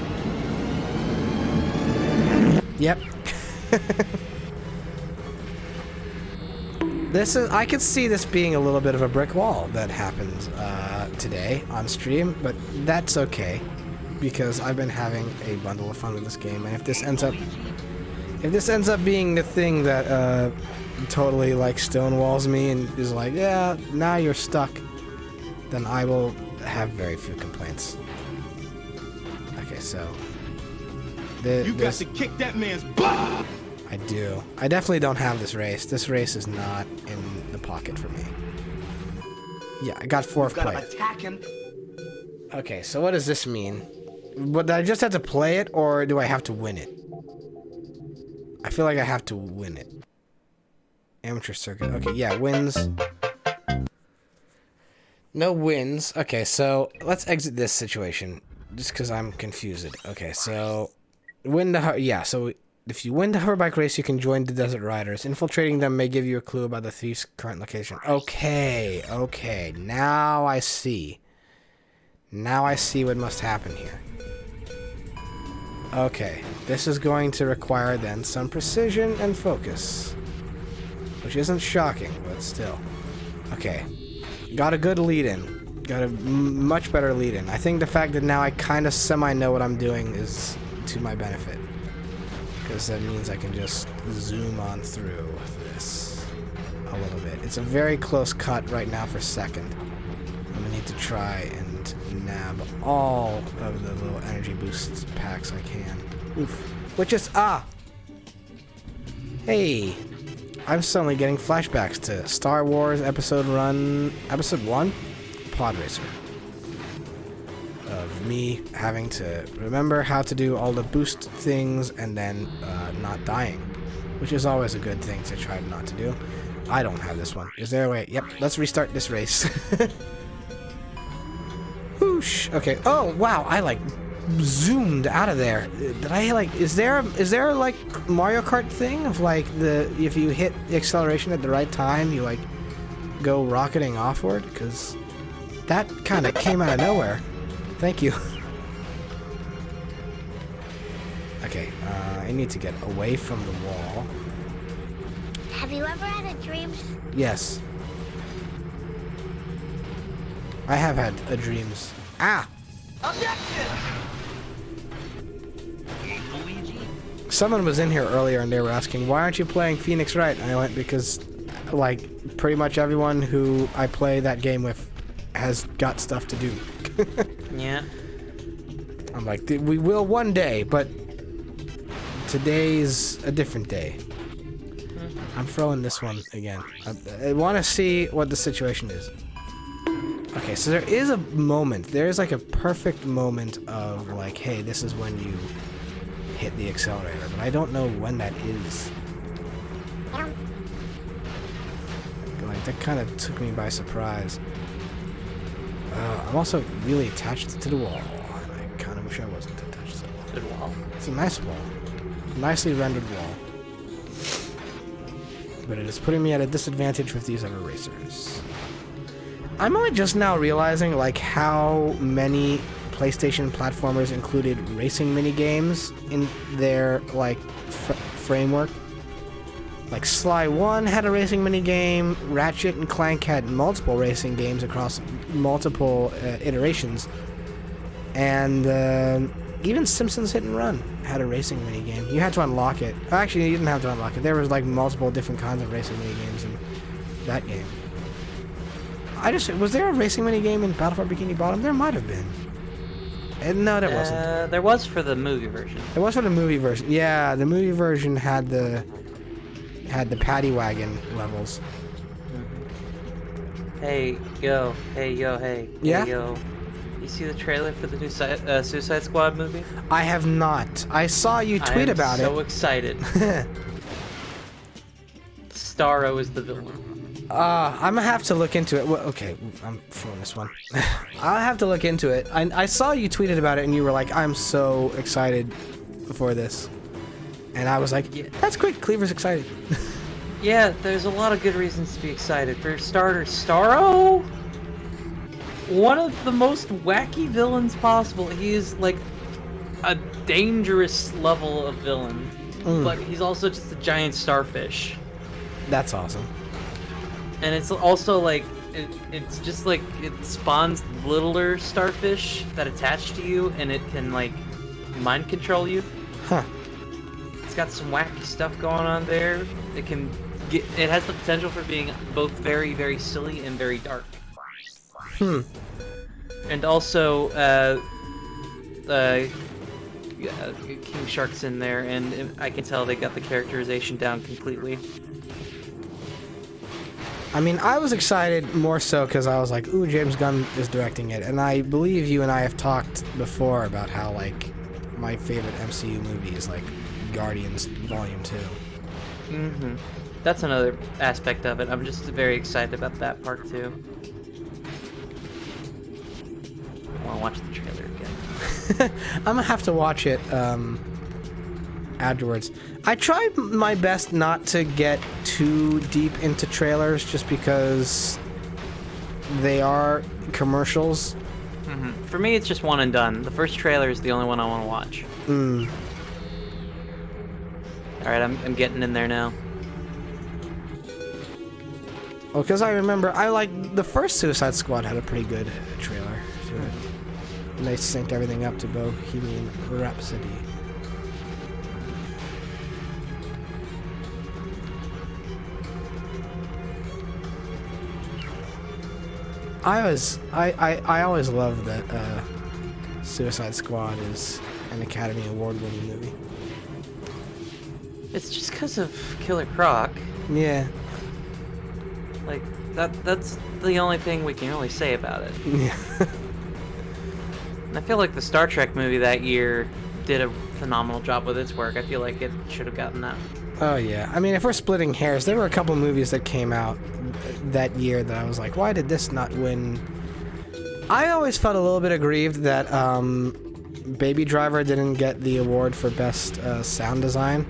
J: Yep. I could see this being a little bit of a brick wall that happened today on stream, but that's okay. Because I've been having a bundle of fun with this game, and if this ends up being the thing that totally like stonewalls me and is like, yeah, now you're stuck, then I will have very few complaints. Okay, so
Q: you got to kick that man's butt.
J: I do. I definitely don't have this race. This race is not in the pocket for me. Yeah, I got 4th place.
Q: Attack him.
J: Okay, so what does this mean? But do I just have to play it, or do I have to win it? I feel like I have to win it. Amateur circuit. Okay, yeah, wins. No wins. Okay, so let's exit this situation. Just because I'm confused. Okay, so... Win the... Yeah, so If you win the hoverbike race, you can join the Desert Riders. Infiltrating them may give you a clue about the thief's current location. Okay, okay. Now I see. Now I see what must happen here. Okay, this is going to require then some precision and focus. Which isn't shocking, but still. Okay. Got a good lead-in. Got a much better lead-in. I think the fact that now I kind of semi-know what I'm doing is to my benefit. Because that means I can just zoom on through this a little bit. It's a very close cut right now for second. I'm gonna need to try and nab all of the little energy boost packs I can. Oof. Which is Hey, I'm suddenly getting flashbacks to Star Wars Episode 1, Pod Racer. Of me having to remember how to do all the boost things and then not dying, which is always a good thing to try not to do. I don't have this one. Is there a way? Yep, let's restart this race. Whoosh. Okay. Oh, wow, I like zoomed out of there. Did I like, is there like Mario Kart thing of like if you hit the acceleration at the right time, you like go rocketing offward? Because that kind of came out of nowhere. Thank you. Okay, I need to get away from the wall.
R: Have you ever had a dream?
J: Yes. I have had a dreams. Ah!
R: Objection!
J: Someone was in here earlier and they were asking, why aren't you playing Phoenix Wright? And I went, because, like, pretty much everyone who I play that game with has got stuff to do.
O: Yeah.
J: I'm like, we will one day, but today's a different day. I'm throwing this one again. I want to see what the situation is. Okay, so there is a moment. There is like a perfect moment of like, hey, this is when you hit the accelerator, but I don't know when that is. Like, that kind of took me by surprise. I'm also really attached to the wall, and I kind of wish I wasn't attached to the wall.
O: Good wall.
J: It's a nice wall. Nicely rendered wall. But it is putting me at a disadvantage with these other racers. I'm only just now realizing, like, how many PlayStation platformers included racing minigames in their, like, framework. Like, Sly 1 had a racing minigame, Ratchet and Clank had multiple racing games across multiple iterations, and even Simpsons Hit and Run had a racing minigame. You had to unlock it. Actually, you didn't have to unlock it. There was, like, multiple different kinds of racing minigames in that game. Was there a racing minigame in Battle for Bikini Bottom? There might have been. No, there wasn't.
O: There was for the movie version.
J: There was for the movie version. Yeah, the movie version had the paddy wagon levels.
O: Hey, yo. Hey, yo, hey.
J: Yeah?
O: Hey, yo. You see the trailer for the new Suicide Squad movie?
J: I have not. I saw you tweet about it.
O: I'm so excited. Starro is the villain.
J: I'm gonna have to look into it. Well, okay, I'm throwing this one. I'll have to look into it. I saw you tweeted about it and you were like, I'm so excited for this. And I was like, yeah, that's quick, Cleaver's excited.
O: Yeah, there's a lot of good reasons to be excited. For starters, Starro? One of the most wacky villains possible. He is like a dangerous level of villain. But he's also just a giant starfish.
J: That's awesome.
O: And it's also like, it's just like, it spawns littler starfish that attach to you and it can like mind control you.
J: Huh.
O: It's got some wacky stuff going on there. It has the potential for being both very, very silly and very dark. And also, King Shark's in there, and I can tell they got the characterization down completely.
J: I mean, I was excited more so because I was like, ooh, James Gunn is directing it. And I believe you and I have talked before about how, like, my favorite MCU movie is, like, Guardians Volume 2.
O: Mm-hmm. That's another aspect of it. I'm just very excited about that part, too. I want to watch the trailer again.
J: I'm gonna have to watch it. afterwards. I tried my best not to get too deep into trailers just because they are commercials.
O: For me, it's just one and done. The first trailer is the only one I want to watch. Alright, I'm getting in there now.
J: Well, because I remember, the first Suicide Squad had a pretty good trailer to it. And they synced everything up to Bohemian Rhapsody. I always loved that Suicide Squad is an Academy Award-winning movie.
O: It's just because of Killer Croc.
J: Yeah.
O: Like, that's the only thing we can really say about it.
J: Yeah.
O: And I feel like the Star Trek movie that year did a phenomenal job with its work. I feel like it should have gotten that.
J: Oh, yeah. I mean, if we're splitting hairs, there were a couple movies that came out that year that I was like, why did this not win? I always felt a little bit aggrieved that Baby Driver didn't get the award for Best Sound Design.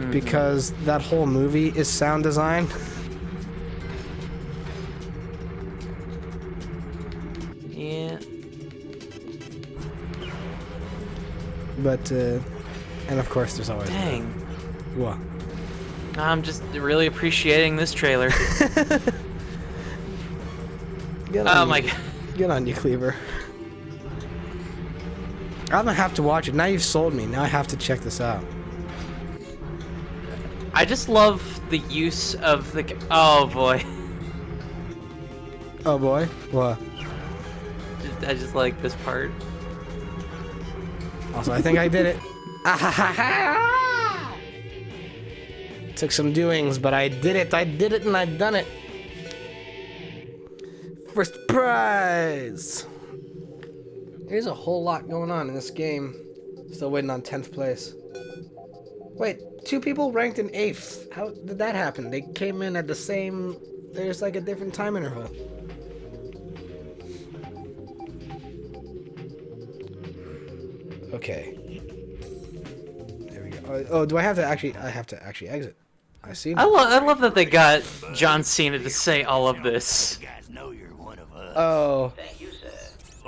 J: Because that whole movie is sound design.
O: Yeah.
J: But, and of course there's always...
O: Dang.
J: What?
O: I'm just really appreciating this trailer. Oh my god.
J: Get on you, Cleaver. I'm gonna have to watch it. Now you've sold me. Now I have to check this out.
O: I just love the use of the... Oh boy.
J: Oh boy? What?
O: I just like this part.
J: Also, I think I did it. Took some doings, but I did it. I did it and I done it. First prize! There's a whole lot going on in this game. Still waiting on 10th place. Wait, 2 people ranked in 8th. How did that happen? They came in at the same... There's like a different time interval. Okay. There we go. Oh, do I have to actually... I have to actually exit. I see.
O: I love that they got John Cena to say all of this.
J: Oh.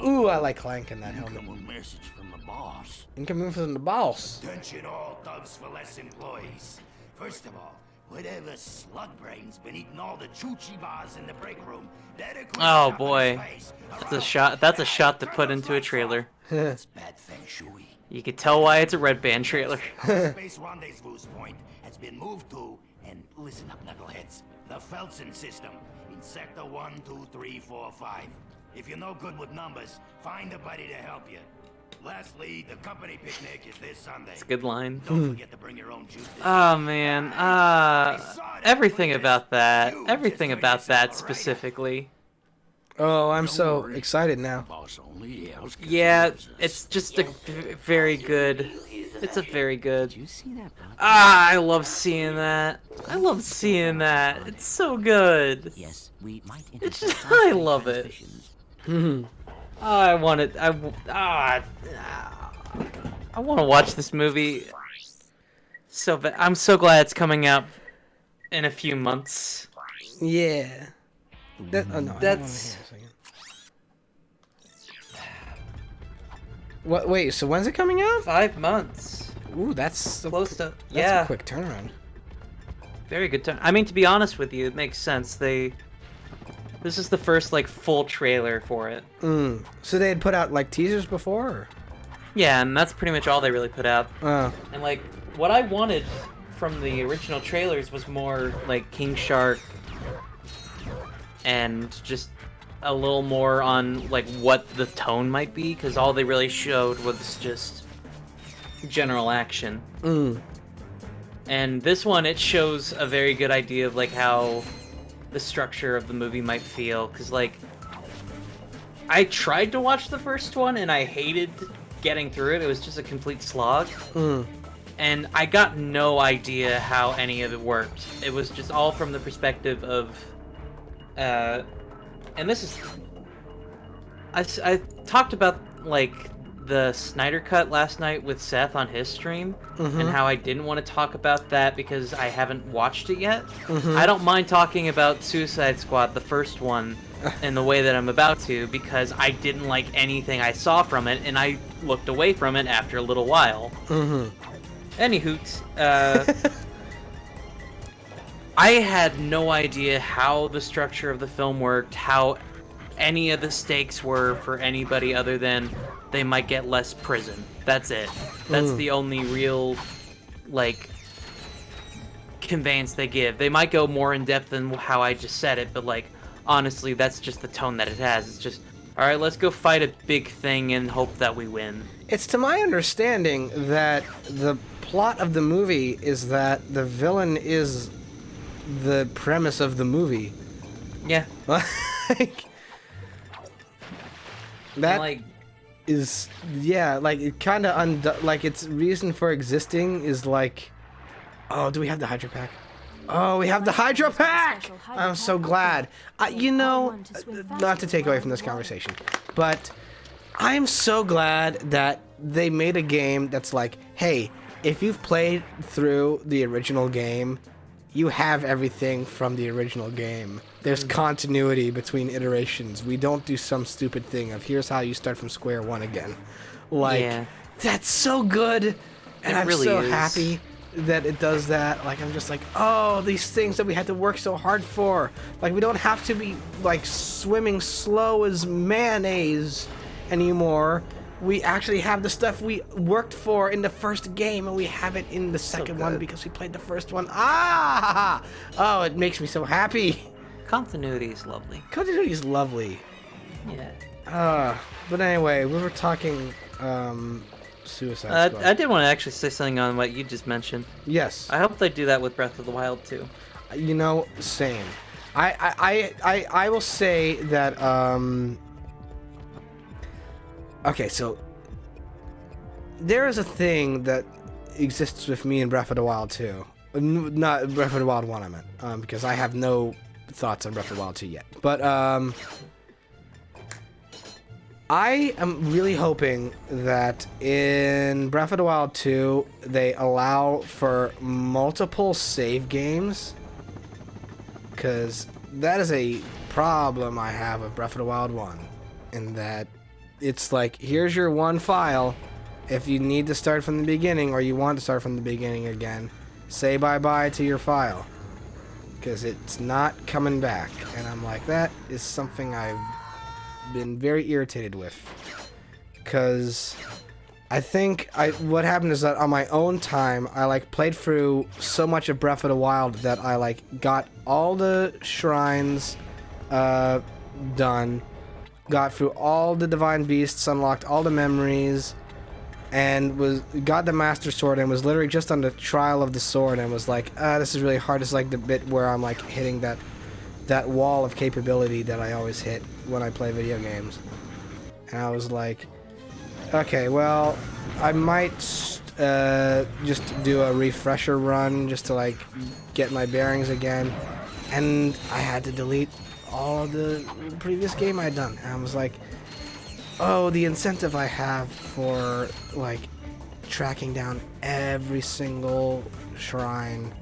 J: Ooh, I like Clank in that helmet.
M: Incoming message from the boss.
J: Incoming from the boss.
M: Attention all thugs for less employees. First of all, whatever slug brain's been eating all the choochie bars in the break room.
O: Oh boy. That's a shot to put into a trailer.
M: That's bad feng shui.
O: You can tell why it's a Red Band trailer.
M: Space rendezvous point has been moved to, and listen up, knuckleheads, the Felsen system in sector 1, 2, 3, 4, 5. If you're no good with numbers, find a buddy to help you. Lastly, the company picnic is this Sunday.
O: It's a good line.
M: Don't forget to bring your own juice.
O: Oh man, everything about that specifically.
J: Oh, I'm so excited now.
O: Yeah, it's just a very good. It's a very good. I love seeing that. I love seeing that. It's so good.
D: Yes, we might.
O: It's just, I love it. I want it. I want to watch this movie. So I'm so glad it's coming out in a few months.
J: Yeah. Oh no.
O: That's.
J: What? Wait. So when's it coming out?
O: 5 months.
J: Ooh, that's
O: close to.
J: That's
O: Yeah.
J: a quick turnaround.
O: Very good turn. I mean, to be honest with you, it makes sense. This is the first like full trailer for it.
J: So they had put out like teasers before? Or?
O: Yeah, and that's pretty much all they really put out.
J: Oh.
O: And like, what I wanted from the original trailers was more like King Shark and just a little more on like what the tone might be, because all they really showed was just general action. And this one, it shows a very good idea of like how the structure of the movie might feel, because like I tried to watch the first one and I hated getting through it. It was just a complete slog. And I got no idea how any of it worked. It was just all from the perspective of and this is I talked about like the Snyder Cut last night with Seth on his stream, and how I didn't want to talk about that because I haven't watched it yet. I don't mind talking about Suicide Squad, the first one, in the way that I'm about to, because I didn't like anything I saw from it, and I looked away from it after a little while. Anywho, I had no idea how the structure of the film worked, how any of the stakes were for anybody other than they might get less prison. That's it. That's the only real, like, conveyance they give. They might go more in depth than how I just said it, but, like, honestly, that's just the tone that it has. It's just, alright, let's go fight a big thing and hope that we win.
J: It's to my understanding that the plot of the movie is that the villain is the premise of the movie.
O: Yeah.
J: Like, that
O: like,
J: is, yeah, like, it kind of, like, its reason for existing is like, oh, do we have the Hydro Pack? Oh, we have the Hydro Pack! I'm so glad. You know, not to take away from this conversation, but I'm so glad that they made a game that's like, hey, if you've played through the original game, you have everything from the original game. There's continuity between iterations. We don't do some stupid thing of here's how you start from square one again. Like, that's so good, and I'm really so happy that it does that. Like, I'm just like, oh, these things that we had to work so hard for. Like, we don't have to be, like, swimming slow as mayonnaise anymore. We actually have the stuff we worked for in the first game, and we have it in the second one because we played the first one. Ah! Oh, it makes me so happy.
O: Continuity is lovely.
J: Continuity is lovely.
O: Yeah.
J: But anyway, we were talking, Suicide Squad.
O: I did want to actually say something on what you just mentioned.
J: Yes.
O: I hope they do that with Breath of the Wild, too.
J: You know, same. I will say that, okay, so there is a thing that exists with me in Breath of the Wild 2. Not Breath of the Wild 1, I meant, because I have no thoughts on Breath of the Wild 2 yet. But I am really hoping that in Breath of the Wild 2 they allow for multiple save games, because that is a problem I have with Breath of the Wild 1, in that it's like, here's your one file. If you need to start from the beginning or you want to start from the beginning again, say bye-bye to your file, because it's not coming back. And I'm like, that is something I've been very irritated with, because I think what happened is that on my own time I like played through so much of Breath of the Wild that I like got all the shrines done, got through all the divine beasts, unlocked all the memories, and got the Master Sword, and was literally just on the trial of the sword, and was like, this is really hard. It's like the bit where I'm like hitting that wall of capability that I always hit when I play video games. And I was like, okay, well, I might just do a refresher run just to like get my bearings again. And I had to delete all of the previous game I'd done. And I was like, oh, the incentive I have for like tracking down every single shrine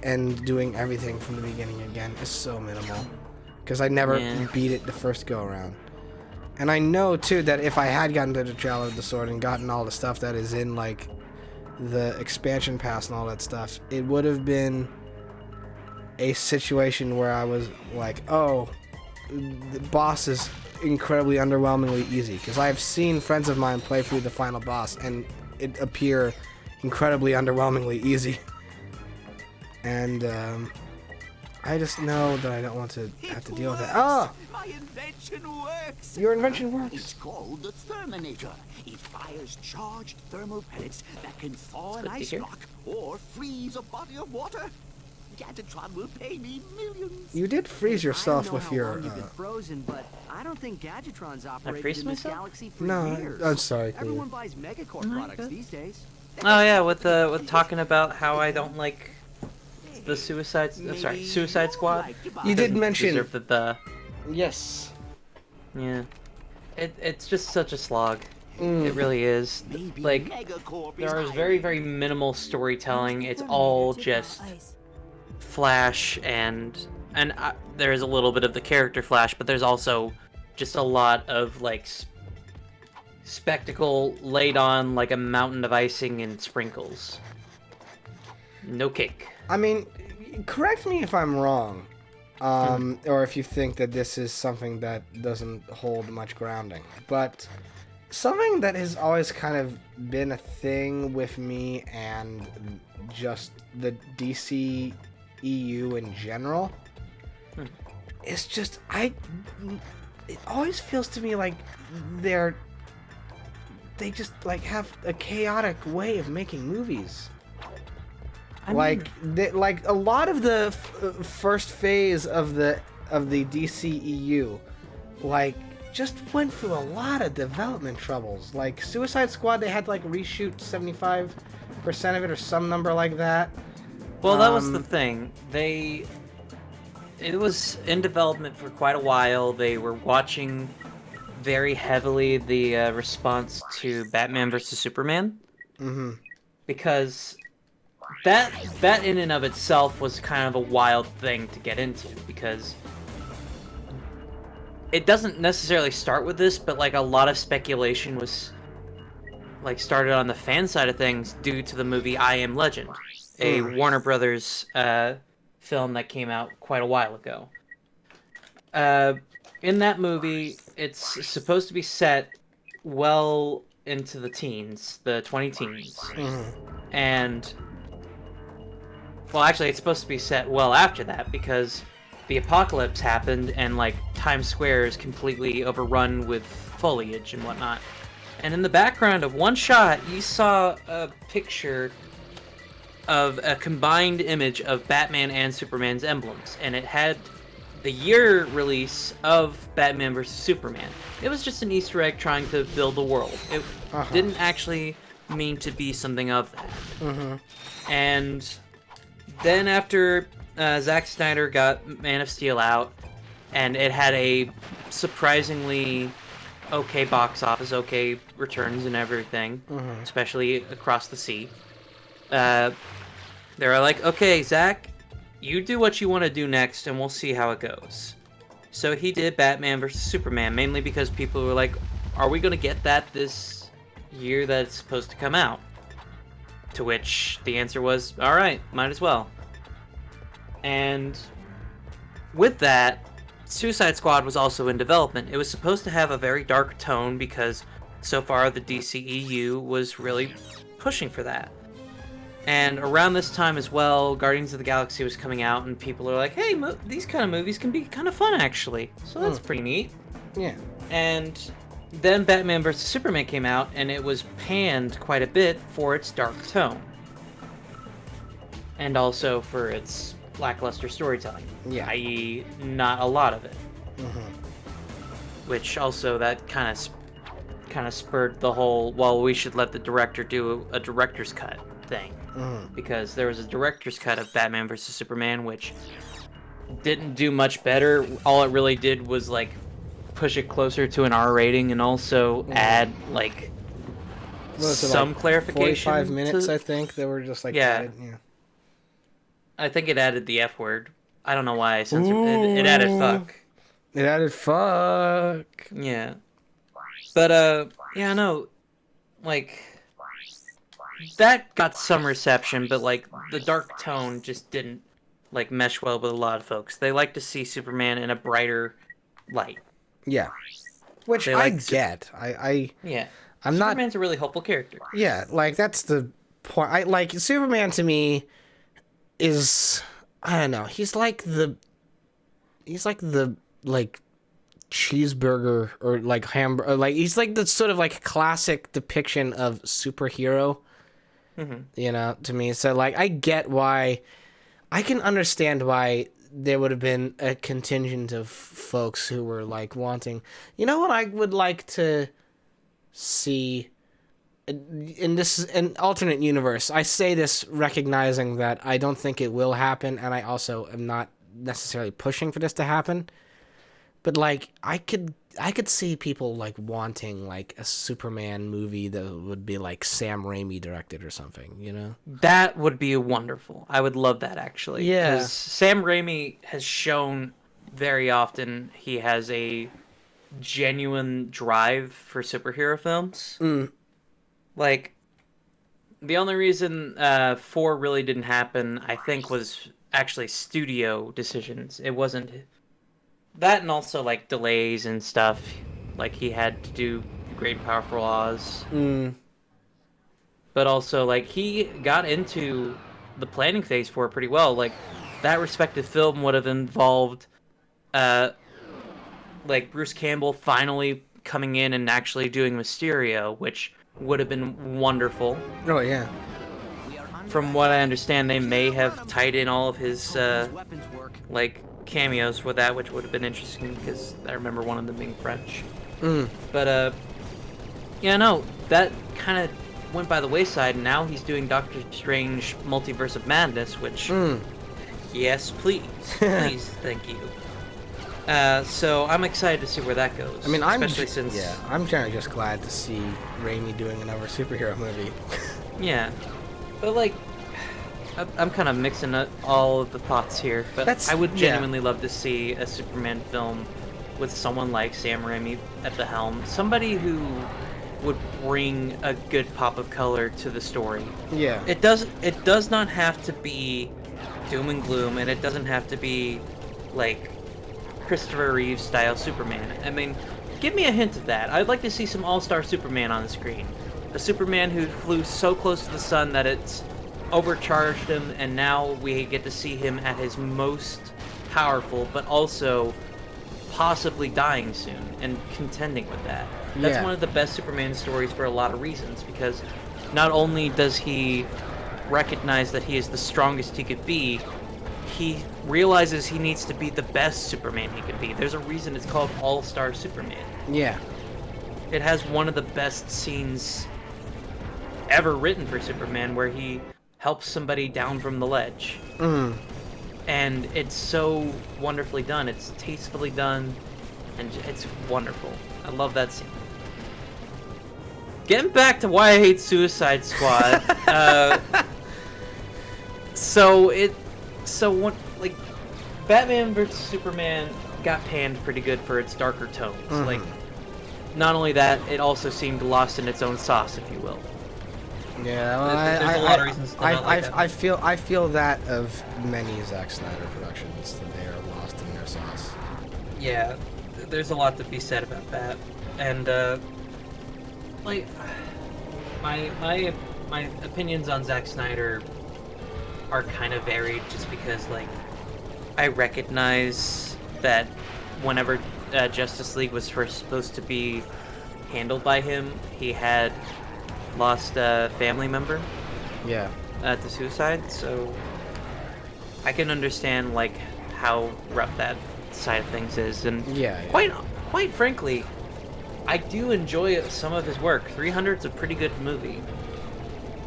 J: and doing everything from the beginning again is so minimal, because I never beat it the first go around. And I know too that if I had gotten to the Trial of the Sword and gotten all the stuff that is in like the expansion pass and all that stuff, it would have been a situation where I was like, oh, the boss is incredibly underwhelmingly easy, because I've seen friends of mine play through the final boss and it appear incredibly underwhelmingly easy. And I just know that I don't want to have to deal with that. Oh!
M: My invention works!
J: Your invention works!
M: It's called the Therminator. It fires charged thermal pellets that can thaw an ice block or freeze a body of water. Gadgetron will pay me millions.
J: You did freeze yourself with your.
C: You've been frozen, but I don't think Gadgetron's operated in this galaxy for years.
J: I'm sorry.
C: Everyone buys Megacorp products these days.
O: Oh yeah, with talking about how I don't like the Suicide Squad.
J: You did mention
O: the.
J: Yes.
O: Yeah. It's just such a slog. It really is. Like, there is very, very minimal storytelling. It's all just flash and there's a little bit of the character flash, but there's also just a lot of like spectacle laid on like a mountain of icing and sprinkles. No cake.
J: I mean, correct me if I'm wrong, or if you think that this is something that doesn't hold much grounding, but something that has always kind of been a thing with me and just the DC EU in general is just it always feels to me like they just like have a chaotic way of making movies. Like a lot of the first phase of the DCEU, like just went through a lot of development troubles. Like Suicide Squad, they had to like reshoot 75% of it or some number like that.
O: Well, that was the thing. It was in development for quite a while. They were watching very heavily the response to Batman vs Superman, because that in and of itself was kind of a wild thing to get into, because it doesn't necessarily start with this, but like a lot of speculation was like started on the fan side of things due to the movie I Am Legend, a Warner Brothers film that came out quite a while ago. In that movie, it's supposed to be set well into the teens, the 20-teens. And, well, actually, it's supposed to be set well after that, because the apocalypse happened and, like, Times Square is completely overrun with foliage and whatnot. And in the background of one shot, you saw a picture of a combined image of Batman and Superman's emblems, and it had the year release of Batman vs Superman. It was just an Easter egg trying to build a world. It didn't actually mean to be something of that. And then after Zack Snyder got Man of Steel out, and it had a surprisingly okay box office, okay returns and everything, especially across the sea. They were like, okay, Zack, you do what you want to do next, and we'll see how it goes. So he did Batman vs Superman, mainly because people were like, are we going to get that this year that it's supposed to come out? To which the answer was, alright, might as well. And with that, Suicide Squad was also in development. It was supposed to have a very dark tone because so far the DCEU was really pushing for that. And around this time as well, Guardians of the Galaxy was coming out, and people are like, hey, these kind of movies can be kind of fun, actually. So that's pretty neat.
J: Yeah.
O: And then Batman vs. Superman came out, and it was panned quite a bit for its dark tone. And also for its lackluster storytelling.
J: Yeah.
O: I.e., not a lot of it. Which also, that kind of spurred the whole, well, we should let the director do a director's cut thing. Because there was a director's cut of Batman vs. Superman, which didn't do much better. All it really did was, like, push it closer to an R rating and also add, like, some
J: like
O: clarification.
J: 45 minutes, I think, that were just, like, added. Yeah.
O: I think it added the F word. I don't know why I censored it. It added fuck.
J: It added fuck.
O: Yeah. But, yeah, no, like, that got some reception, but, like, the dark tone just didn't, like, mesh well with a lot of folks. They like to see Superman in a brighter light.
J: Yeah. Which I get.
O: Yeah.
J: I'm not...
O: Superman's a really hopeful character.
J: Yeah, like, that's the point. Like, Superman to me is... I don't know. He's like the, like, cheeseburger or, like, hamburger. Like, he's like the sort of, like, classic depiction of superhero. You know, to me. So, like, I get why... I can understand why there would have been a contingent of folks who were, like, wanting... You know what I would like to see in this an alternate universe? I say this recognizing that I don't think it will happen, and I also am not necessarily pushing for this to happen. But, like, I could I could see people like wanting like a Superman movie that would be like Sam Raimi directed or something, you know?
O: That would be wonderful. I would love that, actually.
J: Yeah.
O: Because Sam Raimi has shown very often he has a genuine drive for superhero films. Like, the only reason 4 really didn't happen, I think, was actually studio decisions. It wasn't that, and also like delays and stuff. Like he had to do Great and Powerful Oz. But also like he got into the planning phase for it pretty well. Like that respective film would have involved like Bruce Campbell finally coming in and actually doing Mysterio, which would have been wonderful.
J: Oh yeah.
O: From what I understand, they may have tied in all of his like cameos with that, which would have been interesting because I remember one of them being French. But yeah, no, that kind of went by the wayside. And now he's doing Doctor Strange: Multiverse of Madness, which yes, please, please, thank you. So I'm excited to see where that goes.
J: I mean, I'm kind of just glad to see Raimi doing another superhero movie.
O: Yeah, but like, I'm kind of mixing up all of the thoughts here. But I would genuinely love to see a Superman film with someone like Sam Raimi at the helm, somebody who would bring a good pop of color to the story.
J: Yeah.
O: It does not have to be doom and gloom, and it doesn't have to be like Christopher Reeve style Superman. I mean, give me a hint of that. I'd like to see some all-star Superman on the screen. A Superman who flew so close to the sun that it's overcharged him, and now we get to see him at his most powerful, but also possibly dying soon and contending with that. That's one of the best Superman stories for a lot of reasons, because not only does he recognize that he is the strongest he could be, he realizes he needs to be the best Superman he can be. There's a reason it's called All-Star Superman.
J: Yeah.
O: It has one of the best scenes ever written for Superman where he helps somebody down from the ledge. And it's so wonderfully done. It's tastefully done, and it's wonderful. I love that scene. Getting back to why I hate Suicide Squad. Like, Batman vs Superman got panned pretty good for its darker tones. Like, not only that, it also seemed lost in its own sauce, if you will.
J: Yeah, well,
O: there's a lot of reasons to not like that.
J: I feel that of many Zack Snyder productions, that they are lost in their sauce.
O: Yeah, there's a lot to be said about that, and like my opinions on Zack Snyder are kind of varied, just because like I recognize that whenever Justice League was first supposed to be handled by him, he had lost a family member.
J: Yeah.
O: To suicide, so I can understand like how rough that side of things is, and quite frankly, I do enjoy some of his work. 300's a pretty good movie.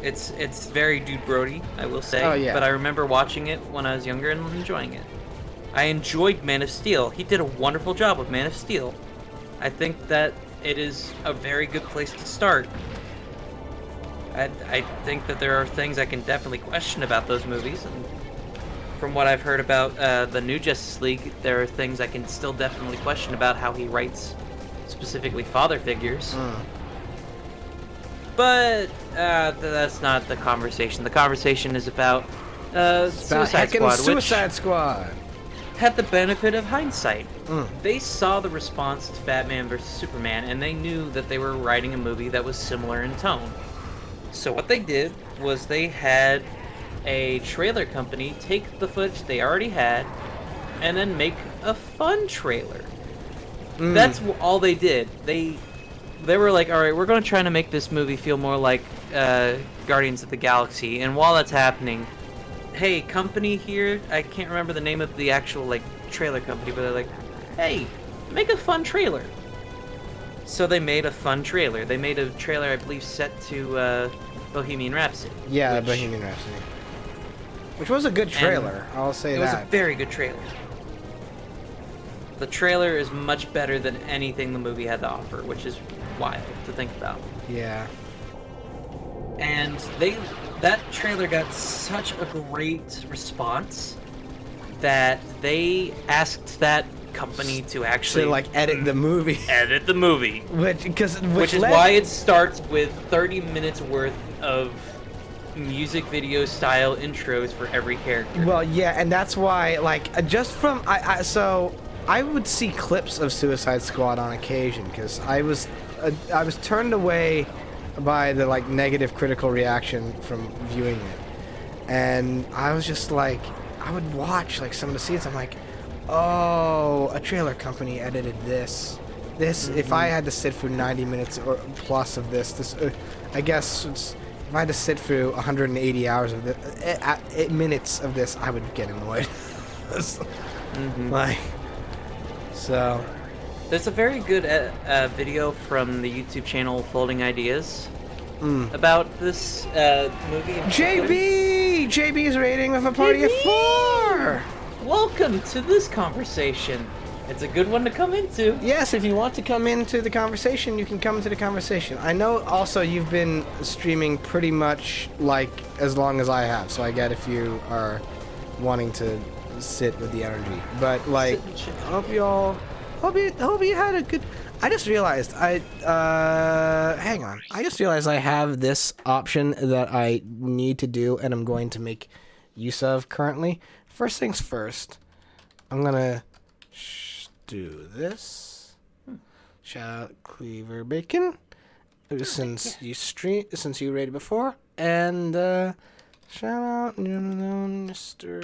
O: It's very Dude Brody, I will say.
J: Oh, yeah.
O: But I remember watching it when I was younger and enjoying it. I enjoyed Man of Steel. He did a wonderful job with Man of Steel. I think that it is a very good place to start. I think that there are things I can definitely question about those movies, and from what I've heard about the new Justice League, there are things I can still definitely question about how he writes specifically father figures. But that's not the conversation. The conversation is about Suicide
J: Squad,
O: had the benefit of hindsight. They saw the response to Batman vs Superman, and they knew that they were writing a movie that was similar in tone. So what they did was they had a trailer company take the footage they already had and then make a fun trailer. That's all they did. They were like, all right, we're going to try to make this movie feel more like Guardians of the Galaxy. And while that's happening, hey, company here, I can't remember the name of the actual like trailer company, but they're like, hey, make a fun trailer. So they made a fun trailer. They made a trailer, I believe, set to Bohemian Rhapsody.
J: Yeah, Bohemian Rhapsody. Which was a good trailer, I'll say that.
O: It was a very good trailer. The trailer is much better than anything the movie had to offer, which is wild to think about.
J: Yeah.
O: And that trailer got such a great response that they asked that company to actually
J: like edit the movie.
O: Edit the movie.
J: Which
O: is why it starts with 30 minutes worth of music video style intros for every character.
J: Well, yeah, and that's why, like, just from so I would see clips of Suicide Squad on occasion because I was turned away by the like negative critical reaction from viewing it, and I was just like, I would watch like some of the scenes. I'm like, oh, a trailer company edited this. If I had to sit through 90 minutes or plus of this, I guess if I had to sit through 180 hours of this, minutes of this, I would get annoyed. Like, so.
O: There's a very good video from the YouTube channel Folding Ideas about this movie.
J: JB's rating of a party of 4.
O: Welcome to this conversation. It's a good one to come into.
J: Yes, if you want to come into the conversation, you can come into the conversation. I know also you've been streaming pretty much like as long as I have, so I get if you are wanting to sit with the energy. But like, hope you had a good. I just realized hang on. I just realized I have this option that I need to do, and I'm going to make use of currently. First things first, I'm gonna do this. Shout out Cleaver Bacon, since you rated before, and shout out Mr.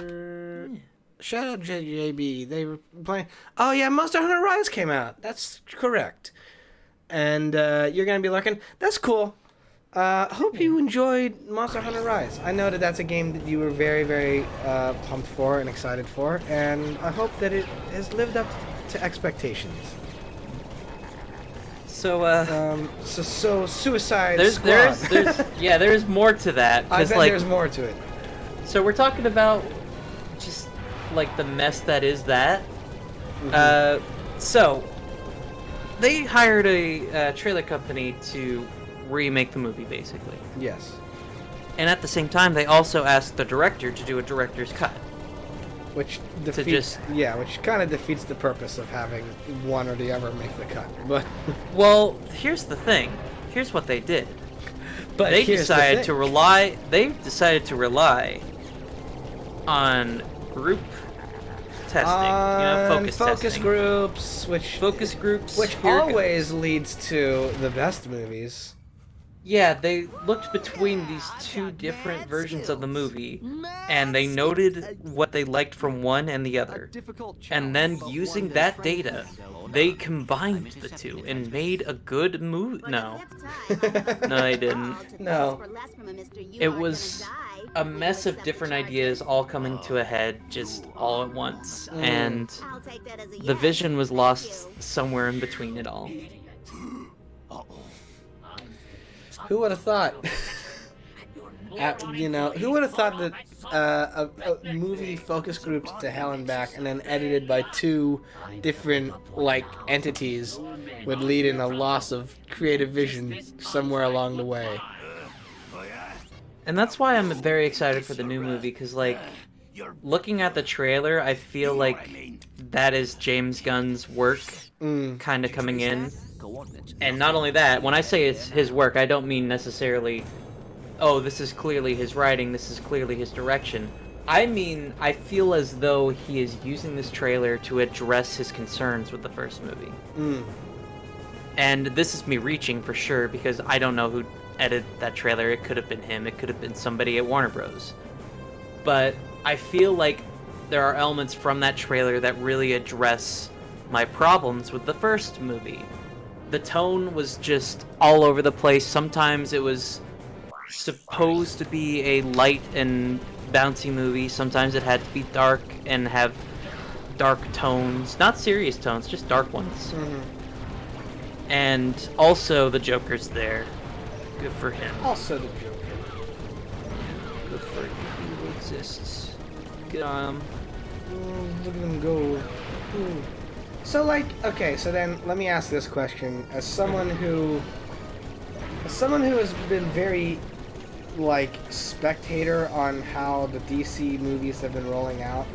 J: Shout out JB. They were playing. Oh yeah, Monster Hunter Rise came out. That's correct. And you're gonna be lurking. That's cool. Hope you enjoyed Monster Hunter Rise. I know that that's a game that you were very, very pumped for and excited for, and I hope that it has lived up to expectations.
O: So,
J: so Suicide Squad.
O: There's more to that.
J: I bet there's more to it.
O: So we're talking about just like the mess that is that. So they hired a trailer company to remake the movie, basically.
J: Yes.
O: And at the same time, they also asked the director to do a director's cut.
J: Which kind of defeats the purpose of having one or the other make the cut. But
O: well, here's the thing. Here's what they did.
J: But
O: they decided to rely. They decided to rely on group testing. Focus
J: groups, which always leads to the best movies.
O: Yeah, they looked between these two different versions of the movie, and they noted what they liked from one and the other. And then, using that data, they combined the two and made a good movie. No. No, they didn't.
J: No.
O: It was a mess of different ideas all coming to a head just all at once, and the vision was lost somewhere in between it all.
J: Who would have thought? Who would have thought that a movie focus grouped to hell and back and then edited by two different entities would lead in a loss of creative vision somewhere along the way.
O: And that's why I'm very excited for the new movie, because looking at the trailer, I feel like that is James Gunn's work kind of coming in. And not only that, when I say it's his work, I don't mean necessarily, oh, this is clearly his writing, this is clearly his direction. I mean, I feel as though he is using this trailer to address his concerns with the first movie. And this is me reaching for sure, because I don't know who edited that trailer. It could have been him, it could have been somebody at Warner Bros. But I feel like there are elements from that trailer that really address my problems with the first movie. The tone was just all over the place. Sometimes it was supposed to be a light and bouncy movie. Sometimes it had to be dark and have dark tones. Not serious tones, just dark ones. And also the Joker's there. Good for him.
J: Also the Joker.
O: Good for him. He exists. Good on him.
J: Look at him go. So like, okay, so then let me ask this question: as someone who has been very like spectator on how the DC movies have been rolling out.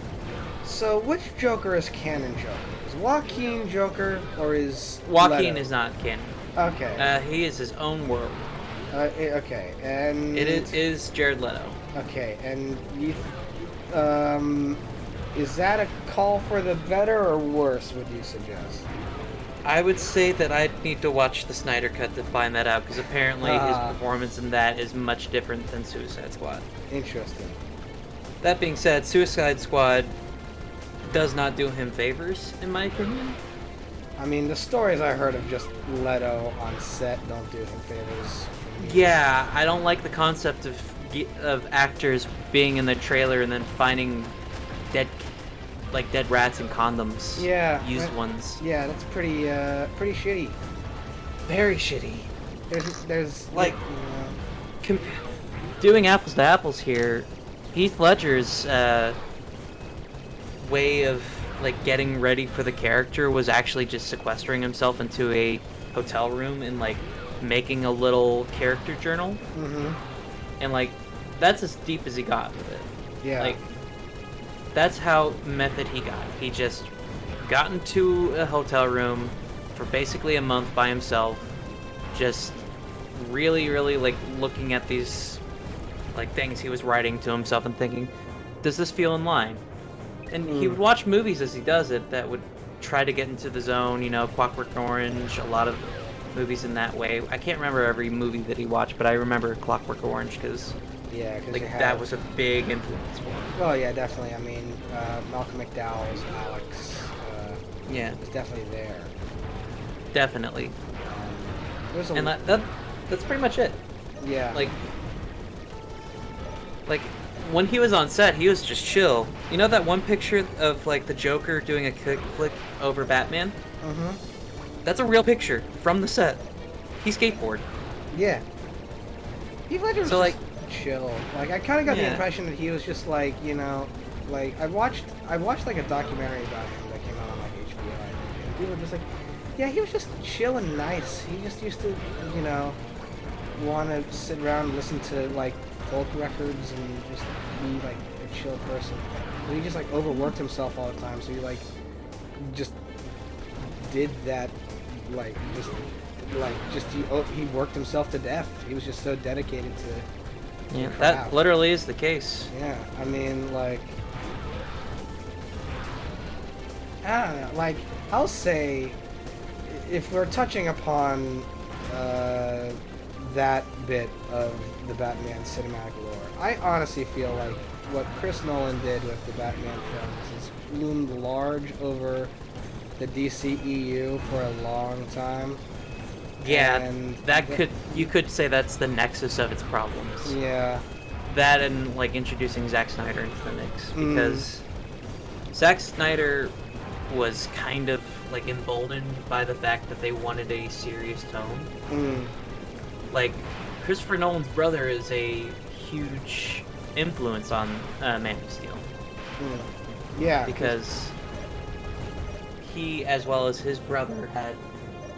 J: So which Joker is canon Joker? Is Joaquin Joker or is
O: Joaquin
J: Leto?
O: is not canon.
J: Okay.
O: He is his own world.
J: Okay, and
O: It is Jared Leto.
J: Okay, and you, is that a call for the better or worse? Would you suggest?
O: I would say that I'd need to watch the Snyder Cut to find that out, because apparently his performance in that is much different than Suicide Squad.
J: Interesting.
O: That being said, Suicide Squad does not do him favors, in my opinion.
J: I mean, the stories I heard of just Leto on set don't do him favors.
O: Yeah, I don't like the concept of actors being in the trailer and then finding dead rats in condoms.
J: Yeah.
O: Used ones.
J: Yeah, that's pretty shitty.
O: Very shitty.
J: There's
O: like, doing apples to apples here, Heath Ledger's way of like getting ready for the character was actually just sequestering himself into a hotel room and like making a little character journal.
J: Mm-hmm.
O: And like that's as deep as he got with it.
J: Yeah.
O: Like that's how method he got. He just got into a hotel room for basically a month by himself, just really like looking at these like things he was writing to himself and thinking, does this feel in line? And he would watch movies as he does it that would try to get into the zone, you know, Clockwork Orange, a lot of movies in that way. I can't remember every movie that he watched, but I remember Clockwork Orange because like that was a big influence for him.
J: Well, yeah, definitely. I mean, Malcolm McDowell's Alex.
O: Yeah,
J: is definitely there.
O: Definitely. And that's pretty much it.
J: Yeah.
O: Like when he was on set, he was just chill. You know that one picture of like the Joker doing a kickflip over Batman?
J: Mm-hmm.
O: That's a real picture from the set. He skateboarded.
J: Yeah. Heath Ledger was
O: so like
J: chill. Like I kind of got the impression that he was just like, you know, like I watched like a documentary about him that came out on like HBO, I think, and people were just like, yeah, he was just chill and nice. He just used to, you know, want to sit around and listen to like folk records and just be like a chill person. But he just like overworked himself all the time, so he like just did that, like he worked himself to death. He was just so dedicated to
O: yeah, that literally is the case.
J: Yeah, I mean, like, I don't know, like, I'll say, if we're touching upon that bit of the Batman cinematic lore, I honestly feel like what Chris Nolan did with the Batman films has loomed large over the DCEU for a long time.
O: Yeah,
J: and
O: you could say that's the nexus of its problems.
J: Yeah.
O: That and like introducing Zack Snyder into the mix, because Zack Snyder was kind of like emboldened by the fact that they wanted a serious tone. Like Christopher Nolan's brother is a huge influence on Man of Steel.
J: Yeah,
O: because he, as well as his brother, had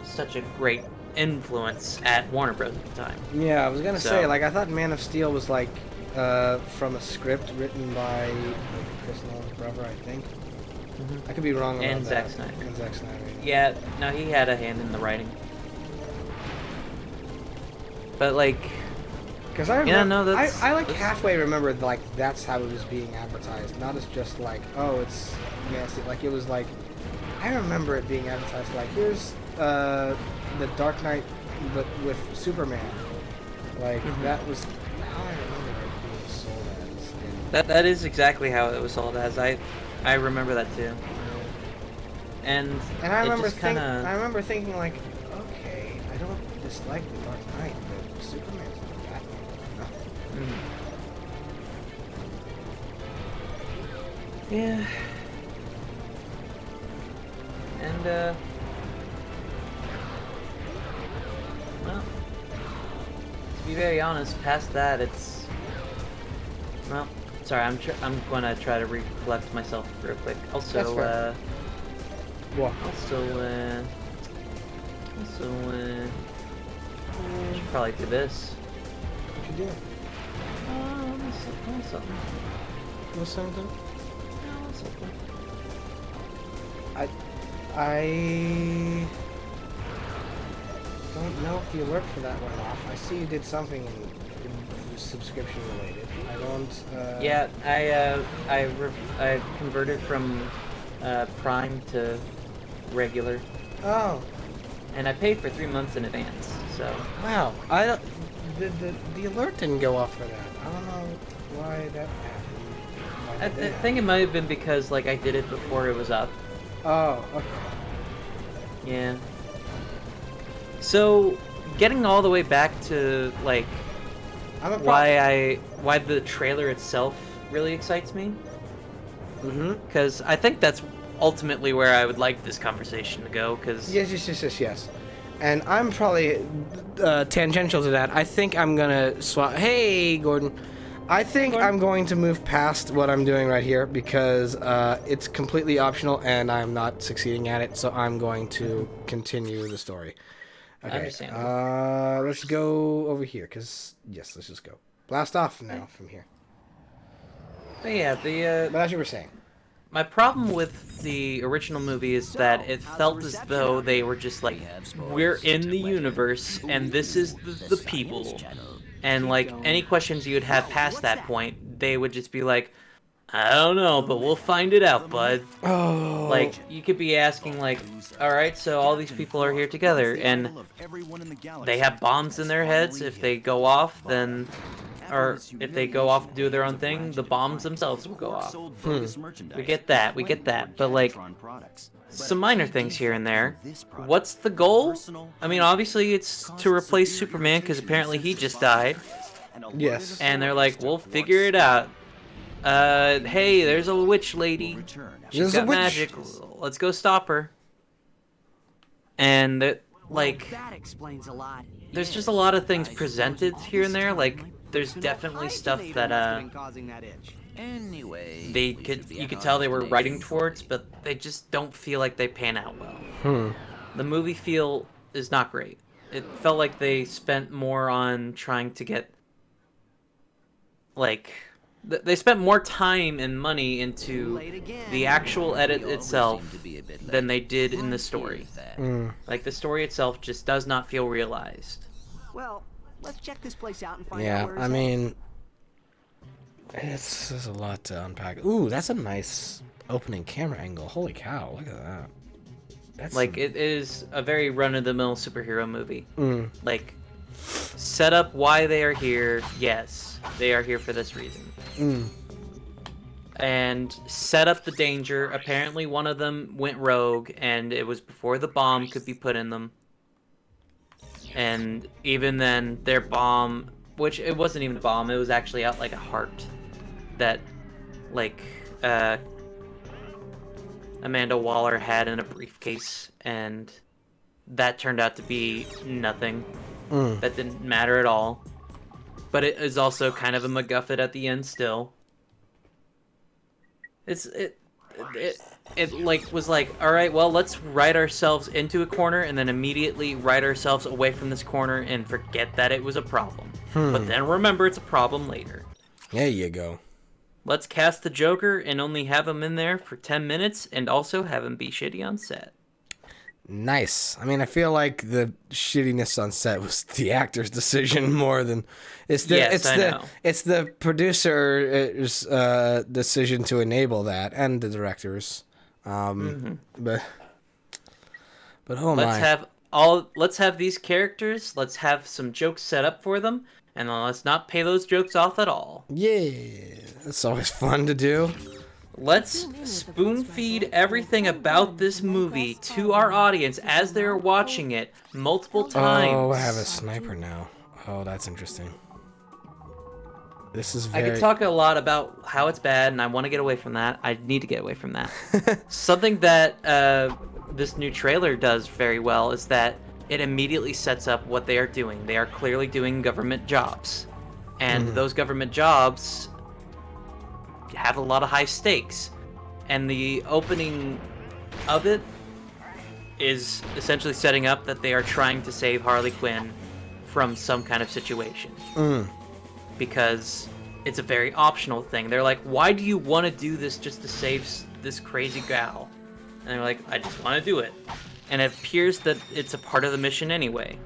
O: such a great influence at Warner Bros. At the time.
J: Yeah, I was gonna say, like, I thought Man of Steel was like from a script written by Chris Nolan's brother, I think. I could be wrong about
O: and
J: that.
O: Zack Snyder.
J: And Zack Snyder.
O: Yeah, no, he had a hand in the writing. But like,
J: because I remember,
O: yeah, no, that's,
J: I like halfway remembered like that's how it was being advertised, not as just like, oh, it's Man of Steel. Like it was like, I remember it being advertised like, here's the Dark Knight, but with Superman. Like that was how I remember it being sold as.
O: That is exactly how it was sold as. I remember that too. And
J: I remember
O: I
J: remember thinking like, okay, I don't dislike the Dark Knight, but Superman's not Batman.
O: Yeah. And well, to be very honest, past that, it's well. Sorry, I'm gonna try to reflect myself real quick. Also,
J: What?
O: Should probably do this.
J: What you doing?
O: Something.
J: What's something?
O: Something.
J: I don't know if the alert for that went off. I see you did something in subscription related. I don't.
O: Yeah, I converted from Prime to regular.
J: Oh.
O: And I paid for 3 months in advance. So.
J: Wow. I don't. The alert didn't go off for that. I don't know why that happened.
O: I think it might have been because like I did it before it was up.
J: Oh. Okay.
O: Yeah. So, getting all the way back to like why the trailer itself really excites me. Because I think that's ultimately where I would like this conversation to go. Because
J: yes. And I'm probably tangential to that. I think I'm gonna swap. Hey, Gordon. I think I'm going to move past what I'm doing right here because it's completely optional and I'm not succeeding at it. So I'm going to continue the story. Okay.
O: Understandable.
J: Let's go over here because yes, let's just go blast off now from here.
O: But yeah,
J: But as you were saying.
O: My problem with the original movie is that it felt as though they were just like, we're in the universe, and this is the people. And like, any questions you would have past that point, they would just be like, I don't know, but we'll find it out, bud.
J: Oh.
O: Like, you could be asking like, alright, so all these people are here together, and they have bombs in their heads. If they go off, then... Or if they go off to do their own thing, the bombs themselves will go off. We get that, but like, some minor things here and there. What's the goal? I mean, obviously it's to replace Superman, because apparently he just died.
J: Yes.
O: And they're like, we'll figure it out. Hey, there's a witch lady. She's got magic. Let's go stop her. And, like,
C: that explains a lot.
O: There's just a lot of things presented here and there, like, there's definitely stuff that you could tell they were writing towards, but they just don't feel like they pan out well. The movie feel is not great. It felt like they spent more on trying to get like they spent more time and money into the actual edit itself than they did in the story. Like the story itself just does not feel realized.
C: Well, let's check this place out and find out
J: Yeah,
C: where
J: I mean, there's a lot to unpack. Ooh, that's a nice opening camera angle. Holy cow, look at that. That's
O: like, it is a very run-of-the-mill superhero movie. Like, set up why they are here. Yes, they are here for this reason. And set up the danger. Apparently one of them went rogue, and it was before the bomb could be put in them. And even then, their bomb, which it wasn't even a bomb, it was actually out like a heart that, like, Amanda Waller had in a briefcase, and that turned out to be nothing. That didn't matter at all. But it is also kind of a MacGuffin at the end still. It like was like, all right, well, let's write ourselves into a corner and then immediately write ourselves away from this corner and forget that it was a problem. But then remember it's a problem later.
J: There you go.
O: Let's cast the Joker and only have him in there for 10 minutes and also have him be shitty on set.
J: Nice. I mean, I feel like the shittiness on set was the actor's decision more than it's the producer's decision to enable that, and the director's. But oh my.
O: Let's have these characters. Let's have some jokes set up for them, and then let's not pay those jokes off at all.
J: Yeah, it's always fun to do.
O: Let's spoon feed everything about this movie to our audience as they're watching it multiple times.
J: Oh, I have a sniper now. Oh, that's interesting. This is very...
O: I could talk a lot about how it's bad, and I want to get away from that. I need to get away from that. Something that this new trailer does very well is that it immediately sets up what they are doing. They are clearly doing government jobs. And those government jobs have a lot of high stakes, and the opening of it is essentially setting up that they are trying to save Harley Quinn from some kind of situation. Because it's a very optional thing. They're like, why do you want to do this just to save this crazy gal? And they're like, I just want to do it. And it appears that it's a part of the mission anyway.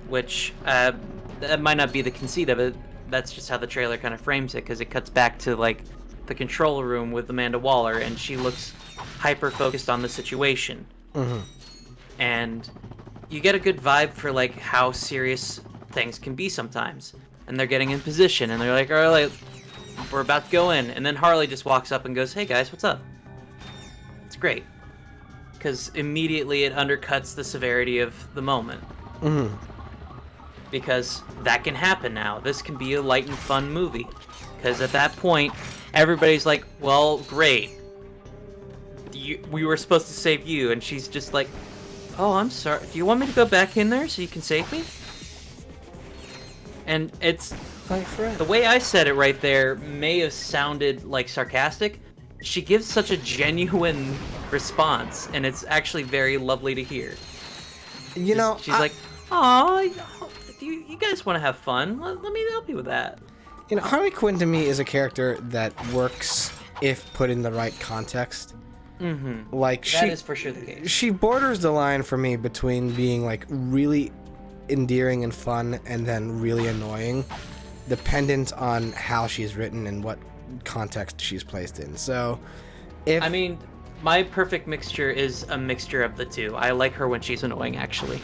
O: Which, that might not be the conceit of it. That's just how the trailer kind of frames it, because it cuts back to, like, the control room with Amanda Waller, and she looks hyper-focused on the situation. And you get a good vibe for, like, how serious things can be sometimes. And they're getting in position, and they're like, all right, we're about to go in. And then Harley just walks up and goes, hey guys, what's up? It's great. Because immediately it undercuts the severity of the moment. Because that can happen now. This can be a light and fun movie. Because at that point, everybody's like, well, great. We were supposed to save you. And she's just like, oh, I'm sorry. Do you want me to go back in there so you can save me? And it's... the way I said it right there may have sounded, like, sarcastic. She gives such a genuine response, and it's actually very lovely to hear.
J: You know,
O: she's like, "Aw, you guys want to have fun? Let me help you with that."
J: You know, Harley Quinn to me is a character that works if put in the right context. Like
O: that is for sure the case.
J: She borders the line for me between being like really endearing and fun, and then really annoying, dependent on how she's written and what context she's placed in. So, if
O: I mean, my perfect mixture is a mixture of the two. I like her when she's annoying, actually.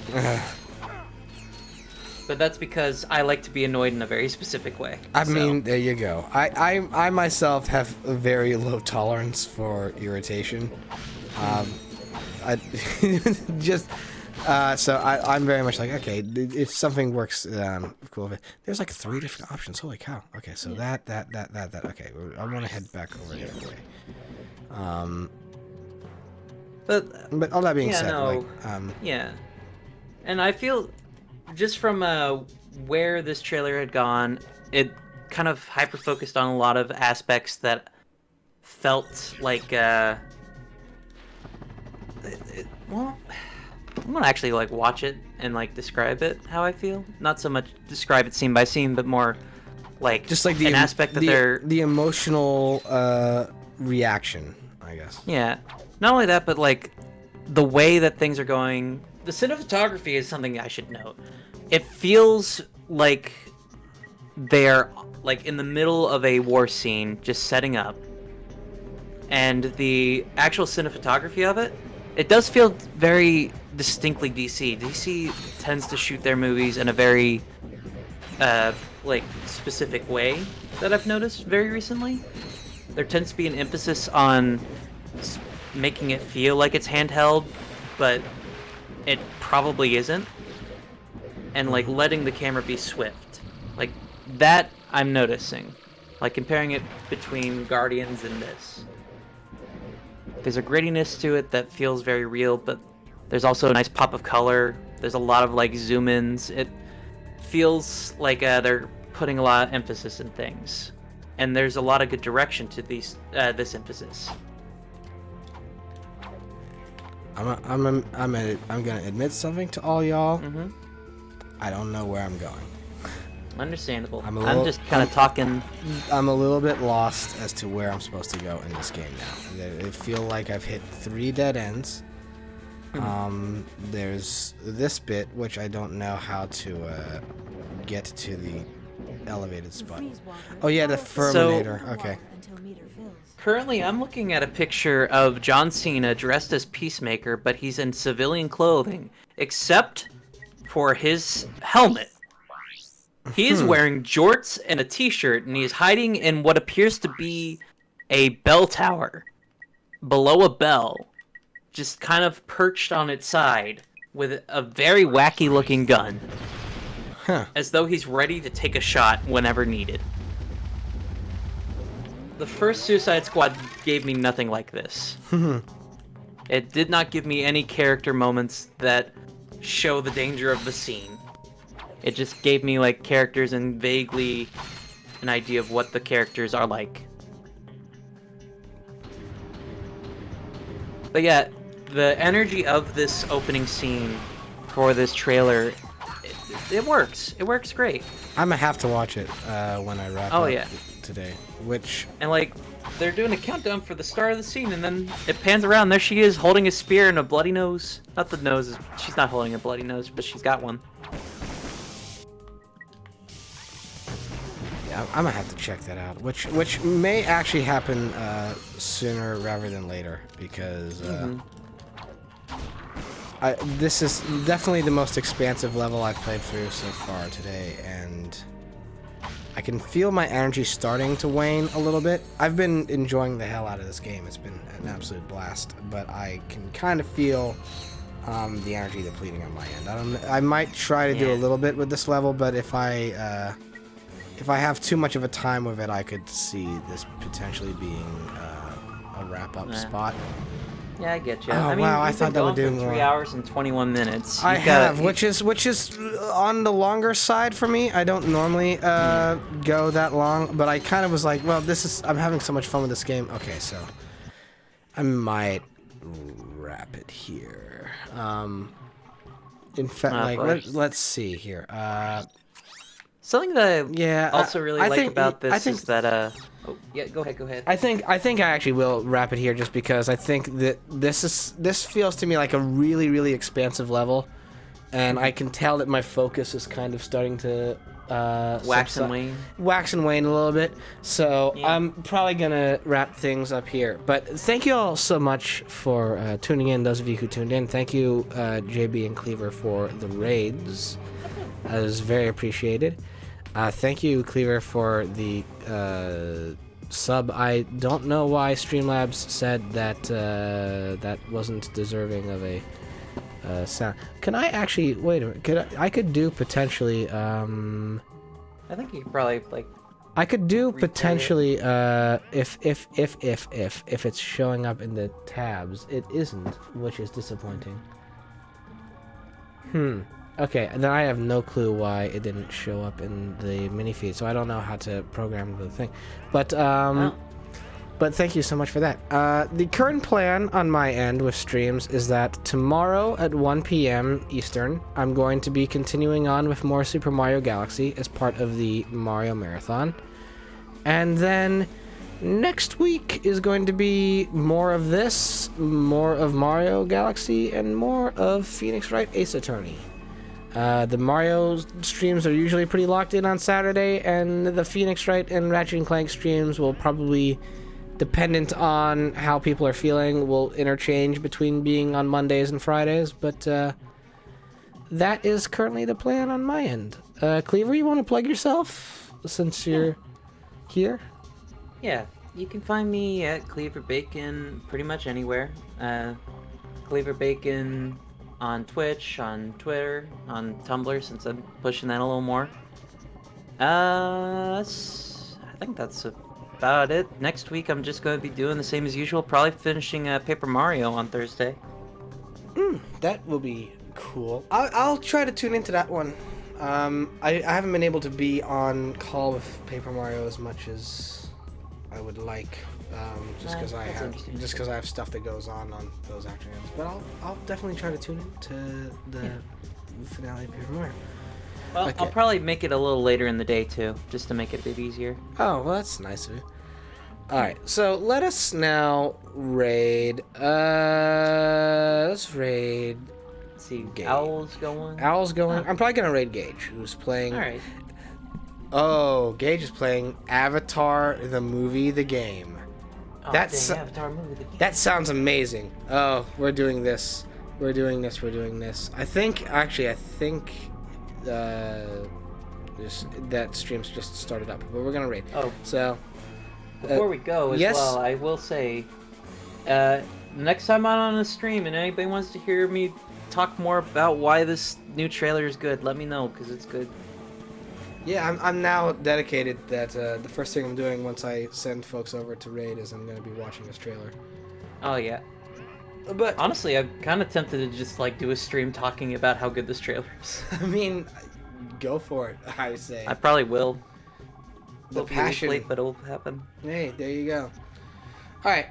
O: But that's because I like to be annoyed in a very specific way.
J: I mean, there you go. I myself have a very low tolerance for irritation. I just so I'm very much like, okay, if something works, cool. There's like 3 different options. Holy cow. Okay, so that. Okay, I want to head back over the other way. But all that being said,
O: yeah, and I feel just from where this trailer had gone, it kind of hyper focused on a lot of aspects that felt like well, I'm gonna actually like watch it and like describe it how I feel. Not so much describe it scene by scene, but more like
J: just like
O: an aspect that they're
J: the emotional reaction, I guess.
O: Yeah, not only that, but like the way that things are going. The cinematography is something I should note. It feels like they're like in the middle of a war scene, just setting up, and the actual cinematography of it. It does feel very distinctly DC. DC tends to shoot their movies in a very, like, specific way that I've noticed very recently. There tends to be an emphasis on making it feel like it's handheld, but it probably isn't. And, like, letting the camera be swift. Like, that I'm noticing. Like, comparing it between Guardians and this. There's a grittiness to it that feels very real, but there's also a nice pop of color. There's a lot of like zoom-ins. It feels like they're putting a lot of emphasis in things, and there's a lot of good direction to these this emphasis.
J: I'm gonna admit something to all y'all. I don't know where I'm going.
O: Understandable. I'm just kind of talking.
J: I'm a little bit lost as to where I'm supposed to go in this game now. I feel like I've hit 3 dead ends. There's this bit, which I don't know how to get to the elevated spot. Oh yeah, the Ferminator. Okay.
O: Currently, I'm looking at a picture of John Cena dressed as Peacemaker, but he's in civilian clothing, except for his helmet. He is wearing jorts and a t-shirt, and he is hiding in what appears to be a bell tower below a bell, just kind of perched on its side with a very wacky looking gun, as though he's ready to take a shot whenever needed. The first Suicide Squad gave me nothing like this. It did not give me any character moments that show the danger of the scene. It just gave me like characters and vaguely an idea of what the characters are like. But yeah, the energy of this opening scene for this trailer, it works. It works great.
J: I'm gonna have to watch it when I wrap up today.
O: And like, they're doing a countdown for the start of the scene, and then it pans around. There she is, holding a spear and a bloody nose. Not the nose. She's not holding a bloody nose, but she's got one.
J: Yeah, I'm gonna have to check that out. Which may actually happen sooner rather than later, because this is definitely the most expansive level I've played through so far today, and I can feel my energy starting to wane a little bit. I've been enjoying the hell out of this game. It's been an absolute blast, but I can kind of feel the energy depleting on my end. I might try to do a little bit with this level, but if I have too much of a time with it, I could see this potentially being a wrap-up spot.
O: Yeah, I get you.
J: Oh,
O: I mean,
J: wow, I
O: you've
J: thought
O: been
J: that would
O: going
J: do
O: for
J: more.
O: 3 hours and 21 minutes.
J: I have, which is on the longer side for me. I don't normally go that long, but I kind of was like, well, I'm having so much fun with this game. Okay, so I might wrap it here. In fact, let's see here.
O: Something that I also really like about this is that oh, yeah, go ahead.
J: I think I actually will wrap it here, just because I think that this feels to me like a really, really expansive level, and I can tell that my focus is kind of starting to wax and wane a little bit. So I'm probably gonna wrap things up here. But thank you all so much for tuning in. Those of you who tuned in, thank you JB and Cleaver for the raids. That was very appreciated. Thank you, Cleaver, for the sub. I don't know why Streamlabs said that that wasn't deserving of a sound. Can I actually wait a minute? I could do potentially.
O: I think you could probably like.
J: I could do potentially if it's showing up in the tabs. It isn't, which is disappointing. Okay, and then I have no clue why it didn't show up in the mini feed, so I don't know how to program the thing. But but thank you so much for that. The current plan on my end with streams is that tomorrow at 1 p.m. Eastern, I'm going to be continuing on with more Super Mario Galaxy as part of the Mario Marathon. And then next week is going to be more of this, more of Mario Galaxy, and more of Phoenix Wright Ace Attorney. The Mario streams are usually pretty locked in on Saturday, and the Phoenix Wright and Ratchet and Clank streams will probably, dependent on how people are feeling, will interchange between being on Mondays and Fridays, but that is currently the plan on my end. Cleaver, you want to plug yourself since you're here?
O: Yeah, you can find me at Cleaver Bacon pretty much anywhere. Cleaver Bacon on Twitch, on Twitter, on Tumblr, since I'm pushing that a little more. I think that's about it. Next week I'm just going to be doing the same as usual, probably finishing Paper Mario on Thursday.
J: That will be cool. I'll try to tune into that one. I haven't been able to be on call with Paper Mario as much as I would like. Just because I have stuff that goes on those afternoons, but I'll definitely try to tune in to the finale of Paper Mario.
O: Well, okay. I'll probably make it a little later in the day too, just to make it a bit easier.
J: Oh, well, that's nice of you. All right, so let us now raid. Let's raid.
O: Let's see,
J: Gage.
O: Owl's going.
J: I'm probably gonna raid Gage, who's playing.
O: All right.
J: Oh, Gage is playing Avatar, the movie, the game.
O: Oh, Avatar movie, the game.
J: That sounds amazing. Oh, we're doing this. I think that stream's just started up, but we're gonna raid.
O: Oh,
J: so
O: before we go as well, I will say, next time I'm on a stream and anybody wants to hear me talk more about why this new trailer is good, let me know, because it's good.
J: Yeah, I'm now dedicated that the first thing I'm doing once I send folks over to raid is I'm going to be watching this trailer.
O: Oh, yeah.
J: But
O: honestly, I'm kind of tempted to just like do a stream talking about how good this trailer is.
J: I mean, go for it, I say.
O: I probably will.
J: The passion.
O: Late, but it'll happen.
J: Hey, there you go. All right,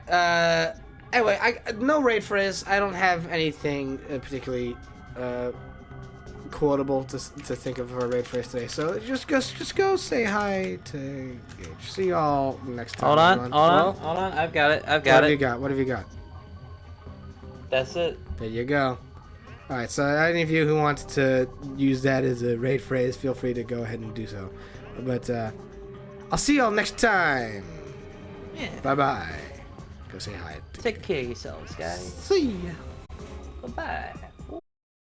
J: Anyway, no raid phrase. I don't have anything particularly quotable to think of for a raid phrase today. So just go say hi to Gage. See y'all next time.
O: Hold on. I've got it.
J: What have you got?
O: That's it.
J: There you go. All right. So any of you who wanted to use that as a raid phrase, feel free to go ahead and do so. But I'll see y'all next time.
O: Yeah.
J: Bye bye. Go say hi.
O: Take care of yourselves, guys.
J: See ya.
O: Bye-bye.